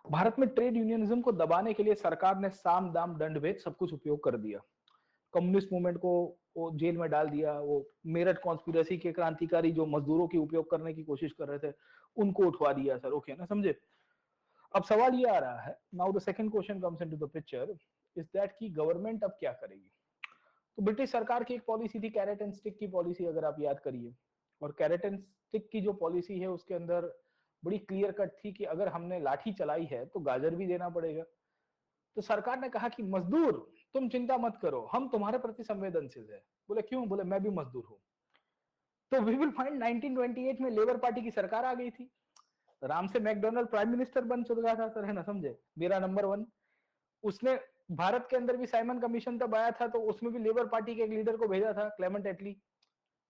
भारत में ट्रेड यूनियनिज्म को दबाने के लिए सरकार ने साम दाम दंड भेद सब कुछ उपयोग कर दिया। कम्युनिस्ट मूवमेंट को वो जेल में डाल दिया, वो मेरठ कॉन्स्पिरेसी के क्रांतिकारी जो मजदूरों की उपयोग करने की कोशिश कर रहे थे उनको उठवा दिया सर, ओके ना, समझे। अब सवाल ये आ रहा है, now the second question comes into the picture, is that की गवर्नमेंट अब क्या करेगी। तो ब्रिटिश सरकार की एक पॉलिसी थी कैरेट एंड स्टिक की पॉलिसी, अगर आप याद करिए, और कैरेट एंड स्टिक की जो पॉलिसी है उसके अंदर बड़ी क्लियर कट थी कि अगर हमने लाठी चलाई है तो गाजर भी देना पड़ेगा। तो सरकार ने कहा कि मजदूर तुम चिंता मत करो, हम तुम्हारे प्रति संवेदनशील है। बोले क्यों, बोले मैं भी मजदूर हूं। तो वी विल फाइंड 1928 में लेबर पार्टी की सरकार आ गई थी, राम से मैकडोनल्ड प्राइम मिनिस्टर बन चुका था सर, है ना, समझे, मेरा नंबर वन। उसने भारत के अंदर भी साइमन कमीशन तब आया था, तो उसमें भी लेबर पार्टी के एक लीडर को भेजा था, Clement Attlee.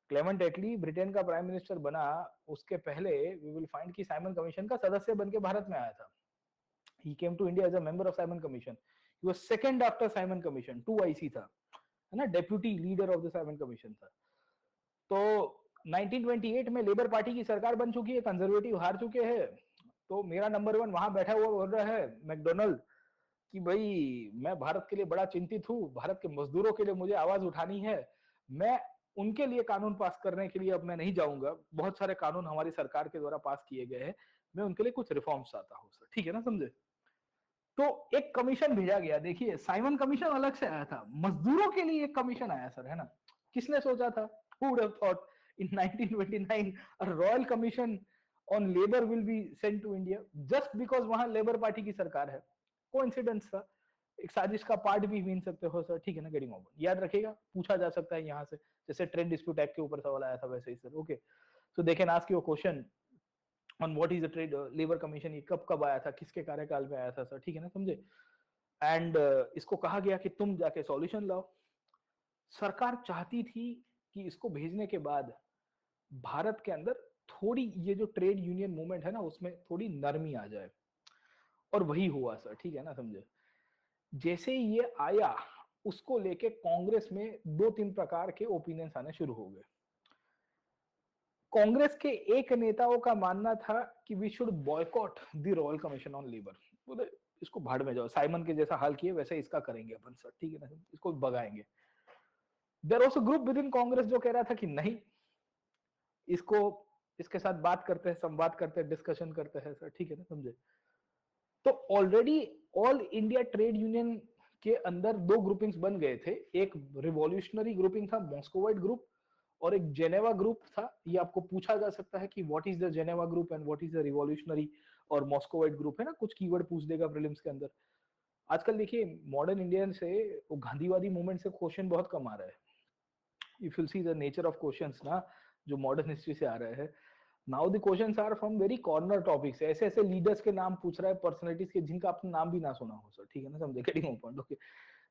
Clement Attlee Britain का प्राइम मिनिस्टर बना, उसके पहले वी विल फाइंड कि साइमन कमीशन का सदस्य बन के भारत में आया था। He came to India as a member of Simon commission, he was second after Simon commission, 2IC था, है ना, deputy leader of the Simon commission था। तो 1928 में लेबर पार्टी की सरकार बन चुकी है, कंजर्वेटिव हार चुके हैं, तो मेरा नंबर वन वहां बैठा हुआ बोल रहा है मैकडोनल्ड कि भाई मैं भारत के लिए बड़ा चिंतित हूं, भारत के मजदूरों के लिए मुझे आवाज उठानी है, मैं उनके लिए कानून पास करने के लिए अब मैं नहीं जाऊंगा, बहुत सारे कानून हमारी सरकार के द्वारा पास किए गए हैं, मैं उनके लिए कुछ रिफॉर्म्स चाहता हूं सर, ठीक है ना, समझे। तो एक कमीशन भेजा गया, देखिए साइमन कमीशन अलग से आया था, मजदूरों के लिए एक कमीशन आया सर, है ना। किसने सोचा था, who would have thought in 1929 a royal commission on labor will be sent to India just because वहां लेबर पार्टी की सरकार है। कोइंसिडेंस था, एक साजिश का पार्ट भी मीन सकते हो सर, ठीक है ना, गेटिंग ओवर, याद रखेगा, पूछा जा सकता है यहाँ से, जैसे ट्रेड डिस्प्यूट एक्ट के ऊपर सवाल आया था वैसे ही sir, okay. So they can ask you a question on what is the trade labour commission, ये कब कब आया था, किसके कार्यकाल में आया था सर, ठीक है ना, समझे। एंड इसको कहा गया कि तुम जाके सॉल्यूशन लाओ। सरकार चाहती थी कि इसको भेजने के बाद भारत के अंदर थोड़ी ये जो ट्रेड यूनियन मूवमेंट है ना उसमें थोड़ी नरमी आ जाए, और वही हुआ सर, ठीक है ना, समझे। जैसे ही ये आया उसको लेके कांग्रेस में दो तीन प्रकार के ओपिनियंस आने शुरू हो गए। कांग्रेस के एक नेताओं का मानना था कि we should boycott the royal commission on labour, बोले इसको भाड़ में जाओ, साइमन के जैसा हाल किए वैसे इसका करेंगे अपन सर, ठीक है ना, इसको भगाएंगे। There was a group within Congress जो कह रहा था कि नहीं, इसको इसके साथ बात करते हैं, संवाद करते हैं, डिस्कशन करते हैं सर, ठीक है ना, समझे। तो already all India trade union के अंदर दो ग्रुपिंग्स बन गए थे, एक रिवॉल्यूशनरी ग्रुपिंग था मॉस्कोवाइट ग्रुप, और एक जेनेवा ग्रुप था। ये आपको पूछा जा सकता है कि what is the Geneva group and what is the revolutionary और मॉस्कोवाइट ग्रुप, है ना, कुछ कीवर्ड पूछ देगा प्रीलिम्स के अंदर। आजकल देखिए मॉडर्न इंडियन से वो गांधीवादी मूवमेंट से क्वेश्चन बहुत कम आ रहा है, if you see the nature of questions ना, जो मॉडर्न हिस्ट्री से आ रहे हैं, now the questions are from very corner topics, ऐसे ऐसे लीडर्स के नाम पूछ रहा है, पर्सनालिटीज के जिनका आपने नाम भी ना सुना हो सर, ठीक है ना, समझे, गेटिंग पॉइंट, ओके।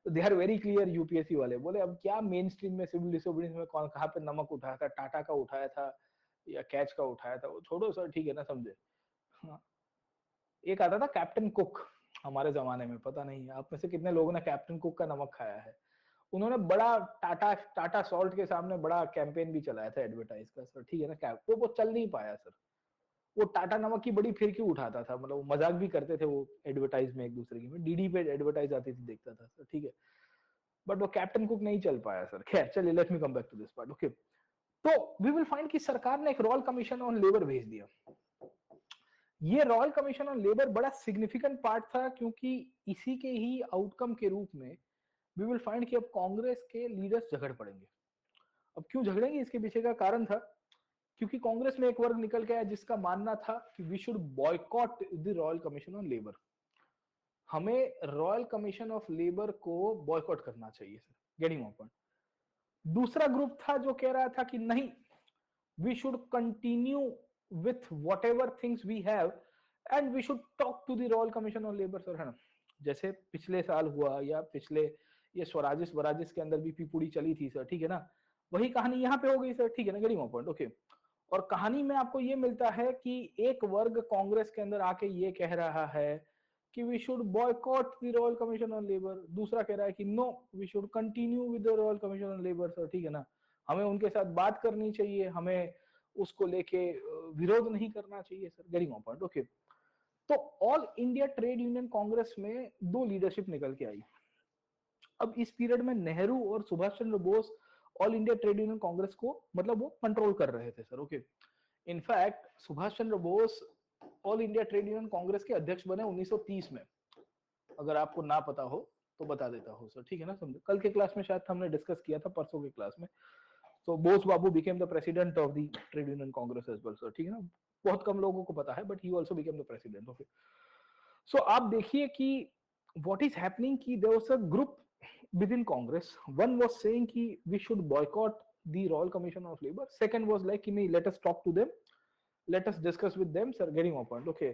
तो they are very clear UPSC वाले, बोले अब क्या मेन स्ट्रीम में सिविल डिसोबीडियंस में कौन कहाँ पे नमक उठाया था, टाटा का उठाया था या कैच का उठाया था, वो छोड़ो सर, ठीक है ना, समझे। हाँ। एक आता था कैप्टन कुक, हमारे जमाने में, पता नहीं आप में से कितने लोगों ने कैप्टन कुक का नमक खाया है। उन्होंने बड़ा टाटा टाटा सॉल्ट के सामने बड़ा कैंपेन भी चलाया था एडवर्टाइज का सर, ठीक है ना, क्या वो चल नहीं पाया सर। वो टाटा नमक की बड़ी फिरकी उठाता था, मतलब वो मजाक भी करते थे वो एडवर्टाइज में एक दूसरे की, डीडी पे एडवर्टाइज आती थी देखता था सर, ठीक है। बट वो कैप्टन कुक नहीं चल पाया सर। खैर चलिए, let me come back to this part, okay. तो वी विल फाइंड कि सरकार ने एक रॉयल कमीशन ऑन लेबर भेज दिया। ये रॉयल कमीशन ऑन लेबर बड़ा सिग्निफिकेंट पार्ट था, क्योंकि इसी के ही आउटकम के रूप में वी विल फाइंड कि अब कांग्रेस के लीडर्स झगड़ पड़ेंगे। अब क्यों झगड़ेंगे, इसके पीछे का कारण था क्योंकि कांग्रेस में एक वर्ग निकल गया जिसका मानना था कि we should boycott the royal commission on labour, हमें रॉयल कमीशन ऑफ लेबर को बॉयकॉट करना चाहिए सर, गेटिंग माय पॉइंट। दूसरा ग्रुप था जो कह रहा था कि नहीं, we should continue with whatever things we have and we should talk to the royal commission on labour sir, है ना। जैसे पिछले साल हुआ या पिछले ये स्वराजिश वराजिश के अंदर भी पीपुड़ी चली थी सर, ठीक है ना, वही कहानी यहाँ पे हो गई सर, ठीक है ना, गेटिंग माय पॉइंट, ओके। और कहानी में आपको ये मिलता है कि एक वर्ग कांग्रेस के अंदर आके ये कह रहा है कि we should boycott the royal commission on labour, दूसरा कह रहा है कि no we should continue with the royal commission on labour sir, ठीक है ना, हमें उनके साथ बात करनी चाहिए, हमें उसको लेके विरोध नहीं करना चाहिए sir, getting my point, okay. तो all India trade union Congress में दो लीडरशिप निकल के आई। अब इस पीरियड में नेहरू और Subhash Chandra Bose all India trade union Congress को मतलब वो कंट्रोल कर रहे थे sir, okay. In fact Subhash Chandra Bose all India trade union Congress के अध्यक्ष बने 1930 में, अगर आपको ना पता हो तो बता देता हूँ सर, ठीक है ना, समझे, कल के क्लास में शायद हमने डिस्कस किया था, परसों के क्लास में। तो बोस बाबू became the president of the trade union Congress as well sir, ठीक है ना, बहुत कम लोगों को पता है but he also became the president, okay. So आप देखिए कि व्हाट इज हैपनिंग कि there was a group within Congress, one was saying कि we should boycott the royal commission of labour, second was like कि नहीं, let us talk to them, let us discuss with them sir, getting my point, okay.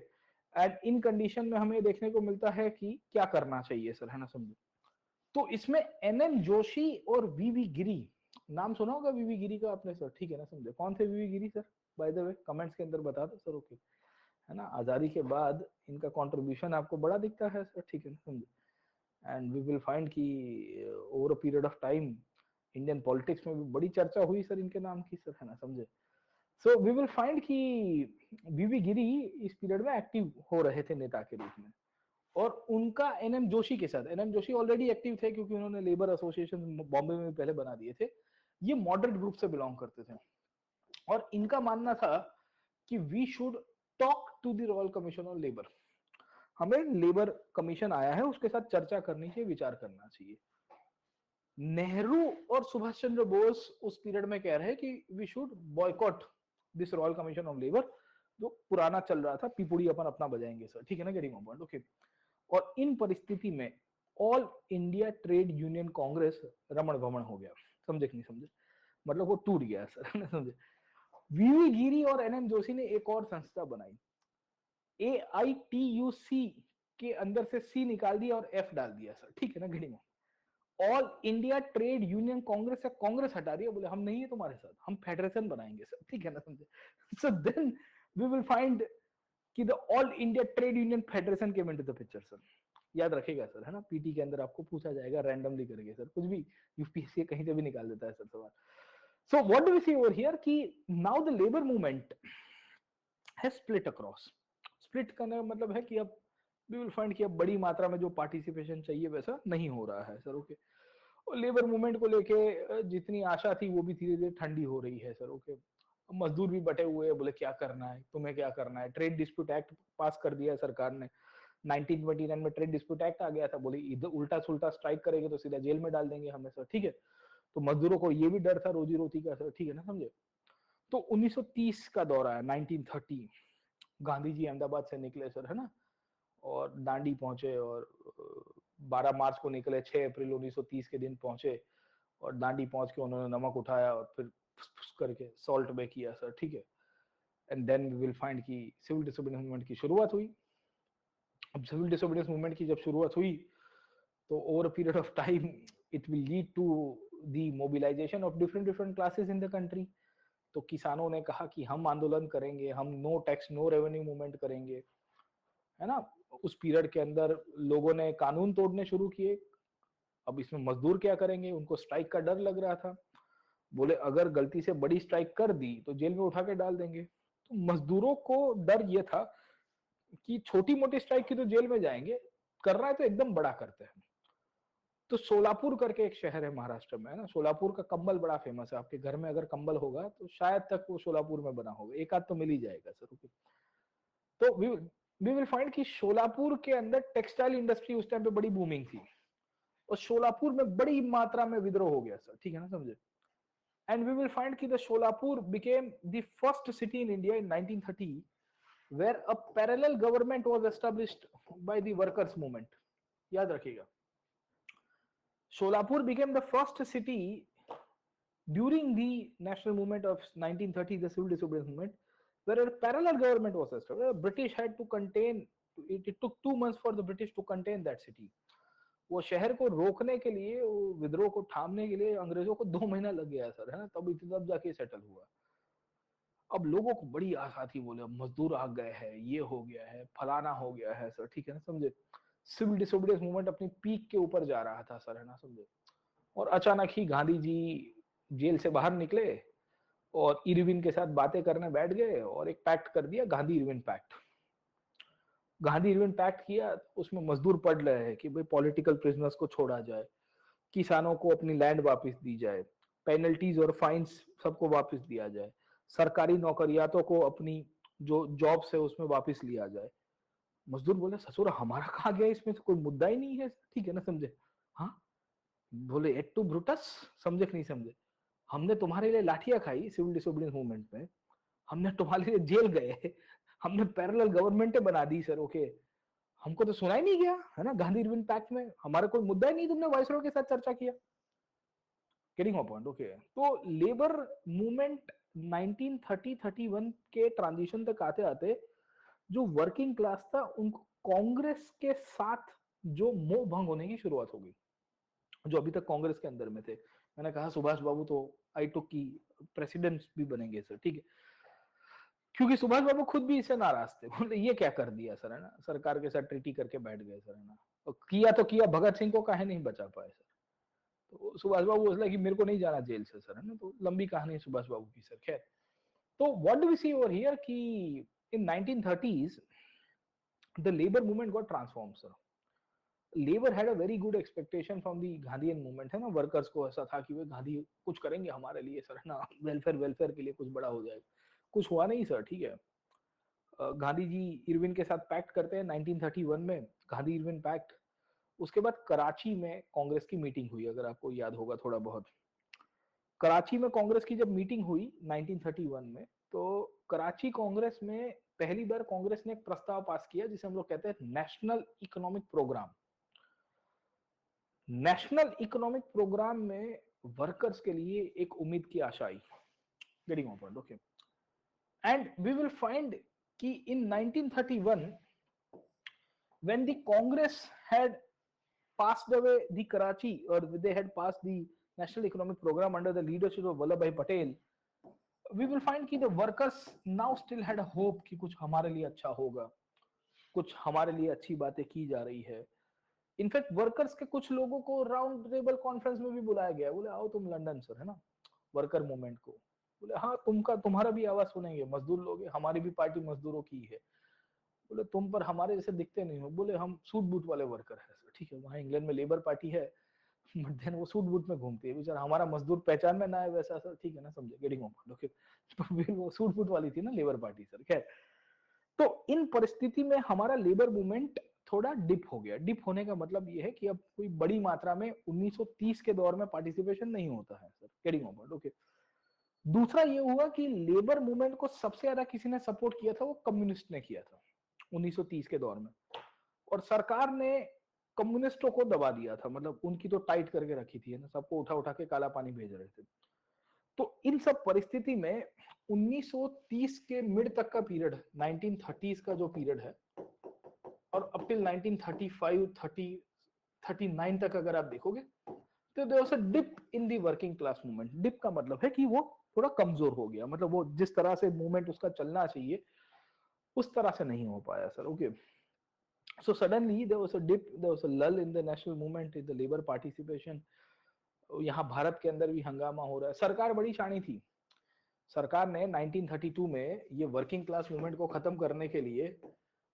And in condition में हमें देखने को मिलता है कि क्या करना चाहिए सर, है ना, समझो। तो इसमें एनएम जोशी और वीवी गिरी, नाम सुना होगा वीवी गिरी का आपने सर, ठीक है ना, समझे, कौन थे V V Giri sir, by the way comments के अंदर बता दो सर, ओके, है ना, आजादी के बाद इनका कंट्रीब्यूशन आपको बड़ा दिखता है सर, ठीक है ना, समझे। एंड वी विल फाइंड कि over a period of time Indian politics में भी बड़ी चर्चा हुई सर इनके नाम की सर, है ना, समझे। सो वी विल फाइंड कि वीवी गिरी इस पीरियड में एक्टिव हो रहे थे नेता के रूप में, और उनका एनएम जोशी के साथ, एनएम जोशी ऑलरेडी एक्टिव थे क्योंकि उन्होंने लेबर एसोसिएशन बॉम्बे में पहले बना दिए थे, ये मॉडरेट ग्रुप से बिलोंग करते थे, और इनका मानना था कि we should talk to the royal commission on labour, हमें लेबर कमीशन आया है उसके साथ चर्चा करनी चाहिए, विचार करना चाहिए। नेहरू और सुभाष चंद्र बोस उस पीरियड में कह रहे हैं कि we should boycott this royal commission of labour, जो पुराना चल रहा था, पीपुड़ी अपन अपना बजाएंगे सर, ठीक है ना, गेटिंग माय पॉइंट, ओके। और इन परिस्थिति में all India trade union Congress रमण भमण हो गया, समझे कि नहीं समझे, मतलब वो टूट गया सर, समझे। वीवी गिरी और एनएम जोशी ने एक और संस्था बनाई, AITUC के अंदर से सी निकाल दिया और एफ डाल दिया सर, ठीक है ना, घड़ी में all India trade union Congress, या कांग्रेस हटा दिया, बोले हम नहीं है तुम्हारे साथ, हम फेडरेशन बनाएंगे सर, ठीक है ना, समझे। So then we will find कि the all India trade union federation came into the picture sir, याद रखेगा सर, है ना, पीटी के अंदर आपको पूछा जाएगा रैंडमली करके सर, कुछ भी यूपीएससी कहीं से भी निकाल देता है सर सवाल। So what do we see over here कि नाउ द लेबर मूवमेंट है स्प्लिट अक्रॉस, स्प्लिट करने का मतलब है कि अब वी विल फाइंड कि अब बड़ी मात्रा में जो पार्टिसिपेशन चाहिए वैसा नहीं हो रहा है सर, ओके। और लेबर मूवमेंट को लेके जितनी आशा थी वो भी धीरे धीरे ठंडी हो रही है सर, ओके। मजदूर भी बटे हुए हैं, बोले क्या करना है तुम्हें, क्या करना है, ट्रेड डिस्प्यूट एक्ट पास कर दिया है सरकार ने, 1929 में ट्रेड डिस्प्यूट एक्ट आ गया था, बोले इधर उल्टा सुल्टा स्ट्राइक करेंगे तो सीधा जेल में डाल देंगे हमें सर, ठीक है। तो मजदूरों को ये भी डर था रोजी रोटी का सर, ठीक है ना, समझे। तो 1930 का दौरा है, 1930, गांधी जी अहमदाबाद से निकले सर, है ना, और दांडी पहुंचे, और 12 मार्च को निकले, 6 अप्रैल 1930 के दिन पहुंचे, और दांडी पहुंच के उन्होंने नमक उठाया और फिर फुस फुस करके सॉल्ट बे किया सर, ठीक है। And then we will find कि सिविल डिसोबीडियंस मूवमेंट की शुरुआत हुई। अब सिविल डिसोबीडियंस मूवमेंट की जब शुरुआत हुई तो over a period of time it will lead to the mobilisation of different different classes in the country. तो किसानों ने कहा कि हम आंदोलन करेंगे, हम no tax no revenue movement करेंगे, है ना। उस पीरियड के अंदर लोगों ने कानून तोड़ने शुरू किए। अब इसमें मजदूर क्या करेंगे, उनको स्ट्राइक का डर लग रहा था, बोले अगर गलती से बड़ी स्ट्राइक कर दी तो जेल में उठा के डाल देंगे। तो मजदूरों को डर यह था कि छोटी मोटी स्ट्राइक की तो जेल में जाएंगे, कर रहा है तो एकदम बड़ा करते हैं। तो सोलापुर करके एक शहर है महाराष्ट्र में, है ना, सोलापुर का कंबल बड़ा फेमस है, आपके घर में अगर कंबल होगा तो शायद तक वो सोलापुर में बना होगा, एक आध तो मिल ही जाएगा सर। ओके, तो वी विल फाइंड कि सोलापुर के अंदर टेक्सटाइल इंडस्ट्री उस टाइम पे बड़ी बूमिंग थी, और सोलापुर में बड़ी मात्रा में विद्रोह हो गया सर, ठीक है ना, समझे। एंड वी विल फाइंड कि the Solapur became the first city in India in 1930 where a parallel government was established by the workers movement. याद रखिएगा, Solapur became the first city during the national movement of 1930, the civil disobedience movement, where a parallel government was established. The British had to contain, it took 2 months for the British to contain that city. वो शहर को रोकने के लिए, वो विद्रोह को थामने के लिए अंग्रेजों को 2 महीना लग गया सर, है ना, तब जाके सेटल हुआ। अब लोगों को बड़ी आशा थी, बोले मजदूर आ गए हैं, ये हो गया है, फलाना हो गया है सर, ठीक है ना, समझे। सिविल डिसोबीडियंस मूवमेंट अपनी पीक के ऊपर जा रहा था सर, है ना, समझे। और अचानक ही गांधी जी जेल से बाहर निकले और इरविन के साथ बातें करने बैठ गए और एक पैक्ट कर दिया, Gandhi Irwin pact. Gandhi Irwin pact किया, उसमें मजदूर पढ़ रहे हैं कि भाई पॉलिटिकल प्रिजनर्स को छोड़ा जाए, किसानों को अपनी लैंड वापस दी जाए, पेनल्टीज और फाइन्स सबको वापस दिया जाए, सरकारी नौकरियातों को अपनी जो जॉब्स है उसमें वापस लिया जाए। मजदूर बोले ससुर हमारा कहा गया, इसमें तो कोई मुद्दा ही नहीं है, ठीक है ना, समझे। हाँ, बोले एट टू ब्रूटस, समझे कि नहीं समझे, हमने तुम्हारे लिए लाठियां खाई सिविल डिसोबीडियंस मूवमेंट में, हमने तुम्हारे लिए जेल गए, हमने पैरेलल गवर्नमेंटें बना दी सर, ओके, हमको तो सुना ही नहीं गया, है ना, गांधी इरविन पैक्ट में हमारा कोई मुद्दा ही नहीं, तुमने वाइसरॉय के साथ चर्चा किया। Getting my point, okay. तो लेबर मूवमेंट 1930-31 के ट्रांजिशन तक आते आते जो वर्किंग क्लास था उनको कांग्रेस के साथ जो मोह भंग होने की शुरुआत हो गई, जो अभी तक कांग्रेस के अंदर में थे। मैंने कहा सुभाष बाबू तो आई टुक की प्रेसिडेंट भी बनेंगे सर, ठीक है, क्योंकि सुभाष बाबू खुद भी इससे नाराज थे, बोले ये क्या कर दिया सर, है ना, सरकार के साथ ट्रीटी करके बैठ गए सर, है ना, तो किया भगत सिंह को काहे नहीं बचा पाए सर। तो सुभाष बाबू बोला कि मेरे को नहीं जाना जेल से सर, है ना, तो लंबी कहानी है सुभाष बाबू की सर, खैर। तो what do we see over here कि in 1930s the labour movement got transform sir. Labour had a very good expectation from the Gandhian movement, है ना, वर्कर्स को ऐसा था कि वे गांधी कुछ करेंगे हमारे लिए सर, है ना, वेलफेयर के लिए कुछ बड़ा हो जाएगा। कुछ हुआ नहीं सर, ठीक है। गांधी जी इरविन के साथ पैक्ट करते हैं 1931 में, गांधी इरविन पैक्ट। उसके बाद कराची में कांग्रेस की मीटिंग हुई, अगर आपको याद होगा थोड़ा बहुत। कराची में कांग्रेस की जब मीटिंग हुई 1931 में, तो कराची कांग्रेस में पहली बार कांग्रेस ने एक प्रस्ताव पास किया जिसे हम लोग कहते हैं national economic program. National economic program में वर्कर्स के लिए एक उम्मीद की आशा आई। Getting on point, okay. And we will find कि in 1931 when the congress had passed away the Karachi, or they had passed the national economic program under the leadership of Vallabhbhai Patel, we will find कि the workers now still had a hope कि कुछ हमारे लिए अच्छा होगा, कुछ हमारे लिए अच्छी बातें की जा रही है। इनफैक्ट वर्कर्स के कुछ लोगों को राउंड टेबल कॉन्फ्रेंस में भी बुलाया गया, बोले आओ तुम लंदन सर, है ना, वर्कर मूवमेंट को, बोले हाँ तुम्हारा भी आवाज सुनेंगे, मजदूर लोग, हमारी भी पार्टी मजदूरों की है, बोले तुम पर हमारे जैसे दिखते नहीं हो, बोले हम सूट बूट वाले वर्कर है सर, ठीक है, वहां इंग्लैंड में लेबर पार्टी है, बट देन वो सूट बूट में घूमती है, बेचारा हमारा मजदूर पहचान में ना है वैसा सर, ठीक है ना, समझे, गेटिंग ऑन, ओके। वो सूट बूट वाली थी ना लेबर पार्टी सर, खैर। तो इन परिस्थिति में हमारा लेबर मूवमेंट थोड़ा डिप हो गया। डिप होने का मतलब ये है कि अब कोई बड़ी मात्रा में 1930 के दौर में पार्टिसिपेशन नहीं होता है सर, गेटिंग ऑन, ओके। दूसरा ये हुआ कि लेबर मूवमेंट को सबसे ज्यादा किसी ने सपोर्ट किया था, वो कम्युनिस्ट ने किया था 1930 के दौर में, और सरकार ने कम्युनिस्टों को दबा दिया था, मतलब उनकी तो टाइट करके रखी थी, ना, सबको उठा उठा के काला पानी भेज रहे थे। तो इन सब परिस्थिति में 1930 के मिड तक का पीरियड, 1930s का जो पीरियड है, और अप टिल 1935 30 39 तक अगर आप देखोगे तो there was a dip in the working class movement. Dip का मतलब है कि वो थोड़ा कमजोर हो गया, मतलब वो जिस तरह से मूवमेंट उसका चलना चाहिए उस तरह से नहीं हो पाया sir, okay. So suddenly there was a dip, there was a lull in the national movement, in the labor participation. यहाँ भारत के अंदर भी हंगामा हो रहा है। सरकार बड़ी शानी थी, सरकार ने 1932 में ये वर्किंग क्लास मूवमेंट को खत्म करने के लिए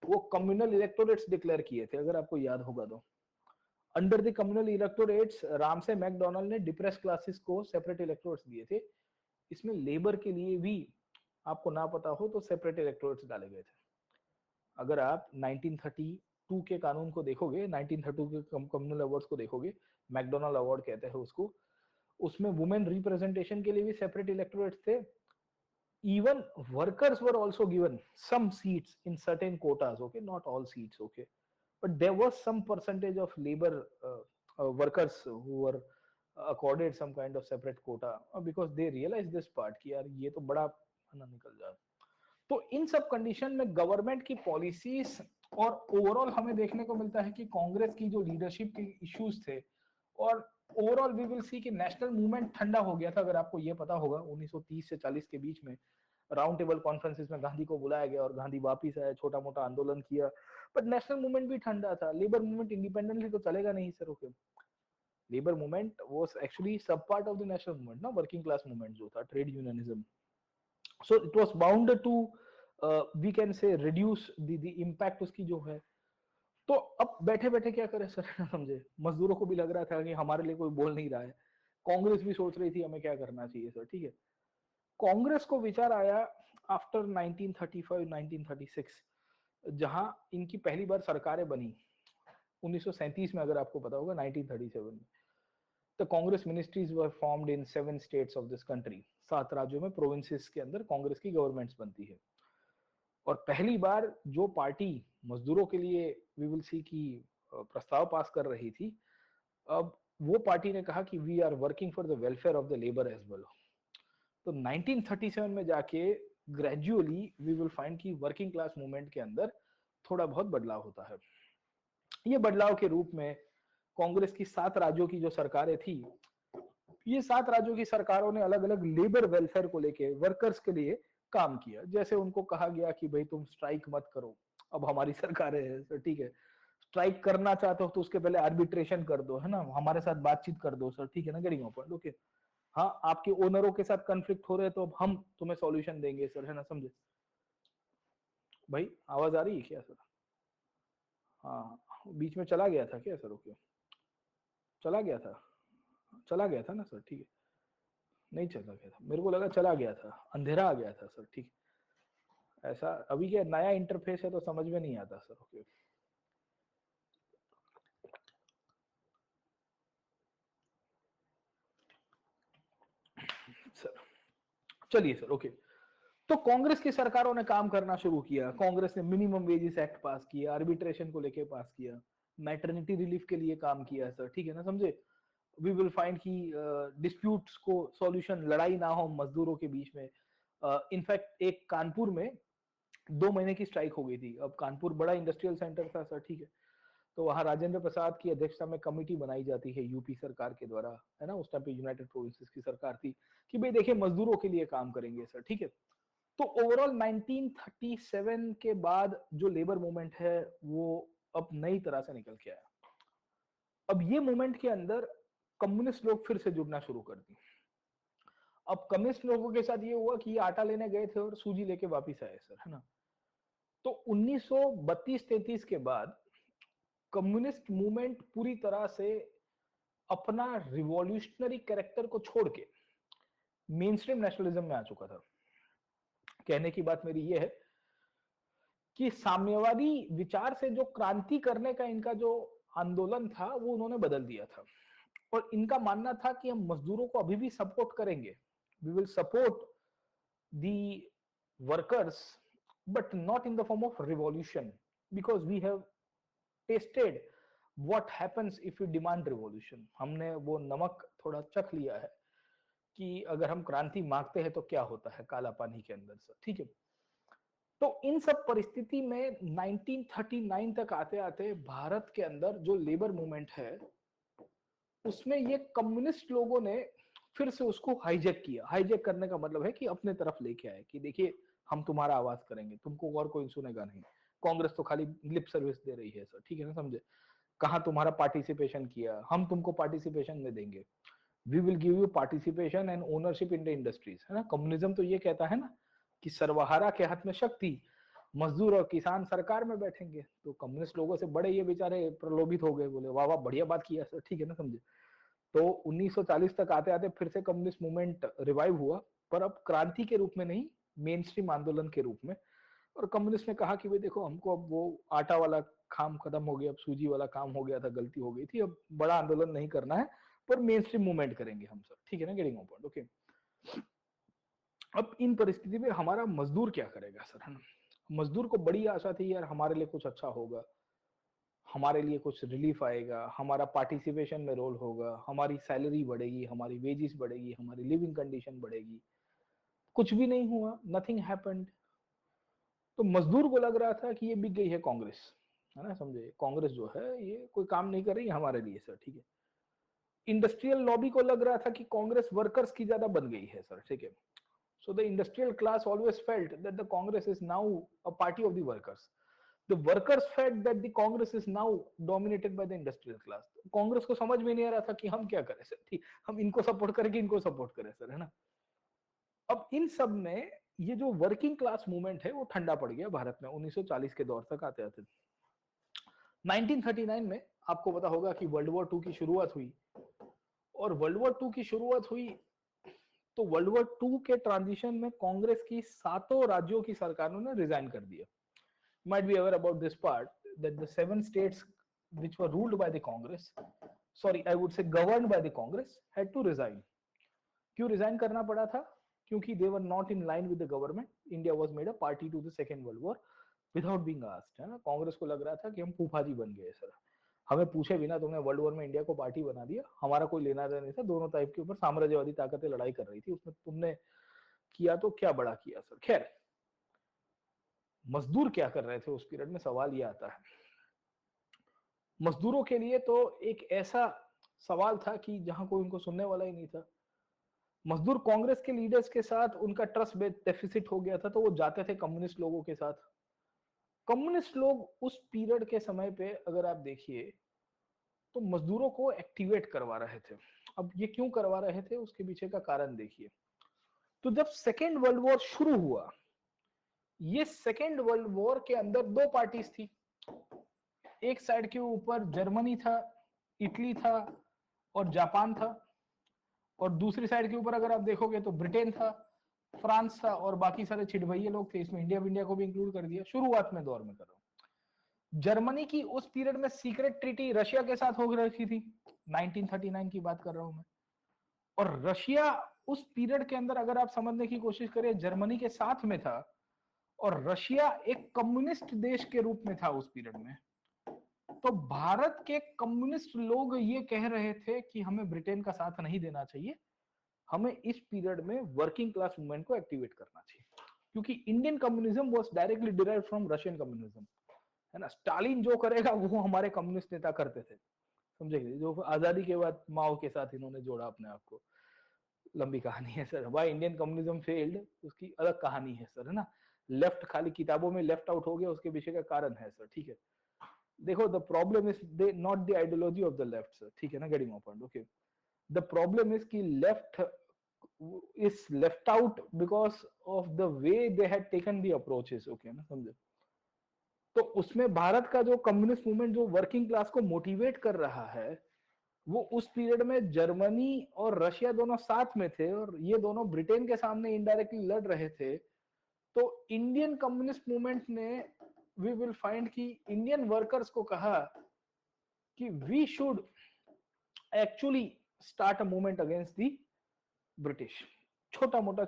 वो कम्युनल इलेक्टोरेट्स डिक्लेयर किए थे, अगर आपको याद होगा तो। Under the communal electorates Ramsay McDonald ने डिप्रेस क्लासेस को सेपरेट इलेक्टोरेट्स दिए थे। इसमें लेबर के लिए भी आपको ना पता हो तो सेपरेट इलेक्टोरेट्स डाले गए थे। अगर आप 1932 के कानून को देखोगे, 1932 के कम्युनल अवार्ड्स को देखोगे, मैकडोनाल्ड अवार्ड कहते हैं उसको, उसमें वुमेन रिप्रेजेंटेशन के लिए भी सेपरेट इलेक्टोरेट्स थे। even workers were also given some seats in certain quotas, okay, not all seats, okay, but there was some percentage of labor workers who were accorded some kind of separate quota because they realized this part कि यार ये तो बड़ा ना निकल जाए। तो इन सब कंडीशन में गवर्नमेंट की पॉलिसीज और ओवरऑल हमें देखने को मिलता है कि कांग्रेस की जो लीडरशिप के इश्यूज थे, और ओवरऑल वी विल सी कि नेशनल मूवमेंट ठंडा हो गया था। अगर आपको ये पता होगा 1930 से 40 के बीच में राउंड टेबल कॉन्फ्रेंसेस में गांधी को बुलाया गया और गांधी वापिस आया, छोटा मोटा आंदोलन किया, बट नेशनल मूवमेंट भी ठंडा था। लेबर मूवमेंट इंडिपेंडेंटली तो चलेगा नहीं sir, okay. Labour movement was actually sub part of the national movement ना, वर्किंग क्लास मूवमेंट जो था, trade unionism. So it was bound to we can say reduce the impact उसकी जो है। तो अब बैठे बैठे क्या करें सर, समझे, मजदूरों को भी लग रहा था कि हमारे लिए कोई बोल नहीं रहा है, कांग्रेस भी सोच रही थी हमें क्या करना चाहिए सर, ठीक है। कांग्रेस को विचार आया आफ्टर 1935-1936, जहां इनकी पहली बार सरकारें बनी 1937 में, अगर आपको पता होगा 1937 में। The Congress ministries were formed in 7 states of this country. 7 राज्यों में, प्रोविंसेस के अंदर कांग्रेस की गवर्नमेंट्स बनती है। और पहली बार जो पार्टी मजदूरों के लिए वी विल सी की प्रस्ताव पास कर रही थी, अब वो पार्टी ने कहा कि we are working for the welfare of the labour as well. तो 1937 में जाके ग्रेजुअली वी विल फाइंड कि वर्किंग क्लास मूवमेंट के अंदर थोड़ा बहुत बदलाव होता है। ये बदलाव के रूप में कांग्रेस की 7 राज्यों की जो सरकारें थी, ये 7 राज्यों की सरकारों ने अलग अलग लेबर वेलफेयर को लेके, वर्कर्स के लिए काम किया। जैसे उनको कहा गया कि भाई तुम स्ट्राइक मत करो, अब हमारी सरकारें है सर, ठीक है। स्ट्राइक करना चाहते हो तो उसके पहले आर्बिट्रेशन कर दो, है ना, हमारे साथ बातचीत कर दो सर, ठीक है ना, गेटिंग योर पॉइंट, ओके। हाँ, आपके ओनरों के साथ कन्फ्लिक्ट हो रहे हैं तो अब हम तुम्हें सॉल्यूशन देंगे सर, है ना, समझे भाई। आवाज आ रही है क्या सर? हाँ, बीच में चला गया था क्या सर? ओके, चला गया था, चला गया था ना सर, ठीक है। नहीं चला गया था, मेरे को लगा चला गया था, अंधेरा आ गया था सर, ठीक। ऐसा अभी क्या नया इंटरफेस है तो समझ में नहीं आता सर, ओके सर। चलिए सर, ओके। तो कांग्रेस की सरकारों ने काम करना शुरू किया। कांग्रेस ने मिनिमम वेजेस एक्ट पास किया, आर्बिट्रेशन को लेके पास किया, मैटरनिटी रिलीफ के लिए काम किया सर, ठीक है ना, समझे। वी विल फाइंड कि डिस्प्यूट्स को सॉल्यूशन, लड़ाई ना हो मजदूरों के बीच में। इनफैक्ट एक कानपुर में 2 महीने की स्ट्राइक हो गई थी। अब कानपुर बड़ा इंडस्ट्रियल सेंटर था सर, ठीक है। तो वहां राजेंद्र प्रसाद की अध्यक्षता में कमेटी बनाई जाती है यूपी सरकार के द्वारा, है ना, उस टाइम पे यूनाइटेड प्रोविंसेस की सरकार थी, कि भाई देखिए मजदूरों के लिए काम करेंगे सर, ठीक है। तो ओवरऑल 1937 के बाद जो लेबर मूवमेंट है वो अब नई तरह से निकल के आया। अब ये मूवमेंट के अंदर कम्युनिस्ट लोग फिर से जुड़ना शुरू कर दी। अब कम्युनिस्ट लोगों के साथ ये हुआ कि ये आटा लेने गए थे और सूजी लेके वापिस आए सर, है ना। तो 1932-33 के बाद कम्युनिस्ट मूवमेंट पूरी तरह से अपना रिवॉल्यूशनरी कैरेक्टर को छोड़ के मेन स्ट्रीम नेशनलिज्म में आ चुका था। कहने की बात मेरी ये है कि साम्यवादी विचार से जो क्रांति करने का इनका जो आंदोलन था वो उन्होंने बदल दिया था। और इनका मानना था कि हम मजदूरों को अभी भी सपोर्ट करेंगे, we will support the workers, but not in the form of revolution, because we have tested what happens if you demand revolution. हमने वो नमक थोड़ा चख लिया है कि अगर हम क्रांति मांगते हैं तो क्या होता है काला पानी के अंदर सर, ठीक है। तो इन सब परिस्थिति में 1939 तक आते आते भारत के अंदर जो लेबर मूवमेंट है उसमें ये कम्युनिस्ट लोगों ने फिर से उसको हाईजैक किया। हाईजैक करने का मतलब है कि अपने तरफ लेके आए कि देखिए हम तुम्हारा आवाज करेंगे, तुमको और कोई सुनेगा नहीं। कांग्रेस तो खाली लिप सर्विस दे रही है सर, ठीक है ना, समझे। कहां तुम्हारा पार्टिसिपेशन किया, हम तुमको पार्टिसिपेशन में देंगे, we will give you participation and ownership in the industries, है ना। कम्युनिज्म तो ये कहता है ना कि सर्वहारा के हाथ में शक्ति, मजदूर और किसान सरकार में बैठेंगे। तो कम्युनिस्ट लोगों से बड़े ये बेचारे प्रलोभित हो गए, बोले वाह वाह बढ़िया बात किया सर, ठीक है ना, समझे। तो 1940 तक आते आते फिर से कम्युनिस्ट मूवमेंट रिवाइव हुआ, पर अब क्रांति के रूप में नहीं, मेन स्ट्रीम आंदोलन के रूप में। और कम्युनिस्ट ने कहा कि भाई देखो, हमको अब वो आटा वाला काम खत्म हो गया, अब सूजी वाला काम हो गया था, गलती हो गई थी, अब बड़ा आंदोलन नहीं करना है, पर मेन स्ट्रीम मूवमेंट करेंगे हम सर, ठीक है ना, गेटिंग पॉइंट, ओके। अब इन परिस्थिति में हमारा मजदूर क्या करेगा सर, है ना। मजदूर को बड़ी आशा थी यार हमारे लिए कुछ अच्छा होगा, हमारे लिए कुछ रिलीफ आएगा, हमारा पार्टिसिपेशन में रोल होगा, हमारी सैलरी बढ़ेगी, हमारी वेजेस बढ़ेगी, हमारी लिविंग कंडीशन बढ़ेगी। कुछ भी नहीं हुआ, नथिंग हैपेंड। तो मजदूर को लग रहा था कि ये बिक गई है कांग्रेस, है ना, समझे, कांग्रेस जो है ये कोई काम नहीं कर रही है हमारे लिए सर, ठीक है। इंडस्ट्रियल लॉबी को लग रहा था कि कांग्रेस वर्कर्स की ज्यादा बन गई है सर, ठीक है। So the industrial class always felt that the Congress is now a party of the workers. The workers felt that the Congress is now dominated by the industrial class. Congress को समझ में नहीं आ रहा था कि हम क्या करें सर, ठीक, हम इनको सपोर्ट करें कि इनको सपोर्ट करें सर, है ना। अब इन सब में ये जो वर्किंग क्लास मूवमेंट है वो ठंडा पड़ गया भारत में 1940 के दौर तक आते आते। 1939 में आपको पता होगा कि वर्ल्ड वॉर टू की शुरुआत हुई, और वर्ल्ड वॉर टू की शुरुआत हुई तो वर्ल्ड वॉर टू के ट्रांजिशन में कांग्रेस की 7 राज्यों की सरकारों ने रिजाइन कर दिया। Might be aware about this part that the 7 states which were ruled by the Congress, sorry, I would say governed by the Congress, had to resign. क्यों रिजाइन करना पड़ा था? क्योंकि they were not in line with the government. India was made a party to the Second World War without being asked, है ना। कांग्रेस को लग रहा था कि हम फूफाजी बन गए सर, हमें पूछे बिना तुमने वर्ल्ड वॉर में इंडिया को पार्टी बना दिया, हमारा कोई लेना देना नहीं था, दोनों टाइप के ऊपर साम्राज्यवादी ताकतें लड़ाई कर रही थी, उसमें तुमने किया तो क्या बड़ा किया सर। खैर, मजदूर क्या कर रहे थे उस पीरियड में, सवाल ये आता है। मजदूरों के लिए तो एक ऐसा सवाल था कि जहां कोई उनको सुनने वाला ही नहीं था। मजदूर कांग्रेस के लीडर्स के साथ उनका ट्रस्ट डेफिसिट हो गया था, तो वो जाते थे कम्युनिस्ट लोगों के साथ। कम्युनिस्ट लोग उस पीरियड के समय पे अगर आप देखिए तो मजदूरों को एक्टिवेट करवा रहे थे। अब ये क्यों करवा रहे थे, उसके पीछे का कारण देखिए। तो जब सेकेंड वर्ल्ड वॉर शुरू हुआ, ये सेकेंड वर्ल्ड वॉर के अंदर 2 पार्टीज थी। एक साइड के ऊपर जर्मनी था, इटली था और जापान था, और दूसरी साइड के ऊपर अगर आप देखोगे तो ब्रिटेन था, फ्रांस था, और बाकी सारे छिटभइये लोग थे, इसमें इंडिया को भी इंक्लूड कर दिया। शुरुआत में दौर में कर रहा हूं। जर्मनी की उस पीरियड में सीक्रेट ट्रीटी रशिया के साथ हो रखी थी, 1939 की बात कर रहा हूं मैं। और रशिया उस पीरियड के अंदर अगर आप समझने की कोशिश करें जर्मनी के साथ में था, और रशिया एक कम्युनिस्ट देश के रूप में था उस पीरियड में। तो भारत के कम्युनिस्ट लोग ये कह रहे थे कि हमें ब्रिटेन का साथ नहीं देना चाहिए, हमें इस पीरियड में वर्किंग क्लास मूवमेंट को एक्टिवेट करना चाहिए, क्योंकि Indian communism was directly derived from Russian communism, है ना। स्टालिन जो करेगा वो हमारे कम्युनिस्ट नेता करते थे, समझे, जो आजादी के बाद माओ के साथ इन्होंने जोड़ा अपने आप को। लंबी कहानी है sir, why Indian communism failed, उसकी अलग कहानी है सर, है ना। लेफ्ट खाली किताबों में लेफ्ट आउट हो गया, उसके पीछे का कारण है सर, ठीक है। देखो, the problem is they not the ideology of the left sir, ठीक है ना, getting my point, okay. The problem is कि left is left out because of the way they had taken the approaches, okay ना, समझे। तो उसमें भारत का जो कम्युनिस्ट मूवमेंट जो वर्किंग क्लास को मोटिवेट कर रहा है, वो उस पीरियड में जर्मनी और रशिया दोनों साथ में थे, और ये दोनों ब्रिटेन के सामने इनडायरेक्टली लड़ रहे थे। तो इंडियन कम्युनिस्ट मूवमेंट ने, वी विल फाइंड कि इंडियन वर्कर्स को कहा कि we should actually start a movement against the British. छोटा मोटा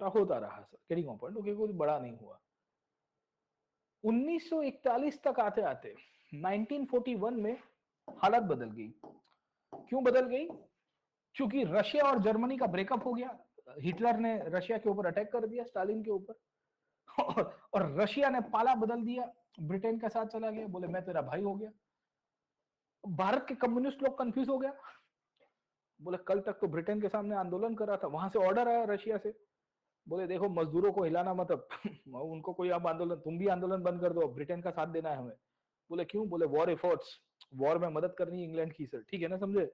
होता रहा सर, गेटिंग पॉइंट, ओके, कोई बड़ा नहीं हुआ। 1941 तक आते आते 1941 में हालत बदल गई। क्यों बदल गई? क्योंकि रशिया और जर्मनी का ब्रेकअप हो गया। हिटलर ने रशिया के ऊपर अटैक कर दिया, स्टालिन के ऊपर, और रशिया ने पाला बदल दिया, ब्रिटेन के साथ चला गया, बोले मैं तेरा भाई हो गया। भारत के कम्युनिस्ट लोग कंफ्यूज हो गया, बोले कल तक तो ब्रिटेन के सामने आंदोलन कर रहा था, वहां से ऑर्डर आया रशिया से, बोले देखो मजदूरों को हिलाना मत, अब उनको कोई अब आंदोलन, तुम भी आंदोलन बंद कर दो, ब्रिटेन का साथ देना है हमें। बोले क्यों? बोले वॉर एफर्ट्स, वॉर में मदद करनी इंग्लैंड की सर, ठीक है ना, समझे।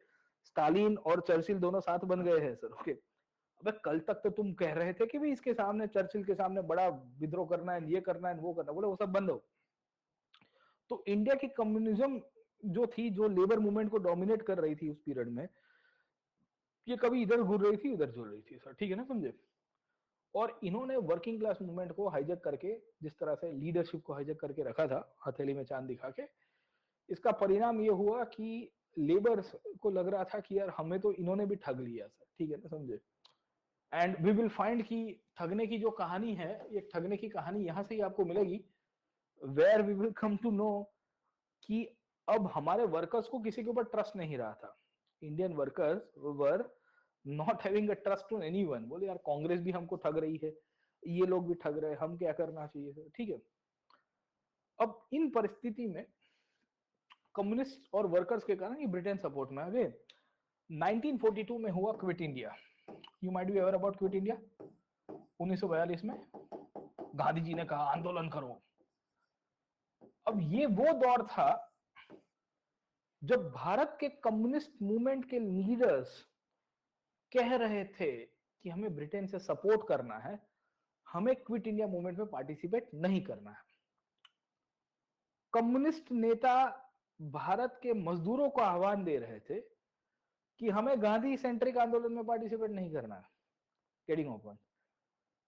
स्टालिन और चर्चिल दोनों साथ बन गए हैं सर, ओके। अबे कल तक तो तुम कह रहे थे कि भी इसके सामने, चर्चिल के सामने बड़ा विद्रोह करना है, ये करना है, वो करना है, बोले वो सब बंद हो। तो इंडिया की कम्युनिज्म जो थी, जो लेबर मूवमेंट को डोमिनेट कर रही थी उस पीरियड में, ये कभी इधर घूर रही थी, उधर झूल रही थी सर, ठीक है ना, समझे। और इन्होंने वर्किंग क्लास मूवमेंट को हाईजैक करके, जिस तरह से लीडरशिप को हाईजैक करके रखा था हथेली में चांद दिखा के, इसका परिणाम ये हुआ कि लेबर को लग रहा था कि यार हमें तो इन्होंने भी ठग लिया सर, ठीक है ना, समझे। एंड वी विल फाइंड कि ठगने की जो कहानी है, ये ठगने की कहानी यहां से ही आपको मिलेगी, where we will come to know कि अब हमारे वर्कर्स को किसी के ऊपर ट्रस्ट नहीं रहा था। Indian workers were not having a trust on anyone. बोले यार कांग्रेस भी हमको ठग रही है, ये लोग भी ठग रहे हैं, हम क्या करना चाहिए सर, ठीक है। अब इन परिस्थिति में कम्युनिस्ट और वर्कर्स के कारण ये ब्रिटेन सपोर्ट में आ गए। 1942 में हुआ quit India. You might be aware about quit India. 1942 में गांधी जी ने कहा आंदोलन करो। अब ये वो दौर था जब भारत के कम्युनिस्ट मूवमेंट के लीडर्स कह रहे थे कि हमें ब्रिटेन से सपोर्ट करना है, हमें क्विट इंडिया मूवमेंट में पार्टिसिपेट नहीं करना है। कम्युनिस्ट नेता भारत के मजदूरों को आह्वान दे रहे थे कि हमें गांधी सेंट्रिक आंदोलन में पार्टिसिपेट नहीं करना है, गेटिंग ओपन।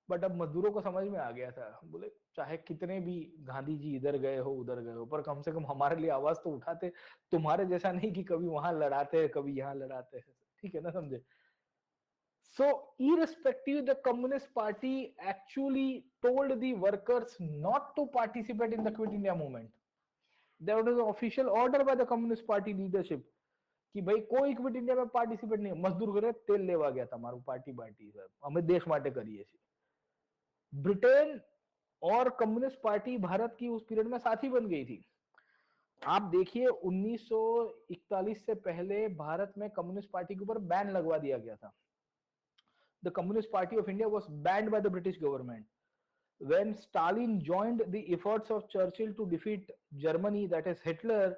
बट अब मजदूरों को समझ में आ गया था, बोले चाहे कितने भी गांधी जी इधर गए हो उधर गए हो, पर कम से कम हमारे लिए आवाज तो उठाते, तुम्हारे जैसा नहीं कि कभी वहां लड़ाते हैं कभी यहां लड़ाते हैं, ठीक है ना, समझे। So, irrespective, the Communist Party actually told the workers not to participate in the Quit India movement. There was an official order by the Communist Party leadership कि भाई कोई क्विट इंडिया में पार्टिसिपेट नहीं, मजदूर करे तेल लेवा गया था मारू पार्टी पार्टी सर, हमें देश माटे करिए। ब्रिटेन और कम्युनिस्ट पार्टी भारत की उस पीरियड में साथी बन गई थी। आप देखिए 1941 से पहले भारत में कम्युनिस्ट पार्टी के ऊपर बैन लगवा दिया गया था। The Communist Party of India was banned by the British government. When Stalin joined the efforts of Churchill to defeat Germany, that is Hitler,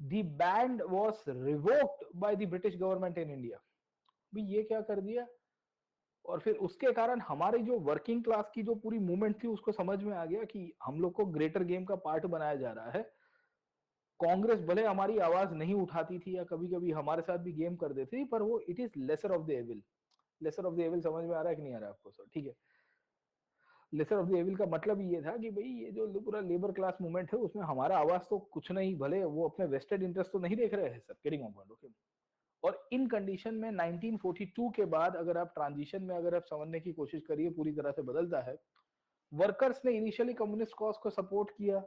the ban was revoked by the British government in India. भी ये क्या कर दिया, और फिर उसके कारण हमारी जो वर्किंग क्लास की जो पूरी मूवमेंट थी उसको समझ में आ गया कि हम लोग को ग्रेटर गेम का पार्ट बनाया जा रहा है। कांग्रेस भले हमारी आवाज नहीं उठाती थी या कभी कभी हमारे साथ भी गेम कर देती थी, पर वो it is lesser of the evil. Lesser of the evil समझ में आ रहा है कि नहीं आ रहा है आपको सर, ठीक है। लेसर ऑफ द एविल का मतलब ये था कि भाई ये जो पूरा लेबर क्लास मूवमेंट है उसमें हमारा आवाज तो कुछ नहीं, भले वो अपने वेस्टेड इंटरेस्ट तो नहीं देख रहे हैं sir, getting on point, okay. और इन कंडीशन में 1942 के बाद अगर आप ट्रांजिशन में अगर आप समझने की कोशिश करिए, पूरी तरह से बदलता है। वर्कर्स ने इनिशियली कम्युनिस्ट कॉज को सपोर्ट किया।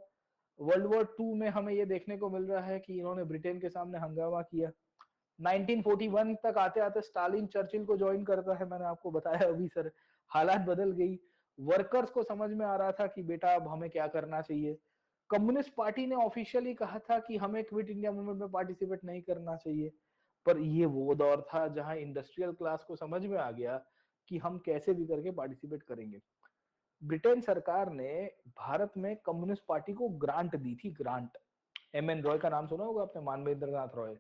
वर्ल्ड वॉर टू में हमें ये देखने को मिल रहा है कि इन्होंने ब्रिटेन के सामने हंगामा किया। 1941 तक आते आते स्टालिन चर्चिल को ज्वाइन करता है, मैंने आपको बताया अभी सर, हालात बदल गई। वर्कर्स को समझ में आ रहा था कि बेटा अब हमें क्या करना चाहिए। कम्युनिस्ट पार्टी ने ऑफिशियली कहा था कि हमें क्विट इंडिया मूवमेंट में पार्टिसिपेट नहीं करना चाहिए, पर ये वो दौर था जहां इंडस्ट्रियल क्लास को समझ में आ गया कि हम कैसे भी करके पार्टिसिपेट करेंगे। ब्रिटेन सरकार ने भारत में कम्युनिस्ट पार्टी को ग्रांट दी थी, ग्रांट। एम एन रॉय का नाम सुना होगा आपने, मानवेंद्रनाथ रॉय,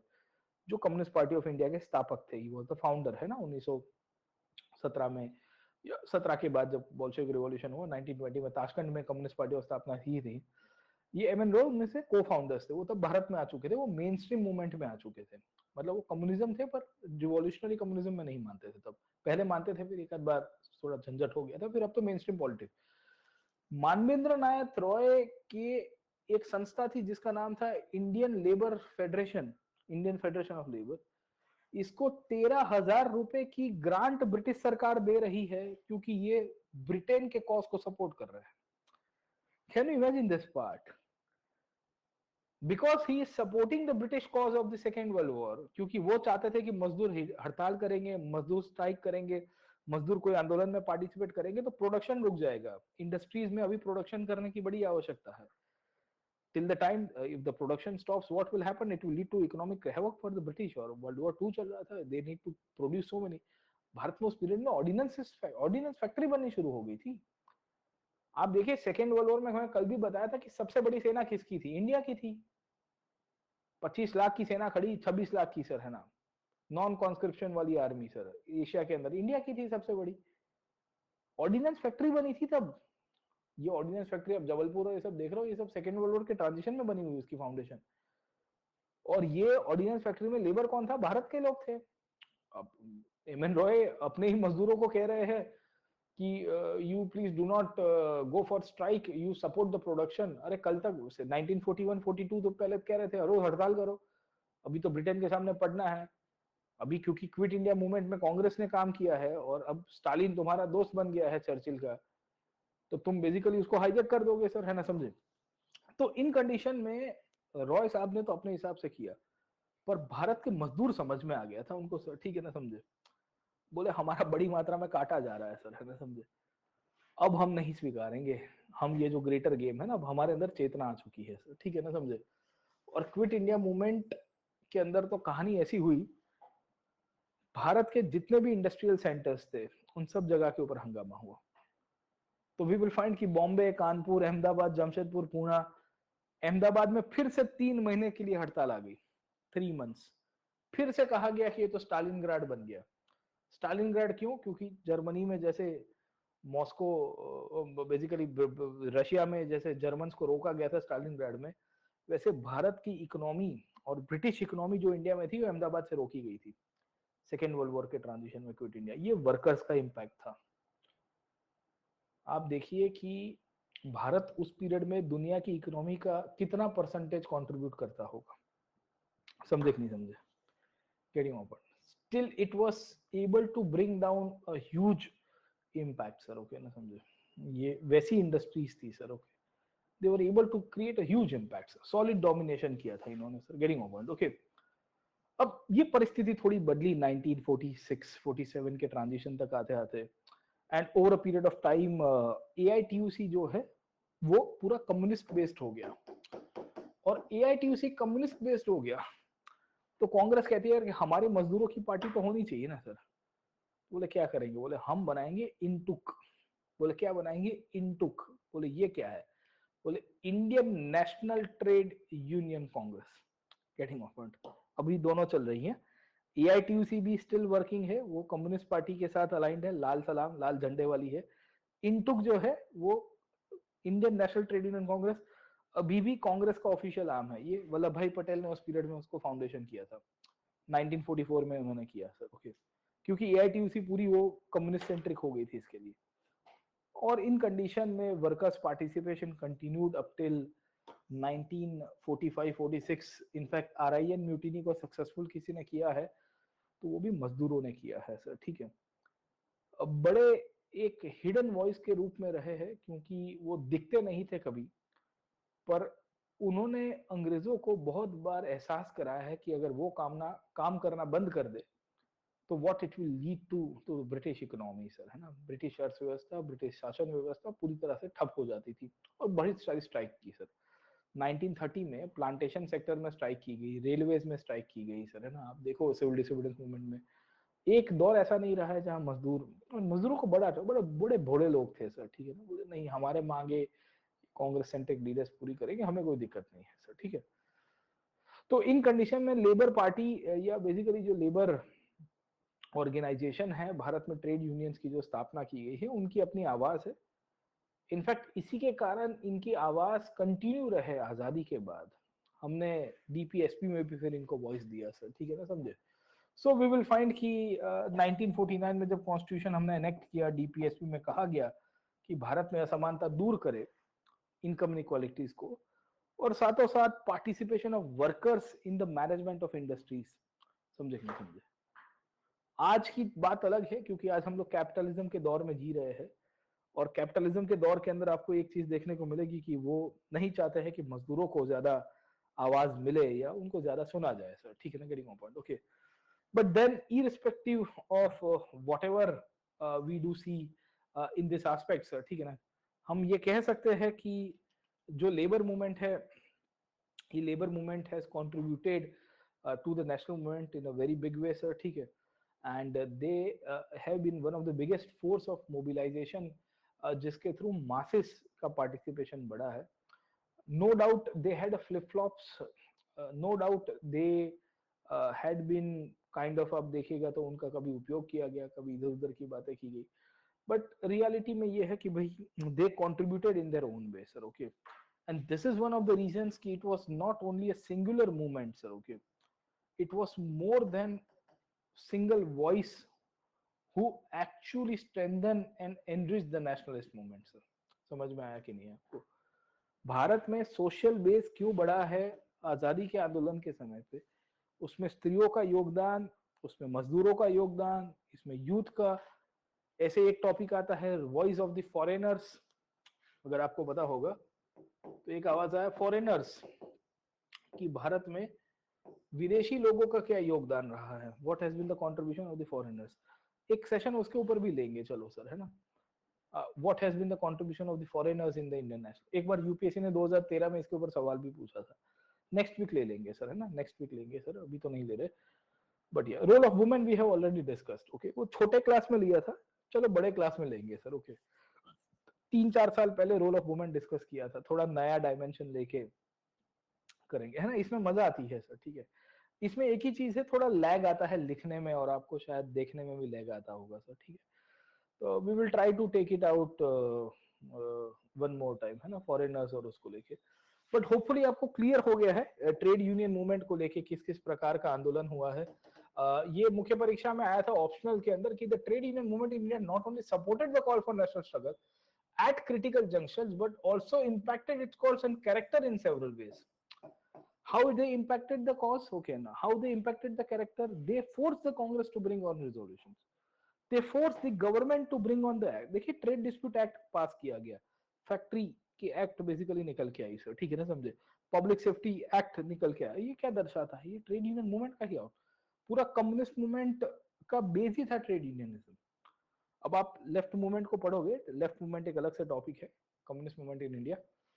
जो कम्युनिस्ट पार्टी ऑफ इंडिया के स्थापक थे, वो तो फाउंडर है ना 1917 में, या 17 के बाद जब बोल्शेविक रिवॉल्यूशन हुआ 1920 में ताशकंद में कम्युनिस्ट पार्टी की स्थापना की थी। ये एम एन रॉय उनमें से को फाउंडर्स थे। वो तब भारत में आ चुके थे, वो मेन स्ट्रीम मूवमेंट में आ चुके थे, मतलब वो कम्युनिज्म थे पर रिवॉल्यूशनरी कम्युनिज्म में नहीं मानते थे तब, पहले मानते थे, फिर एक आध बार थोड़ा झंझट हो गया था, फिर अब तो मेन स्ट्रीम पॉलिटिक्स। मानवेंद्र नाथ रॉय की एक संस्था थी जिसका नाम था Indian labour federation, Indian federation of labour. इसको 13,000 रुपए की ग्रांट ब्रिटिश सरकार दे रही है क्योंकि ये ब्रिटेन के कॉज को सपोर्ट कर रहे हैं। Can you imagine this part? Because he is supporting the British cause of the second world war, क्योंकि वो चाहते थे कि मजदूर हड़ताल करेंगे, मजदूर स्ट्राइक करेंगे, मजदूर कोई आंदोलन में पार्टिसिपेट करेंगे तो प्रोडक्शन रुक जाएगा। इंडस्ट्रीज में अभी प्रोडक्शन करने की बड़ी आवश्यकता है। till the time if the production stops, what will happen? It will lead to economic havoc for the British। और वर्ल्ड वॉर टू चल रहा था, they need to produce so many। Bharat में उस पीरियड में ऑर्डिनेंस फैक्ट्री बननी शुरू हो गई थी। आप देखिए सेकेंड वर्ल्ड वॉर में हमें कल भी बताया था कि सबसे बड़ी सेना किसकी थी? इंडिया की थी। 25 लाख की सेना खड़ी, 26 लाख की सेना नॉन कॉन्स्क्रिप्शन वाली आर्मी सर, एशिया के अंदर इंडिया की थी सबसे बड़ी। ऑर्डिनेंस फैक्ट्री बनी थी तब। ये ऑर्डिनेंस फैक्ट्री अब जबलपुर और ये सब देख रहे हो, ये सब सेकेंड वर्ल्ड वॉर के ट्रांजिशन में बनी हुई उसकी फाउंडेशन। और ये ऑर्डिनेंस फैक्ट्री में लेबर कौन था? भारत के लोग थे। अब एम एन रॉय अपने ही मजदूरों को कह रहे हैं कि you please do not go for strike, you support the production. अरे कल तक 1941-42 तो पहले कह रहे थे रोज हड़ताल करो, अभी तो ब्रिटेन के सामने पड़ना है। अभी क्योंकि क्विट इंडिया मूवमेंट में कांग्रेस ने काम किया है और अब स्टालिन तुम्हारा दोस्त बन गया है चर्चिल का, तो तुम बेसिकली उसको हाईजैक कर दोगे सर, है ना, समझे। तो इन कंडीशन में रॉय साहब ने तो अपने हिसाब से किया, पर भारत के मजदूर समझ में आ गया था उनको सर, ठीक है ना, समझे। बोले हमारा बड़ी मात्रा में काटा जा रहा है सर, है ना, समझे। अब हम नहीं स्वीकारेंगे, हम ये जो ग्रेटर गेम है ना, अब हमारे अंदर चेतना आ चुकी है सर, ठीक है ना, समझे। और क्विट इंडिया मूवमेंट के अंदर तो कहानी ऐसी हुई, भारत के जितने भी इंडस्ट्रियल सेंटर्स थे उन सब जगह के ऊपर हंगामा हुआ। तो वी विल फाइंड कि बॉम्बे, कानपुर, अहमदाबाद, जमशेदपुर, पुणे, अहमदाबाद में फिर से 3 महीने के लिए हड़ताल आ गई, 3 मंथ्स। फिर से कहा गया कि ये तो स्टालिनग्राड बन गया। स्टालिनग्राड क्यों? क्योंकि जर्मनी में जैसे मॉस्को, बेसिकली रशिया में जैसे जर्मन्स को रोका गया था स्टालिनग्राड में, वैसे भारत की इकोनॉमी और ब्रिटिश इकोनॉमी जो इंडिया में थी वो अहमदाबाद से रोकी गई थी सेकेंड वर्ल्ड वॉर के ट्रांजिशन में, क्विट इंडिया। ये वर्कर्स का इंपैक्ट था। आप देखिए कि भारत उस पीरियड में दुनिया की इकोनॉमी का कितना परसेंटेज कंट्रीब्यूट करता होगा, समझे कि नहीं समझे। Getting my point. Still it was able to bring down a huge impact sir, okay ना, समझे। ये वैसी इंडस्ट्रीज थी sir, okay, they were able to create a huge impact, solid domination किया था इन्होंने sir. Getting my point, okay. अब ये परिस्थिति थोड़ी बदली 1946-47 के ट्रांजिशन तक आते आते, and over a period of time AITUC जो है वो पूरा कम्युनिस्ट बेस्ड हो गया। और एआईटीयूसी कम्युनिस्ट बेस्ड हो गया तो कांग्रेस कहती है कि हमारे मजदूरों की पार्टी तो होनी चाहिए ना सर। बोले क्या करेंगे? बोले हम बनाएंगे इंटुक। बोले क्या बनाएंगे? इंटुक। बोले ये क्या है? बोले Indian national trade union Congress. Getting my point. अभी दोनों चल रही हैं। एआईटीयूसी भी स्टिल वर्किंग है, वो कम्युनिस्ट पार्टी के साथ अलाइंड है, लाल सलाम लाल झंडे वाली है। इंटुक जो है वो Indian national trade union Congress अभी भी कांग्रेस का ऑफिशियल नाम है। ये वल्लभ भाई पटेल ने उस पीरियड में उसको फाउंडेशन किया था, 1944 में उन्होंने किया सर, ओके। क्योंकि एआईटीयूसी पूरी वो कम्युनिस्ट सेंट्रिक हो गई थी इसके लिए। और इन कंडीशन में workers participation continued up till 1945-46। In fact RIN mutiny को सक्सेसफुल किसी ने किया है तो वो भी मजदूरों ने किया है सर, ठीक है। अब बड़े एक हिडन वॉइस के रूप में रहे हैं क्योंकि वो दिखते नहीं थे कभी, पर उन्होंने अंग्रेजों को बहुत बार एहसास कराया है कि अगर वो काम करना बंद कर दे तो what it will lead to British economy sir, है ना। ब्रिटिश अर्थव्यवस्था, ब्रिटिश शासन व्यवस्था पूरी तरह से ठप हो जाती थी। और बड़ी सारी स्ट्राइक की सर। 1930 में प्लांटेशन सेक्टर में स्ट्राइक की गई, रेलवेज में स्ट्राइक की गई सर, है ना। आप देखो सिविल डिसोबीडियंस मूवमेंट में एक दौर ऐसा नहीं रहा है जहां मजदूरों को बड़े बड़े भोले लोग थे सर, ठीक है ना। बोले नहीं, हमारे मांगे कांग्रेस सेंट्रिक लीडर्स पूरी करेंगे, हमें कोई दिक्कत नहीं है सर, ठीक है। तो इन कंडीशन में लेबर पार्टी या बेसिकली जो लेबर ऑर्गेनाइजेशन है भारत में, ट्रेड यूनियंस की जो स्थापना की गई है, उनकी अपनी आवाज है। इनफैक्ट इसी के कारण इनकी आवाज कंटिन्यू रहे आजादी के बाद। हमने डीपीएसपी में भी फिर इनको वॉइस दिया सर, ठीक है ना, समझे। सो वी विल फाइंड कि 1949 में जब कॉन्स्टिट्यूशन हमने एनेक्ट किया, डीपीएसपी में कहा गया कि भारत में असमानता दूर करे, इनकम इनक्वालिटीज को, और साथों साथ participation of workers in the management of industries. समझे कि नहीं समझे। आज की बात अलग है क्योंकि आज हम लोग कैपिटलिज्म के दौर में जी रहे हैं, और कैपिटलिज्म के दौर के अंदर आपको एक चीज देखने को मिलेगी कि वो नहीं चाहते हैं कि मजदूरों को ज्यादा आवाज मिले या उनको ज्यादा सुना जाए सर, ठीक है ना। Getting my point, okay. But then irrespective of whatever we do see in this aspect sir, ठीक है ना, हम ये कह सकते हैं कि जो लेबर मूवमेंट है, ये labour movement has contributed to the national movement in a very big way sir, ठीक है। And they have been one of the biggest force of mobilisation, जिसके थ्रू मासेस का पार्टिसिपेशन बढ़ा है। No doubt they had flip flops, no doubt they had been kind of आप देखिएगा तो उनका कभी उपयोग किया गया, कभी इधर उधर की बातें की गई, बट रियलिटी में ये है कि भाई they contributed in their own way sir, okay. And this is one of the reasons कि it was not only a singular movement sir, okay, it was more than single voice who actually strengthen and enrich the nationalist movement sir। समझ में आया कि नहीं आपको? भारत में social base क्यों बढ़ा है आजादी के आंदोलन के समय पे, उसमें स्त्रियों का योगदान, उसमें मजदूरों का योगदान, इसमें यूथ का, ऐसे एक टॉपिक आता है वॉइस ऑफ द फॉरेनर्स, अगर आपको पता होगा तो एक आवाज आया फॉरेनर्स कि भारत में विदेशी लोगों का क्या योगदान रहा है, what has been the contribution of the foreigners, एक सेशन उसके ऊपर भी लेंगे चलो सर, है ना। What has been the contribution of the foreigners in the Indian national, एक बार यूपीएससी ने 2013 में इसके ऊपर सवाल भी पूछा था, नेक्स्ट वीक ले लेंगे सर, है ना, नेक्स्ट वीक लेंगे सर, अभी तो नहीं ले रहे। बट या role of women we have already discussed, okay, वो छोटे क्लास में लिया था, चलो बड़े क्लास में लेंगे सर, ओके। 3-4 साल पहले रोल ऑफ वुमेन डिस्कस किया था, थोड़ा नया डायमेंशन लेके करेंगे, है ना, इसमें मजा आती है सर, ठीक है। इसमें एक ही चीज है, थोड़ा लैग आता है लिखने में और आपको शायद देखने में भी लैग आता होगा सर, ठीक है। तो we will try to take it out one more time, है ना, फॉरेनर्स और उसको लेके। बट होपफुली आपको क्लियर हो गया है ट्रेड यूनियन मूवमेंट को लेके किस किस प्रकार का आंदोलन हुआ है। ये मुख्य परीक्षा में आया था ऑप्शनल के अंदर कि the trade union movement in India not only supported the call for national struggle at critical junctions but also impacted its course and character in several ways. How they impacted the cause, okay, now how they impacted the character, they forced the Congress to bring on resolutions, they forced the government to bring on the act। देखिए trade dispute act पास किया गया, factory के act basically निकल के आई sir, ठीक है ना, समझे, पब्लिक सेफ्टी एक्ट निकल के आया, ये क्या दर्शाता है, ये ट्रेड यूनियन मूवमेंट का ही आउट, पूरा कम्युनिस्ट मूवमेंट का बेस ही था ट्रेड यूनियनिज्म। अब आप लेफ्ट मूवमेंट को पढ़ोगे, लेफ्ट मूवमेंट एक अलग से टॉपिक है, कम्युनिस्ट मूवमेंट इन इंडिया,